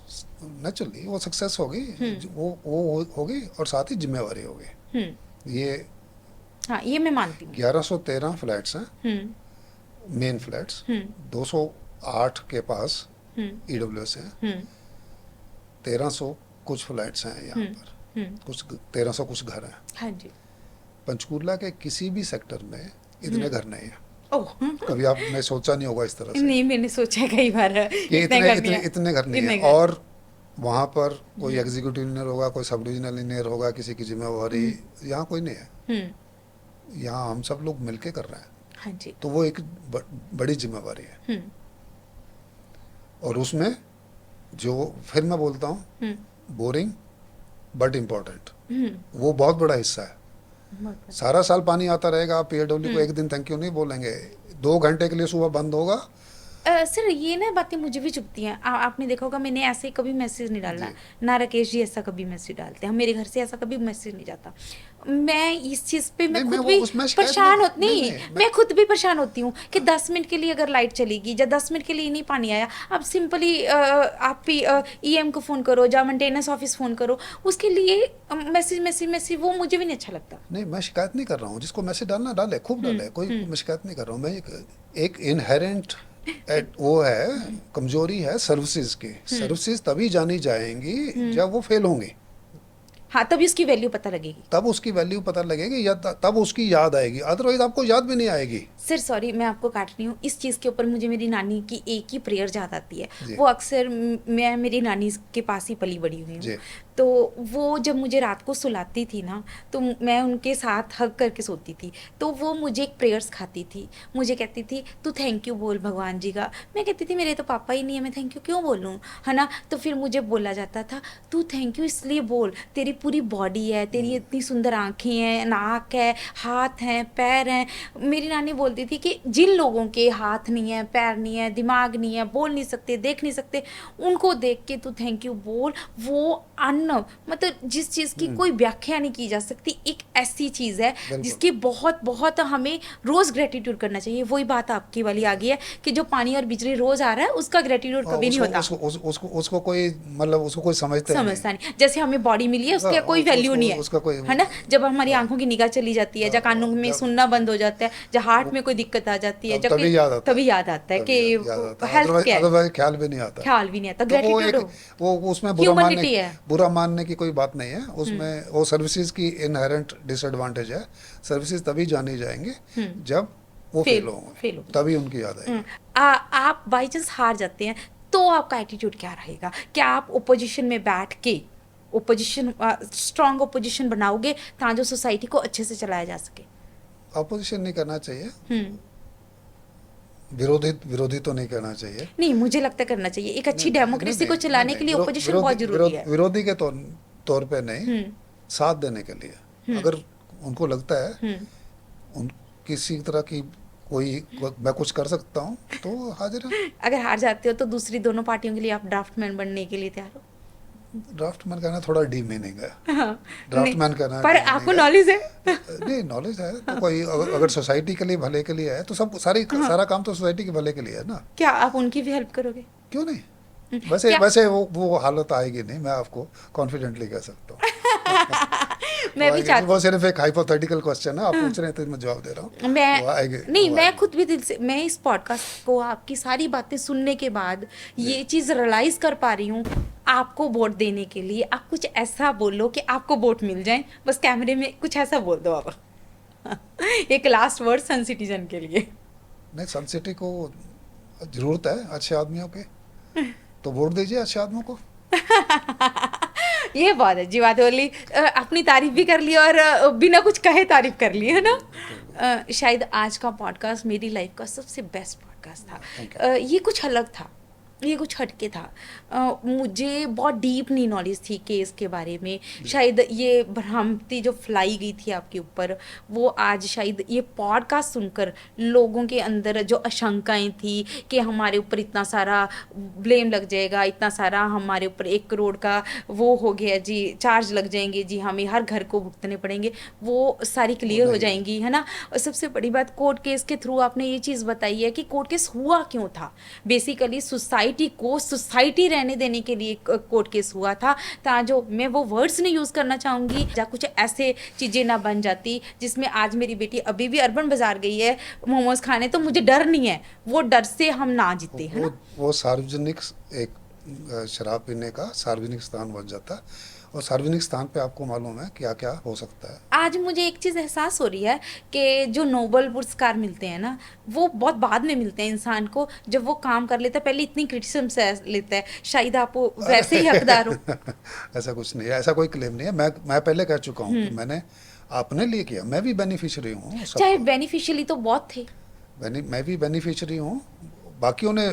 नेचुरली वो सक्सेस होगी, वो होगी, और साथ ही जिम्मेवारी होगी। ये, हाँ, ये मैं मानती हूँ। 1113 फ्लैट्स हैं, मेन फ्लैट्स, 208 के पास EWS हैं, 1300 कुछ फ्लैट्स हैं यहाँ पर, कुछ 1300 कुछ घर हैं। हाँ जी। पंचकूला के किसी भी सेक्टर में इतने घर नहीं है। ओह, कभी आपने सोचा नहीं होगा इस तरह से? नहीं, मैंने सोचा कई बार कि इतने घर नहीं है। और वहाँ पर कोई एग्जीक्यूटिव इंजीनियर होगा, कोई सब डिविजनल इंजीनियर होगा, किसी की जिम्मेवारी, यहाँ कोई नहीं है। यहाँ हम सब लोग मिलके कर रहे हैं। हाँ जी। तो वो एक बड़ी जिम्मेवारी है। और उसमें जो, फिर मैं बोलता हूँ, बोरिंग बट इम्पोर्टेंट, वो बहुत बड़ा हिस्सा है। सारा साल पानी आता रहेगा, आप PRW को एक दिन थैंक यू नहीं बोलेंगे, 2 घंटे के लिए सुबह बंद होगा। सर, ये ना बातें मुझे भी चुभती हैं। आपने देखा होगा, मैंने ऐसे कभी मैसेज नहीं डालना, ना राकेश जी ऐसा कभी मैसेज डालते हैं, मेरे घर से ऐसा कभी मैसेज नहीं जाता। मैं इस चीज़ पे मैं खुद भी परेशान होती, नहीं, मैं खुद भी परेशान होती हूँ कि 10 मिनट के लिए अगर लाइट चलेगी या 10 मिनट के लिए नहीं पानी आया, आप सिंपली आप EM को फ़ोन करो या मेंटेनेंस ऑफिस फ़ोन करो, उसके लिए मैसेज वो मुझे भी नहीं अच्छा लगता। नहीं, मैं शिकायत नहीं कर रहा हूँ, जिसको मैसेज डालना डाले, खूब डाले, कोई मैं शिकायत नहीं कर रहा हूँ। मैं एक इनहेरेंट वो है, कमजोरी है सर्विसेज की। सर्विसेज तभी जानी जाएंगी जब वो फेल होंगी। हाँ, तभी उसकी वैल्यू पता लगेगी। तब उसकी वैल्यू पता लगेगी या तब उसकी याद आएगी, अदरवाइज आपको याद भी नहीं आएगी। सर सॉरी, मैं आपको काट रही हूँ, इस चीज़ के ऊपर मुझे मेरी नानी की एक ही प्रेयर याद आती है। जी। वो अक्सर मैं मेरी नानी के पास ही पली बड़ी हुई जी। हूँ, तो वो जब मुझे रात को सुलाती थी ना, तो मैं उनके साथ हग करके सोती थी। तो वो मुझे एक प्रेयर्स खाती थी, मुझे कहती थी तू थैंक यू बोल भगवान जी का। मैं कहती थी मेरे तो पापा ही नहीं है, मैं थैंक यू क्यों बोलूँ, है ना। तो फिर मुझे बोला जाता था तू थैंक यू इसलिए बोल, तेरी पूरी बॉडी है, तेरी इतनी सुंदर आँखें हैं, नाक है, हाथ हैं, पैर हैं। मेरी नानी बोलती थी कि जिन लोगों के हाथ नहीं है, पैर नहीं है, दिमाग नहीं है, बोल नहीं सकते, देख नहीं सकते, उनको देख के तू थैंक यू बोल। वो अन्न, मतलब जिस चीज़ की कोई व्याख्या नहीं की जा सकती, एक ऐसी चीज़ है बिल्कुल। जिसकी बहुत बहुत हमें रोज़ ग्रेटिट्यूड करना चाहिए। वही बात आपकी वाली आ गई है कि जो पानी और बिजली रोज़ आ रहा है उसका ग्रेटिट्यूड कभी नहीं होता। उसको कोई मतलब उसको कोई समझता ही नहीं। समझता नहीं, जैसे हमें बॉडी मिली है उसका हाँ, कोई वैल्यू नहीं है, उसका कोई, है ना। जब हमारी हाँ, आंखों की निगाह चली जाती है, जब कानों में जब- सुनना बंद हो जाता है, जब हार्ट में कोई दिक्कत आ जाती है, तब- तभी याद आता है। तभी याद आता है तभी याद आता कि है। हेल्थ क्या है, अदरवाइज ख्याल भी नहीं आता। ख्याल भी नहीं आता। तो वो ग्रेटिट्यूड एक वो उसमें ह्यूमनिटी है। बुरा मानने की कोई बात नहीं है उसमें। वो सर्विसेज की इनहेरेंट डिसएडवांटेज है। सर्विसेज तभी जानी जाएंगी जब वो फेल फेल होंगे, फेल हो। तभी उनकी याद आएगी। आप बाई चांस हार जाते हैं तो आपका एटीट्यूड क्या रहेगा? क्या आप ओपोजिशन में बैठ के ओपोजिशन स्ट्रॉन्ग ओपोजिशन बनाओगे ताकि सोसाइटी को अच्छे से चलाया जा सके? अपोजिशन नहीं करना चाहिए, हम्म विरोधी तो नहीं करना चाहिए। नहीं, मुझे लगता है करना चाहिए। एक अच्छी नहीं, डेमोक्रेसी को नहीं, चलाने नहीं, के लिए विरो- ओपोजिशन विरोधी- बहुत जरूरी है। विरोधी के तौर पे नहीं, साथ देने के लिए। अगर उनको लगता है उन किसी तरह की मैं कुछ कर सकता हूँ तो हाजिर है। अगर हार जाते हो तो दूसरी दोनों पार्टियों के लिए आप ड्राफ्टमैन बनने के लिए तैयार हो? ड्राफ्टमैन कहना थोड़ा डी मीनिंग है। हाँ, ड्राफ्टमैन करना पर demeaning आपको है। नॉलेज है। नहीं, नॉलेज है तो कोई अगर सोसाइटी के लिए भले के लिए है तो सारा काम तो सोसाइटी के भले के लिए है ना। क्या आप उनकी भी हेल्प करोगे? क्यों नहीं। वैसे वो हालत आएगी नहीं, मैं आपको कॉन्फिडेंटली कह सकता हूँ। मैं भी चाहती वो सिर्फ एक हाइपोथेटिकल क्वेश्चन है, आप पूछ रहे हैं तो मैं जवाब दे रहा हूँ। मैं वो आएगी, नहीं, वो मैं आएगी। खुद भी दिल से, मैं इस पॉडकास्ट को आपकी सारी बातें सुनने के बाद ये चीज़ रियलाइज कर पा रही हूँ। आपको वोट देने के लिए आप कुछ ऐसा बोलो कि आपको वोट मिल जाए। बस कैमरे में कुछ ऐसा बोल दो आप। एक लास्ट वर्ड सन सिटीजन के लिए। नहीं, सन सिटी को जरूरत है अच्छे आदमियों की, तो वोट दीजिए अच्छे आदमियों को। ये बहुत अच्छी बात बोली। अपनी तारीफ भी कर ली और बिना कुछ कहे तारीफ कर ली, है ना। शायद आज का पॉडकास्ट मेरी लाइफ का सबसे बेस्ट पॉडकास्ट Thank था। ये कुछ अलग था, ये कुछ हटके था। मुझे बहुत डीप नहीं नॉलेज थी केस के बारे में। शायद ये भ्रांति जो फैलाई गई थी आपके ऊपर, वो आज शायद ये पॉडकास्ट सुनकर लोगों के अंदर जो आशंकाएं थी कि हमारे ऊपर इतना सारा ब्लेम लग जाएगा, इतना सारा हमारे ऊपर 1 करोड़ का वो हो गया जी, चार्ज लग जाएंगे जी, हमें हर घर को भुगतने पड़ेंगे, वो सारी क्लियर हो जाएंगी, है ना। और सबसे बड़ी बात, कोर्ट केस के थ्रू आपने ये चीज़ बताई है कि कोर्ट केस हुआ क्यों था। बेसिकली सोसाइटी को सोसाइटी रहने देने के लिए कोर्ट केस हुआ था, ताकि जो मैं वो वर्ड्स नहीं यूज़ करना चाहूँगी या कुछ ऐसे चीज़ें ना बन जाती जिसमें आज मेरी बेटी अभी भी अर्बन बाजार गई है मोमोज खाने, तो मुझे डर नहीं है, वो डर से हम ना जीते, है ना। वो सार्वजनिक एक शराब पीने का सार्वजनिक स्थान बन जाता है, और सार्वजनिक स्थान पे आपको मालूम है क्या क्या हो सकता है। आज मुझे एक चीज़ एहसास हो रही है कि जो नोबल पुरस्कार मिलते हैं ना, वो बहुत बाद में मिलते हैं इंसान को, जब वो काम कर लेता है। पहले इतनी क्रिटिसिज्म से लेता है, शायद आप वैसे ही हकदार हो। ऐसा कुछ नहीं है, ऐसा कोई क्लेम नहीं है। मैं पहले कह चुका हूँ कि मैंने अपने लिए किया, मैं भी बेनिफिशियरी हूँ। चाहे बेनिफिशियली तो बहुत थे। मैं भी बेनिफिशियरी हूँ, बाकियों ने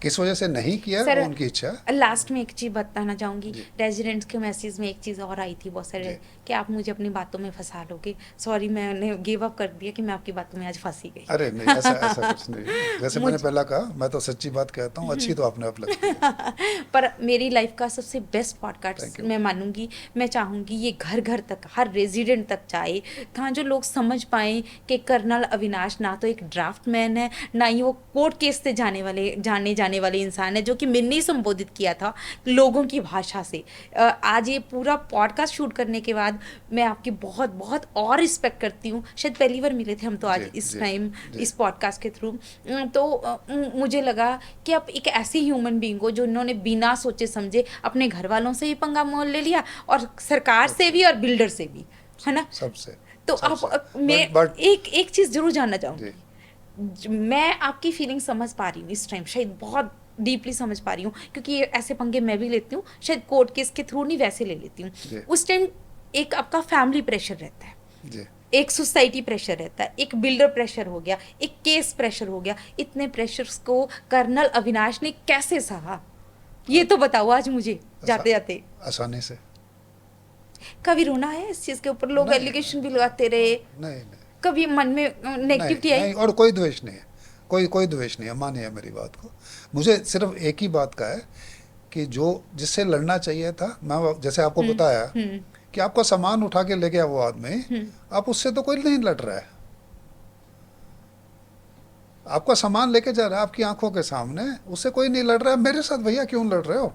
किस वजह से नहीं किया सर, वो उनकी इच्छा है। लास्ट में एक चीज़ बताना चाहूँगी। रेजिडेंट्स के मैसेज में एक चीज़ और आई थी बहुत सारे कि आप मुझे अपनी बातों में फंसा लोगे। सॉरी, मैंने गिव अप कर दिया कि मैं आपकी बातों में आज फंसी गई। अरे नहीं, ऐसा कुछ नहीं। जैसे मैंने पहला कहा, मैं तो सच्ची बात कहता हूँ, अच्छी तो अपने आप लगती है। पर मेरी लाइफ का सबसे बेस्ट पॉडकास्ट Thank you. मैं मानूंगी, मैं चाहूँगी ये घर घर तक, हर रेजिडेंट तक जाए, ताकि जो लोग समझ पाएँ कि कर्नल अविनाश ना तो एक ड्राफ्टमैन है, ना ही वो कोर्ट केस से जाने माने जाने वाले इंसान हैं, जो कि मैंने ही संबोधित किया था लोगों की भाषा से। आज ये पूरा पॉडकास्ट शूट करने के बाद मैं आपकी बहुत बहुत और रिस्पेक्ट करती हूँ। शायद पहली बार मिले थे हम तो आज जी, इस जी, टाइम जी। इस पॉडकास्ट के थ्रू। तो मुझे लगा कि आप एक ऐसी ह्यूमन बीइंग हो जो इन्होंने बिना सोचे समझे अपने घर वालों से भी पंगा मोल ले लिया और सरकार से भी और बिल्डर से भी, है ना। सबसे तो आप सबसे मैं बट एक चीज़ जरूर जानना जी चाहूँगी। मैं आपकी फीलिंग समझ पा रही हूँ इस टाइम, शायद बहुत डीपली समझ पा रही हूँ, क्योंकि ये ऐसे पंगे मैं भी लेती हूँ, शायद कोर्ट केस के थ्रू नहीं वैसे ले लेती हूँ। जी उस टाइम एक आपका फैमिली प्रेशर रहता है, जी एक सोसाइटी प्रेशर रहता है, एक बिल्डर प्रेशर हो गया, एक केस प्रेशर हो गया। इतने प्रेशर्स को कर्नल अविनाश ने कैसे सहा, ये तो बताओ आज मुझे जाते जाते। आसानी से। कभी रोना है इस चीज़ के ऊपर? लोग नहीं एलिगेशन भी लगाते रहे, नहीं नहीं कभी मन में नहीं नेगेटिविटी आई? नहीं, और कोई द्वेष नहीं है, कोई द्वेष नहीं है, मानिए मेरी बात को। मुझे सिर्फ एक ही बात का है कि जो जिससे लड़ना चाहिए था, मैं जैसे आपको बताया कि आपका सामान उठा के ले गया वो आदमी, आप उससे तो कोई नहीं लड़ रहा है, आपका सामान लेके जा रहा है आपकी आंखों के सामने, उससे कोई नहीं लड़ रहा है। मेरे साथ भैया क्यों लड़ रहे हो,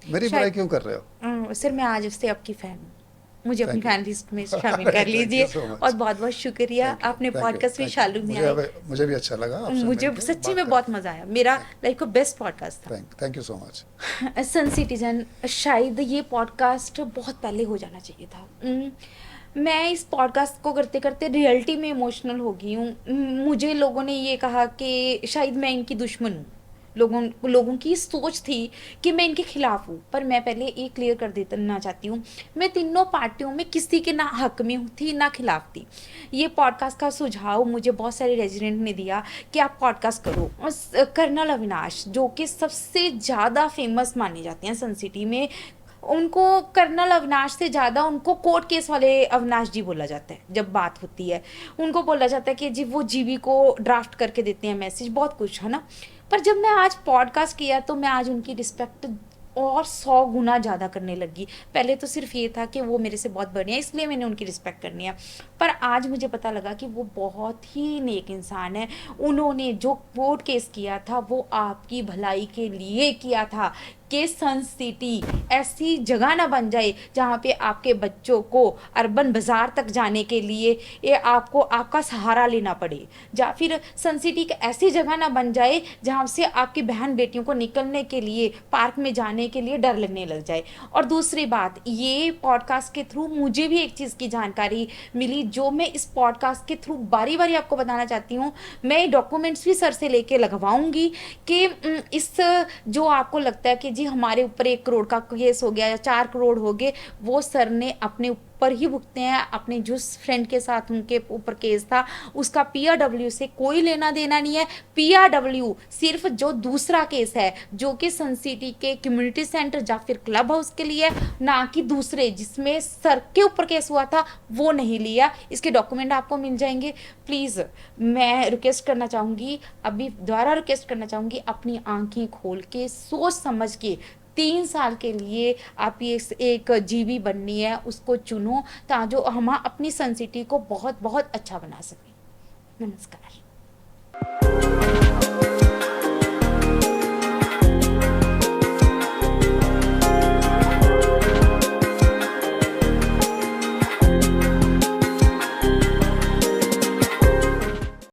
मेरी बुराई शायद क्यों कर रहे हो? सर मैं आज से आपकी फ़ैन हूँ, मुझे अपनी थैंक यू। फैन लिस्ट में शामिल कर Thank you लीजिए। so much. और बहुत बहुत शुक्रिया, Thank you, आपने thank you, पॉडकास्ट में thank you. शालू में आए। मुझे भी अच्छा लगा आपसे मुझे मिलके, सच्ची बात में करके। बहुत मज़ा आया, मेरा लाइफ का बेस्ट पॉडकास्ट था। Thank you so much. Sun citizen, शायद ये पॉडकास्ट बहुत पहले हो जाना चाहिए था। मैं इस पॉडकास्ट को करते करते रियलिटी में इमोशनल हो गई हूँ। मुझे लोगों ने ये कहा कि शायद मैं इनकी दुश्मन हूँ, लोगों की सोच थी कि मैं इनके खिलाफ हूँ। पर मैं पहले ये क्लियर कर देना चाहती हूँ, मैं तीनों पार्टियों में किसी के ना हक में थी ना खिलाफ थी। ये पॉडकास्ट का सुझाव मुझे बहुत सारे रेजिडेंट ने दिया कि आप पॉडकास्ट करो। कर्नल अविनाश जो कि सबसे ज़्यादा फेमस माने जाते हैं सन सिटी में, उनको कर्नल अविनाश से ज़्यादा उनको कोर्ट केस वाले अविनाश जी बोला जाता है। जब बात होती है उनको बोला जाता है कि जी वो जीवी को ड्राफ्ट करके देते हैं मैसेज, बहुत कुछ, है ना। पर जब मैं आज पॉडकास्ट किया तो मैं आज उनकी रिस्पेक्ट और 100 गुना ज़्यादा करने लगी। पहले तो सिर्फ ये था कि वो मेरे से बहुत बड़े हैं इसलिए मैंने उनकी रिस्पेक्ट करनी है, पर आज मुझे पता लगा कि वो बहुत ही नेक इंसान है। उन्होंने जो कोर्ट केस किया था वो आपकी भलाई के लिए किया था कि सन सिटी ऐसी जगह ना बन जाए जहाँ पे आपके बच्चों को अर्बन बाज़ार तक जाने के लिए ये आपको आपका सहारा लेना पड़े, या फिर सन सिटी एक ऐसी जगह ना बन जाए जहाँ से आपकी बहन बेटियों को निकलने के लिए पार्क में जाने के लिए डर लगने लग जाए। और दूसरी बात, ये पॉडकास्ट के थ्रू मुझे भी एक चीज़ की जानकारी मिली जो मैं इस पॉडकास्ट के थ्रू बारी बारी आपको बताना चाहती हूँ। मैं डॉक्यूमेंट्स भी सर से लेके लगवाऊंगी कि इस जो आपको लगता है कि जी हमारे ऊपर 1 करोड़ का केस हो गया या 4 करोड़ हो गए, वो सर ने अपने ऊपर ही भुगते हैं। अपने जिस फ्रेंड के साथ उनके ऊपर केस था उसका PRW से कोई लेना देना नहीं है। PRW सिर्फ जो दूसरा केस है जो कि सन सिटी के कम्युनिटी सेंटर या फिर क्लब हाउस के लिए, ना कि दूसरे जिसमें सर के ऊपर केस हुआ था वो नहीं लिया। इसके डॉक्यूमेंट आपको मिल जाएंगे। प्लीज़ मैं रिक्वेस्ट करना चाहूँगी, अभी दोबारा रिक्वेस्ट करना चाहूँगी, अपनी आंखें खोल के सोच समझ के 3 साल के लिए आप ये एक जीवी बननी है उसको चुनो, ताकि हम अपनी सन सिटी को बहुत बहुत अच्छा बना सकें। नमस्कार।